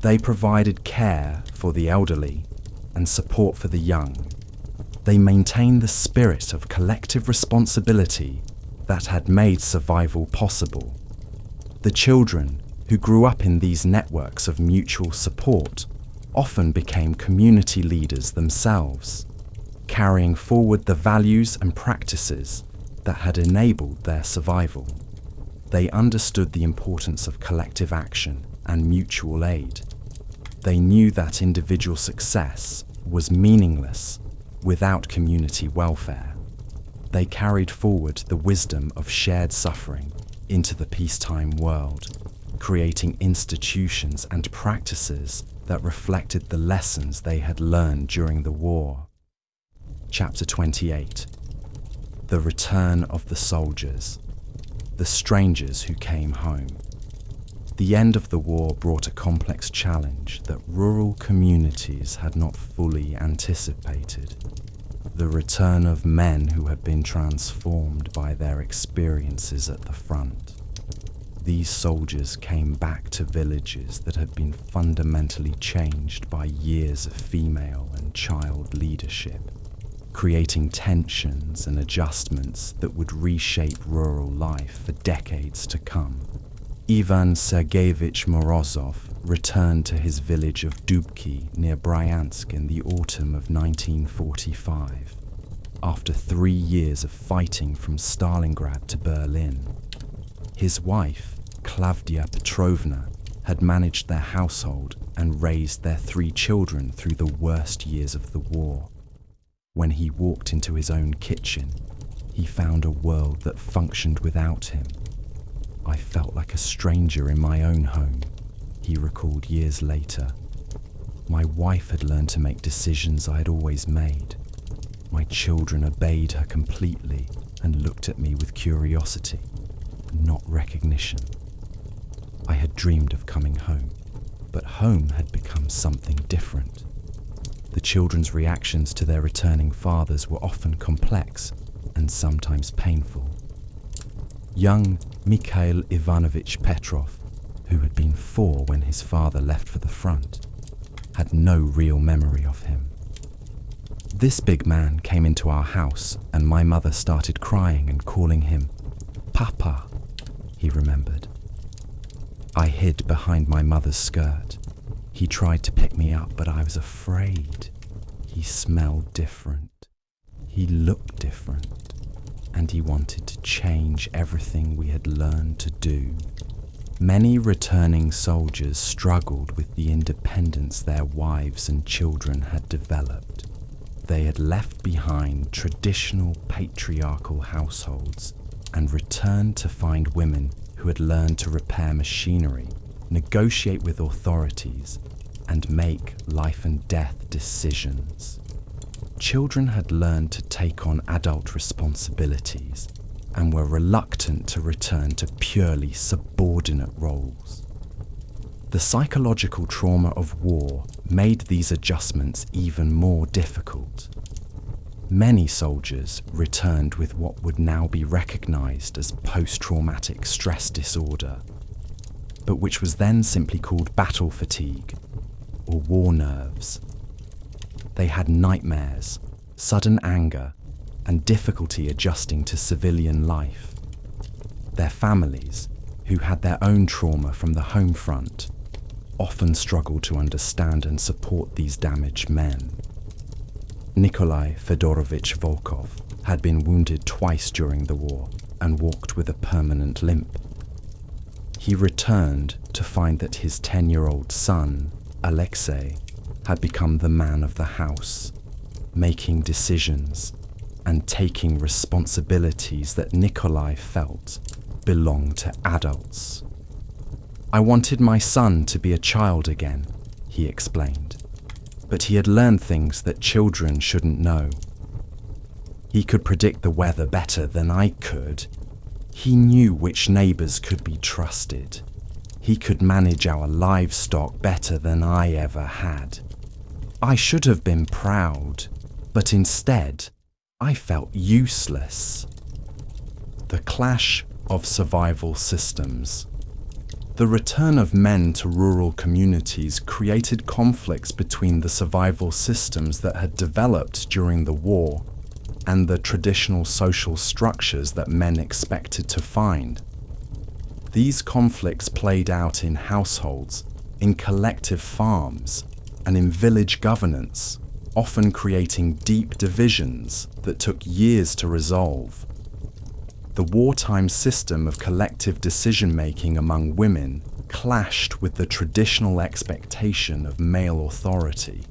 They provided care for the elderly and support for the young. They maintained the spirit of collective responsibility that had made survival possible. The children who grew up in these networks of mutual support often became community leaders themselves, carrying forward the values and practices that had enabled their survival. They understood the importance of collective action and mutual aid. They knew that individual success was meaningless without community welfare. They carried forward the wisdom of shared suffering into the peacetime world, creating institutions and practices that reflected the lessons they had learned during the war. Chapter 28. The Return of the Soldiers. The strangers who came home. The end of the war brought a complex challenge that rural communities had not fully anticipated. The return of men who had been transformed by their experiences at the front. These soldiers came back to villages that had been fundamentally changed by years of female and child leadership, creating tensions and adjustments that would reshape rural life for decades to come. Ivan Sergeyevich Morozov returned to his village of Dubki near Bryansk in the autumn of 1945, after 3 years of fighting from Stalingrad to Berlin. His wife, Klavdia Petrovna, had managed their household and raised their 3 children through the worst years of the war. When he walked into his own kitchen, he found a world that functioned without him. I felt like a stranger in my own home, he recalled years later. My wife had learned to make decisions I had always made. My children obeyed her completely and looked at me with curiosity, not recognition. I had dreamed of coming home, but home had become something different. The children's reactions to their returning fathers were often complex and sometimes painful. Young Mikhail Ivanovich Petrov, who had been 4 when his father left for the front, had no real memory of him. This big man came into our house and my mother started crying and calling him Papa, he remembered. I hid behind my mother's skirt. He tried to pick me up, but I was afraid. He smelled different. He looked different. And he wanted to change everything we had learned to do. Many returning soldiers struggled with the independence their wives and children had developed. They had left behind traditional patriarchal households and returned to find women who had learned to repair machinery, negotiate with authorities, and make life and death decisions. Children had learned to take on adult responsibilities and were reluctant to return to purely subordinate roles. The psychological trauma of war made these adjustments even more difficult. Many soldiers returned with what would now be recognized as post-traumatic stress disorder, but which was then simply called battle fatigue or war nerves. They had nightmares, sudden anger, and difficulty adjusting to civilian life. Their families, who had their own trauma from the home front, often struggled to understand and support these damaged men. Nikolai Fedorovich Volkov had been wounded twice during the war and walked with a permanent limp. He returned to find that his 10-year-old son, Alexei, had become the man of the house, making decisions and taking responsibilities that Nikolai felt belonged to adults. I wanted my son to be a child again, he explained, but he had learned things that children shouldn't know. He could predict the weather better than I could. He knew which neighbors could be trusted. He could manage our livestock better than I ever had. I should have been proud, but instead, I felt useless. The clash of survival systems. The return of men to rural communities created conflicts between the survival systems that had developed during the war and the traditional social structures that men expected to find. These conflicts played out in households, in collective farms, and in village governance, often creating deep divisions that took years to resolve. The wartime system of collective decision-making among women clashed with the traditional expectation of male authority.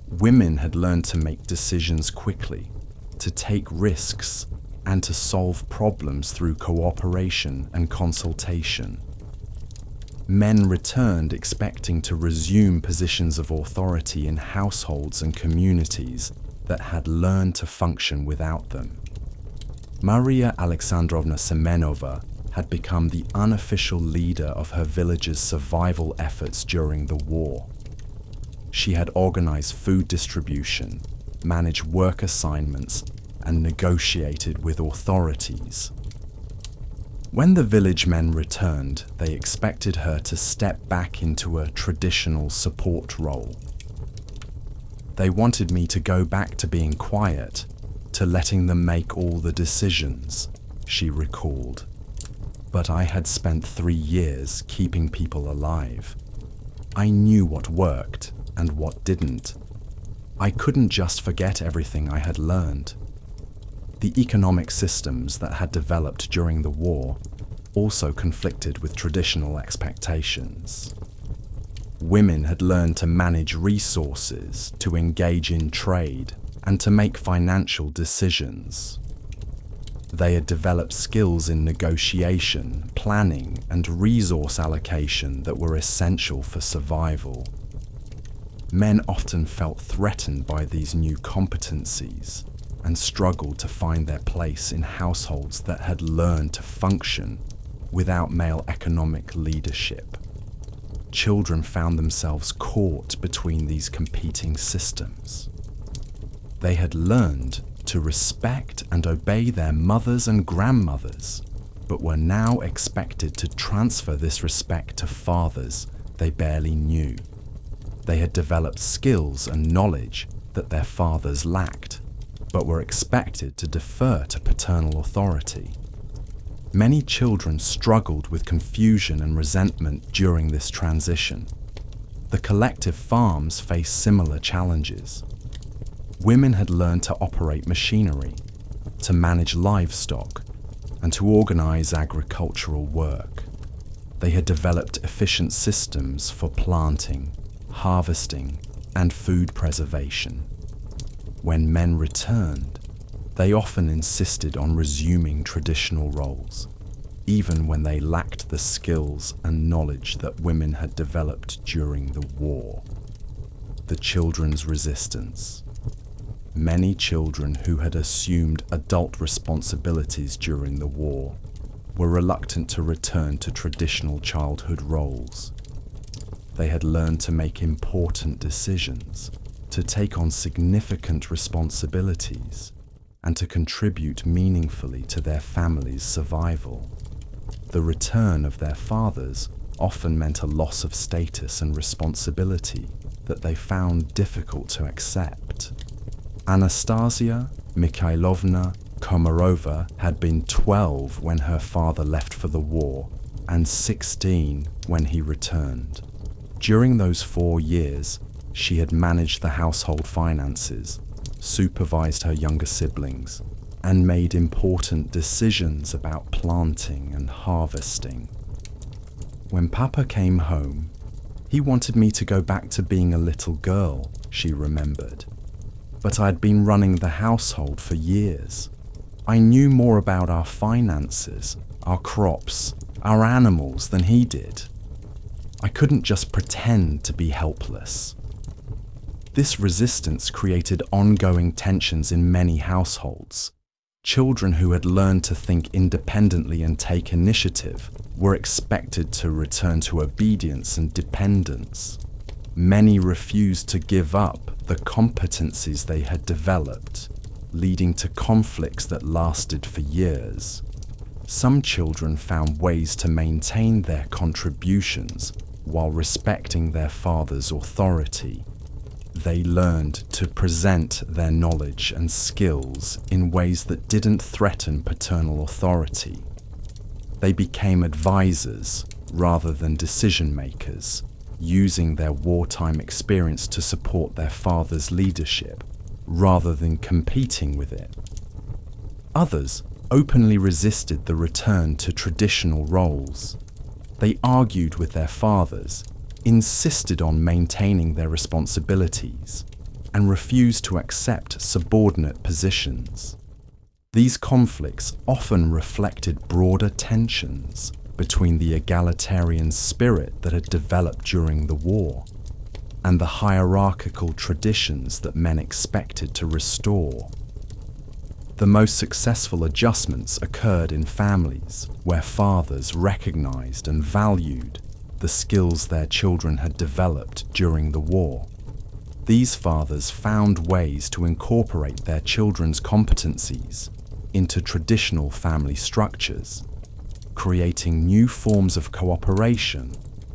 Women had learned to make decisions quickly, to take risks, and to solve problems through cooperation and consultation. Men returned expecting to resume positions of authority in households and communities that had learned to function without them. Maria Alexandrovna Semenova had become the unofficial leader of her village's survival efforts during the war. She had organized food distribution, managed work assignments, and negotiated with authorities. When the village men returned, they expected her to step back into a traditional support role. They wanted me to go back to being quiet, to letting them make all the decisions, she recalled. But I had spent 3 years keeping people alive. I knew what worked and what didn't. I couldn't just forget everything I had learned. The economic systems that had developed during the war also conflicted with traditional expectations. Women had learned to manage resources, to engage in trade, and to make financial decisions. They had developed skills in negotiation, planning, and resource allocation that were essential for survival. Men often felt threatened by these new competencies and struggled to find their place in households that had learned to function without male economic leadership. Children found themselves caught between these competing systems. They had learned to respect and obey their mothers and grandmothers, but were now expected to transfer this respect to fathers they barely knew. They had developed skills and knowledge that their fathers lacked, but were expected to defer to paternal authority. Many children struggled with confusion and resentment during this transition. The collective farms faced similar challenges. Women had learned to operate machinery, to manage livestock, and to organize agricultural work. They had developed efficient systems for planting, harvesting, and food preservation. When men returned, they often insisted on resuming traditional roles, even when they lacked the skills and knowledge that women had developed during the war. The children's resistance. Many children who had assumed adult responsibilities during the war were reluctant to return to traditional childhood roles. They had learned to make important decisions, to take on significant responsibilities, and to contribute meaningfully to their family's survival. The return of their fathers often meant a loss of status and responsibility that they found difficult to accept. Anastasia Mikhailovna Komarova had been 12 when her father left for the war and 16 when he returned. During those 4 years, she had managed the household finances, supervised her younger siblings, and made important decisions about planting and harvesting. When Papa came home, he wanted me to go back to being a little girl, she remembered. But I'd been running the household for years. I knew more about our finances, our crops, our animals than he did. I couldn't just pretend to be helpless. This resistance created ongoing tensions in many households. Children who had learned to think independently and take initiative were expected to return to obedience and dependence. Many refused to give up the competencies they had developed, leading to conflicts that lasted for years. Some children found ways to maintain their contributions while respecting their father's authority. They learned to present their knowledge and skills in ways that didn't threaten paternal authority. They became advisors rather than decision makers, using their wartime experience to support their father's leadership rather than competing with it. Others openly resisted the return to traditional roles. They argued with their fathers, insisted on maintaining their responsibilities, and refused to accept subordinate positions. These conflicts often reflected broader tensions between the egalitarian spirit that had developed during the war and the hierarchical traditions that men expected to restore. The most successful adjustments occurred in families where fathers recognized and valued the skills their children had developed during the war. These fathers found ways to incorporate their children's competencies into traditional family structures, creating new forms of cooperation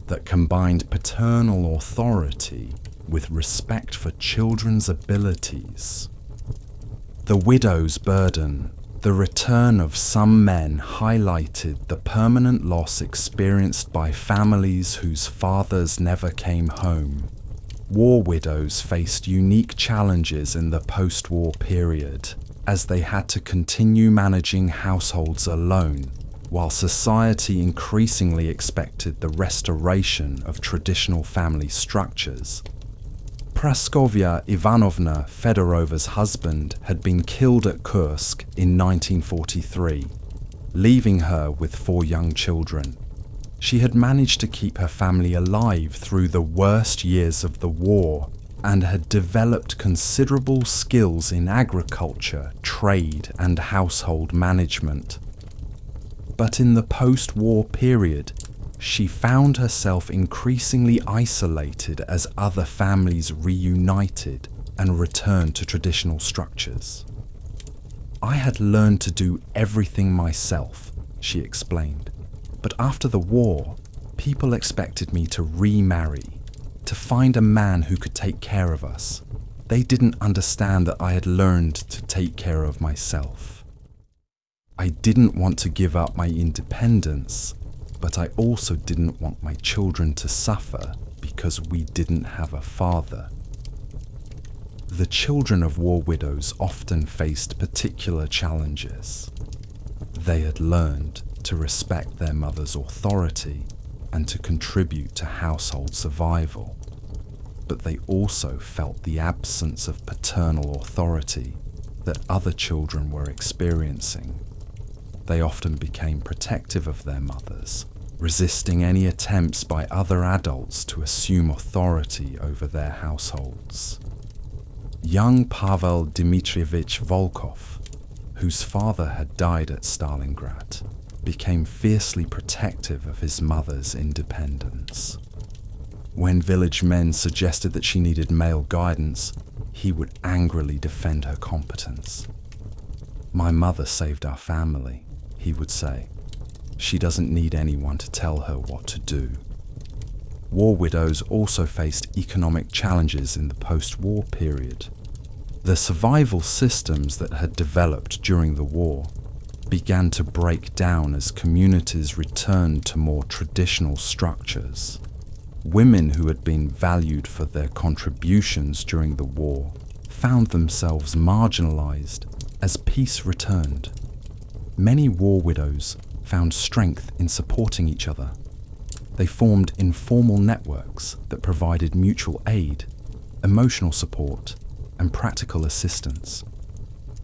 that combined paternal authority with respect for children's abilities. The widow's burden. The return of some men highlighted the permanent loss experienced by families whose fathers never came home. War widows faced unique challenges in the post-war period, as they had to continue managing households alone, while society increasingly expected the restoration of traditional family structures. Praskovia Ivanovna Fedorova's husband had been killed at Kursk in 1943, leaving her with 4 young children. She had managed to keep her family alive through the worst years of the war and had developed considerable skills in agriculture, trade, and household management. But in the post-war period, she found herself increasingly isolated as other families reunited and returned to traditional structures. "I had learned to do everything myself," she explained. "But after the war, people expected me to remarry, to find a man who could take care of us. They didn't understand that I had learned to take care of myself. I didn't want to give up my independence, but I also didn't want my children to suffer because we didn't have a father." The children of war widows often faced particular challenges. They had learned to respect their mother's authority and to contribute to household survival, but they also felt the absence of paternal authority that other children were experiencing. They often became protective of their mothers, resisting any attempts by other adults to assume authority over their households. Young Pavel Dmitrievich Volkov, whose father had died at Stalingrad, became fiercely protective of his mother's independence. When village men suggested that she needed male guidance, he would angrily defend her competence. "My mother saved our family," he would say. "She doesn't need anyone to tell her what to do." War widows also faced economic challenges in the post-war period. The survival systems that had developed during the war began to break down as communities returned to more traditional structures. Women who had been valued for their contributions during the war found themselves marginalized as peace returned. Many war widows found strength in supporting each other. They formed informal networks that provided mutual aid, emotional support, and practical assistance.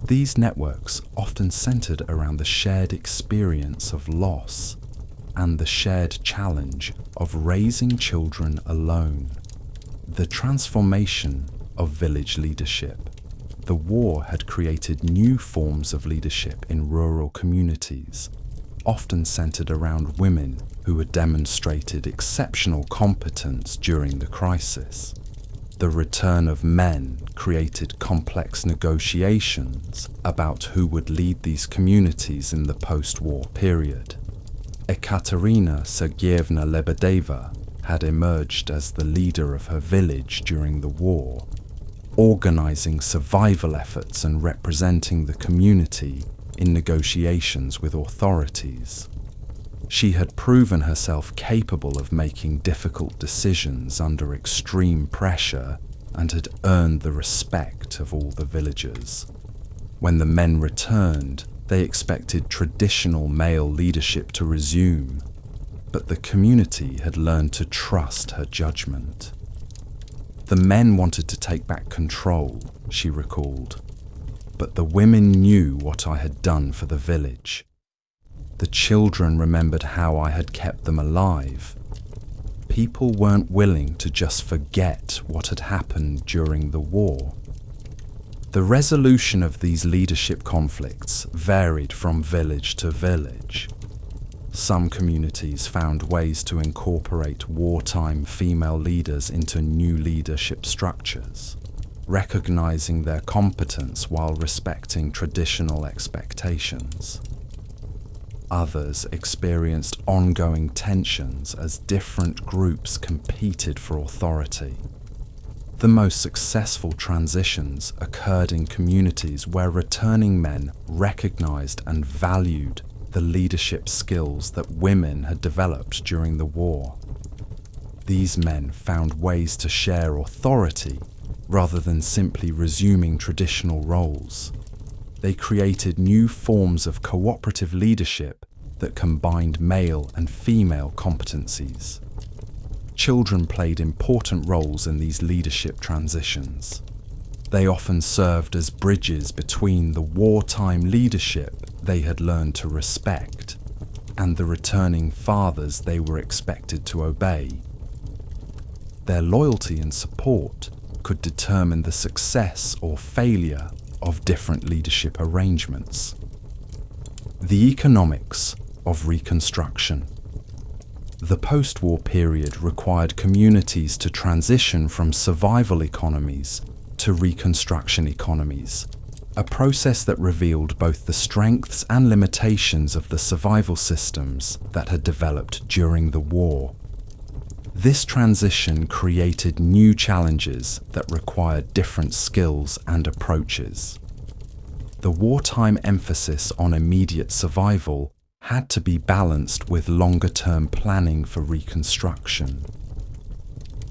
These networks often centered around the shared experience of loss and the shared challenge of raising children alone. The transformation of village leadership. The war had created new forms of leadership in rural communities, often centered around women who had demonstrated exceptional competence during the crisis. The return of men created complex negotiations about who would lead these communities in the post-war period. Ekaterina Sergeyevna Lebedeva had emerged as the leader of her village during the war, organizing survival efforts and representing the community in negotiations with authorities. She had proven herself capable of making difficult decisions under extreme pressure and had earned the respect of all the villagers. When the men returned, they expected traditional male leadership to resume, but the community had learned to trust her judgment. The men wanted to take back control, she recalled, but the women knew what I had done for the village. The children remembered how I had kept them alive. People weren't willing to just forget what had happened during the war. The resolution of these leadership conflicts varied from village to village. Some communities found ways to incorporate wartime female leaders into new leadership structures, recognizing their competence while respecting traditional expectations. Others experienced ongoing tensions as different groups competed for authority. The most successful transitions occurred in communities where returning men recognized and valued the leadership skills that women had developed during the war. These men found ways to share authority rather than simply resuming traditional roles. They created new forms of cooperative leadership that combined male and female competencies. Children played important roles in these leadership transitions. They often served as bridges between the wartime leadership they had learned to respect and the returning fathers they were expected to obey. Their loyalty and support could determine the success or failure of different leadership arrangements. The economics of Reconstruction. The post-war period required communities to transition from survival economies to Reconstruction economies, a process that revealed both the strengths and limitations of the survival systems that had developed during the war. This transition created new challenges that required different skills and approaches. The wartime emphasis on immediate survival had to be balanced with longer-term planning for reconstruction.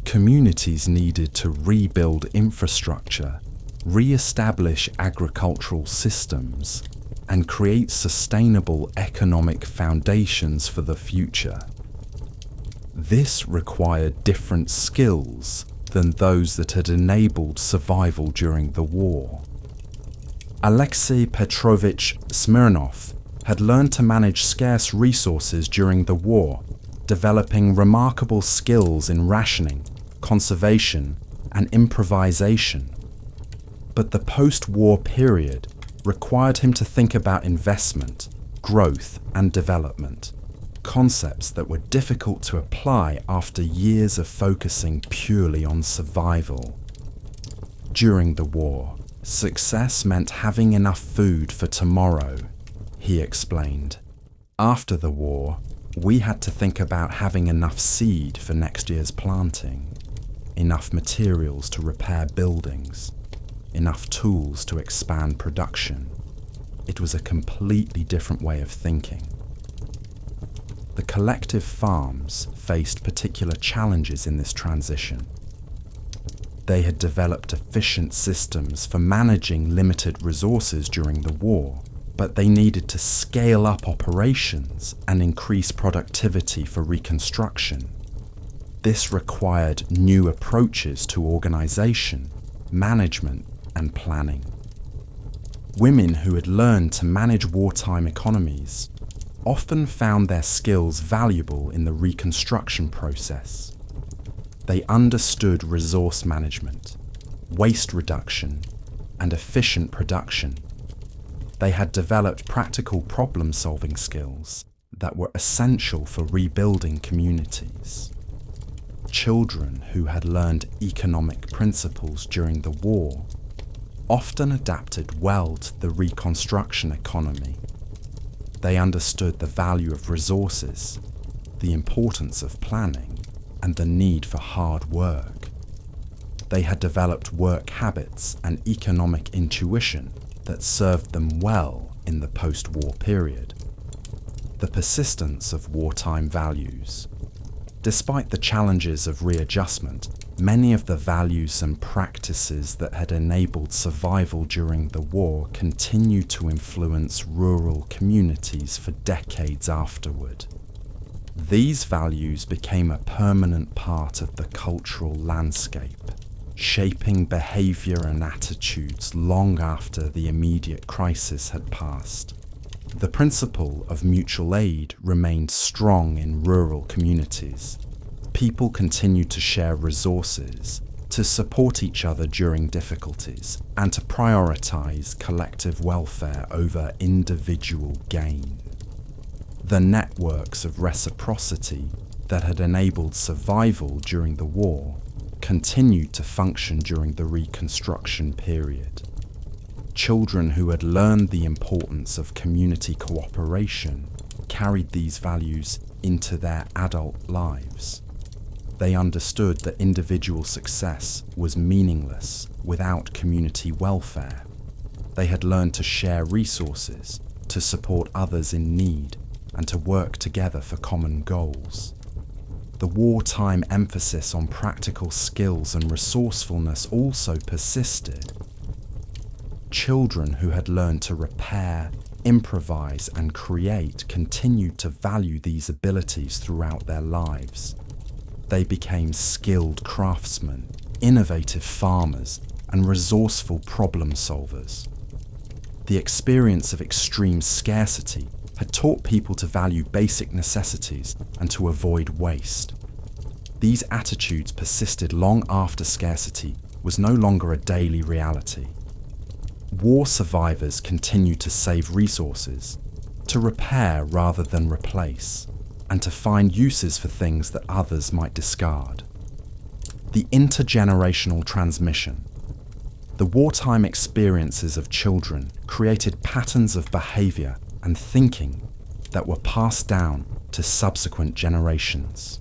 Communities needed to rebuild infrastructure, re-establish agricultural systems, and create sustainable economic foundations for the future. This required different skills than those that had enabled survival during the war. Alexei Petrovich Smirnov had learned to manage scarce resources during the war, developing remarkable skills in rationing, conservation, and improvisation. But the post-war period required him to think about investment, growth, and development, concepts that were difficult to apply after years of focusing purely on survival. During the war, success meant having enough food for tomorrow, he explained. After the war, we had to think about having enough seed for next year's planting, enough materials to repair buildings, enough tools to expand production. It was a completely different way of thinking. The collective farms faced particular challenges in this transition. They had developed efficient systems for managing limited resources during the war, but they needed to scale up operations and increase productivity for reconstruction. This required new approaches to organization, management, and planning. Women who had learned to manage wartime economies often found their skills valuable in the reconstruction process. They understood resource management, waste reduction, and efficient production. They had developed practical problem-solving skills that were essential for rebuilding communities. Children who had learned economic principles during the war often adapted well to the Reconstruction economy. They understood the value of resources, the importance of planning, and the need for hard work. They had developed work habits and economic intuition that served them well in the post-war period. The persistence of wartime values. Despite the challenges of readjustment, many of the values and practices that had enabled survival during the war continued to influence rural communities for decades afterward. These values became a permanent part of the cultural landscape, shaping behavior and attitudes long after the immediate crisis had passed. The principle of mutual aid remained strong in rural communities. People continued to share resources, to support each other during difficulties, and to prioritize collective welfare over individual gain. The networks of reciprocity that had enabled survival during the war continued to function during the Reconstruction period. Children who had learned the importance of community cooperation carried these values into their adult lives. They understood that individual success was meaningless without community welfare. They had learned to share resources, to support others in need, and to work together for common goals. The wartime emphasis on practical skills and resourcefulness also persisted. Children who had learned to repair, improvise, and create continued to value these abilities throughout their lives. They became skilled craftsmen, innovative farmers, and resourceful problem solvers. The experience of extreme scarcity had taught people to value basic necessities and to avoid waste. These attitudes persisted long after scarcity was no longer a daily reality. War survivors continued to save resources, to repair rather than replace, and to find uses for things that others might discard. The intergenerational transmission. The wartime experiences of children created patterns of behavior and thinking that were passed down to subsequent generations.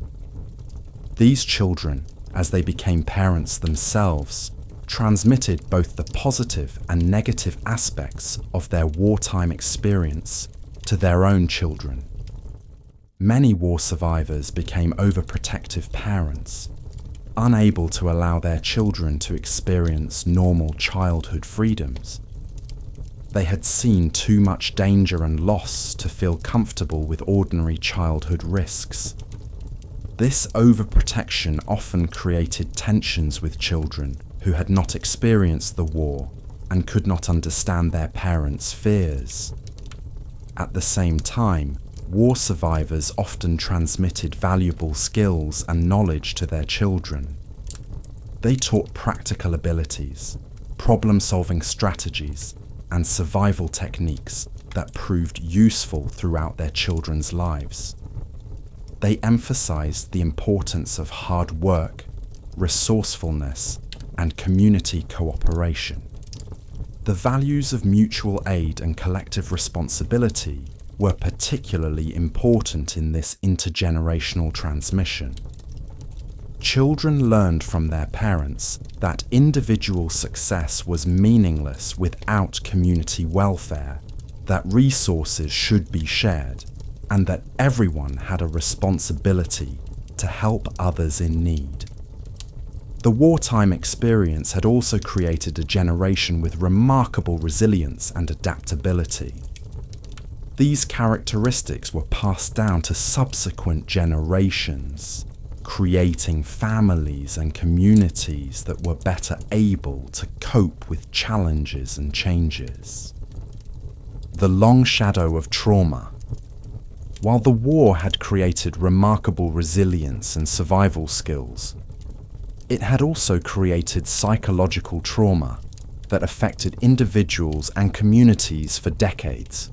These children, as they became parents themselves, transmitted both the positive and negative aspects of their wartime experience to their own children. Many war survivors became overprotective parents, unable to allow their children to experience normal childhood freedoms. They had seen too much danger and loss to feel comfortable with ordinary childhood risks. This overprotection often created tensions with children who had not experienced the war and could not understand their parents' fears. At the same time, war survivors often transmitted valuable skills and knowledge to their children. They taught practical abilities, problem-solving strategies, and survival techniques that proved useful throughout their children's lives. They emphasized the importance of hard work, resourcefulness, and community cooperation. The values of mutual aid and collective responsibility were particularly important in this intergenerational transmission. Children learned from their parents that individual success was meaningless without community welfare, that resources should be shared, and that everyone had a responsibility to help others in need. The wartime experience had also created a generation with remarkable resilience and adaptability. These characteristics were passed down to subsequent generations, creating families and communities that were better able to cope with challenges and changes. The long shadow of trauma. While the war had created remarkable resilience and survival skills, it had also created psychological trauma that affected individuals and communities for decades.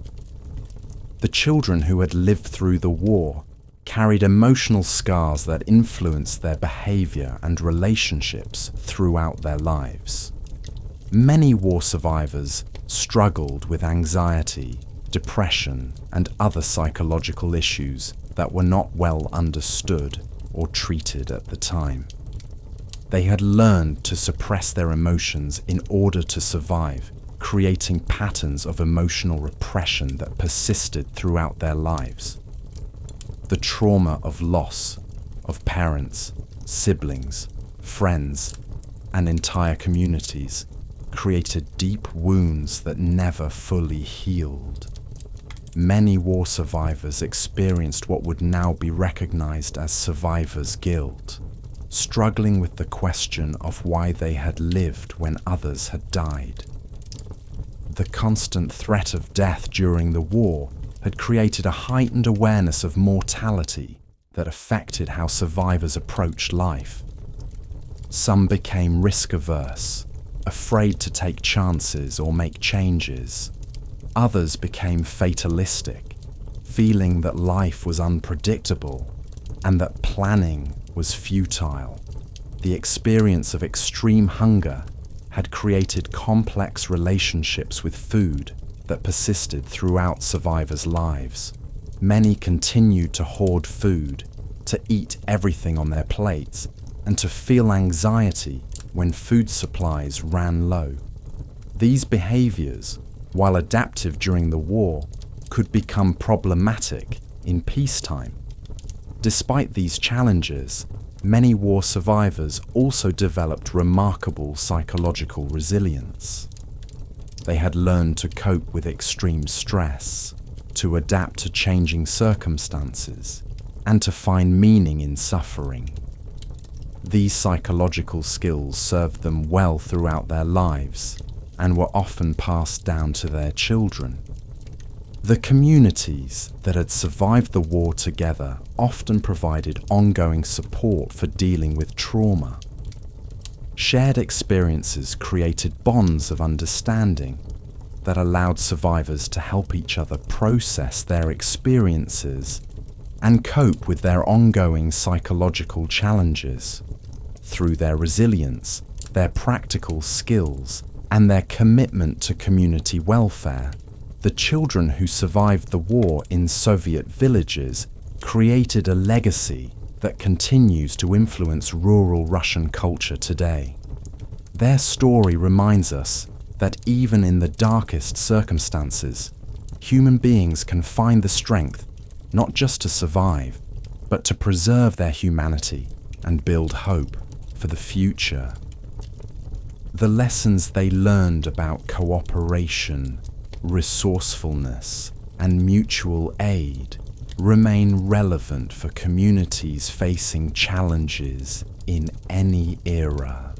The children who had lived through the war carried emotional scars that influenced their behavior and relationships throughout their lives. Many war survivors struggled with anxiety, depression, and other psychological issues that were not well understood or treated at the time. They had learned to suppress their emotions in order to survive, creating patterns of emotional repression that persisted throughout their lives. The trauma of loss of parents, siblings, friends, and entire communities created deep wounds that never fully healed. Many war survivors experienced what would now be recognized as survivor's guilt, struggling with the question of why they had lived when others had died. The constant threat of death during the war had created a heightened awareness of mortality that affected how survivors approached life. Some became risk-averse, afraid to take chances or make changes. Others became fatalistic, feeling that life was unpredictable and that planning was futile. The experience of extreme hunger had created complex relationships with food that persisted throughout survivors' lives. Many continued to hoard food, to eat everything on their plates, and to feel anxiety when food supplies ran low. These behaviors, while adaptive during the war, could become problematic in peacetime. Despite these challenges, many war survivors also developed remarkable psychological resilience. They had learned to cope with extreme stress, to adapt to changing circumstances, and to find meaning in suffering. These psychological skills served them well throughout their lives and were often passed down to their children. The communities that had survived the war together often provided ongoing support for dealing with trauma. Shared experiences created bonds of understanding that allowed survivors to help each other process their experiences and cope with their ongoing psychological challenges. Through their resilience, their practical skills, and their commitment to community welfare, the children who survived the war in Soviet villages created a legacy that continues to influence rural Russian culture today. Their story reminds us that even in the darkest circumstances, human beings can find the strength not just to survive, but to preserve their humanity and build hope for the future. The lessons they learned about cooperation, resourcefulness, and mutual aid remain relevant for communities facing challenges in any era.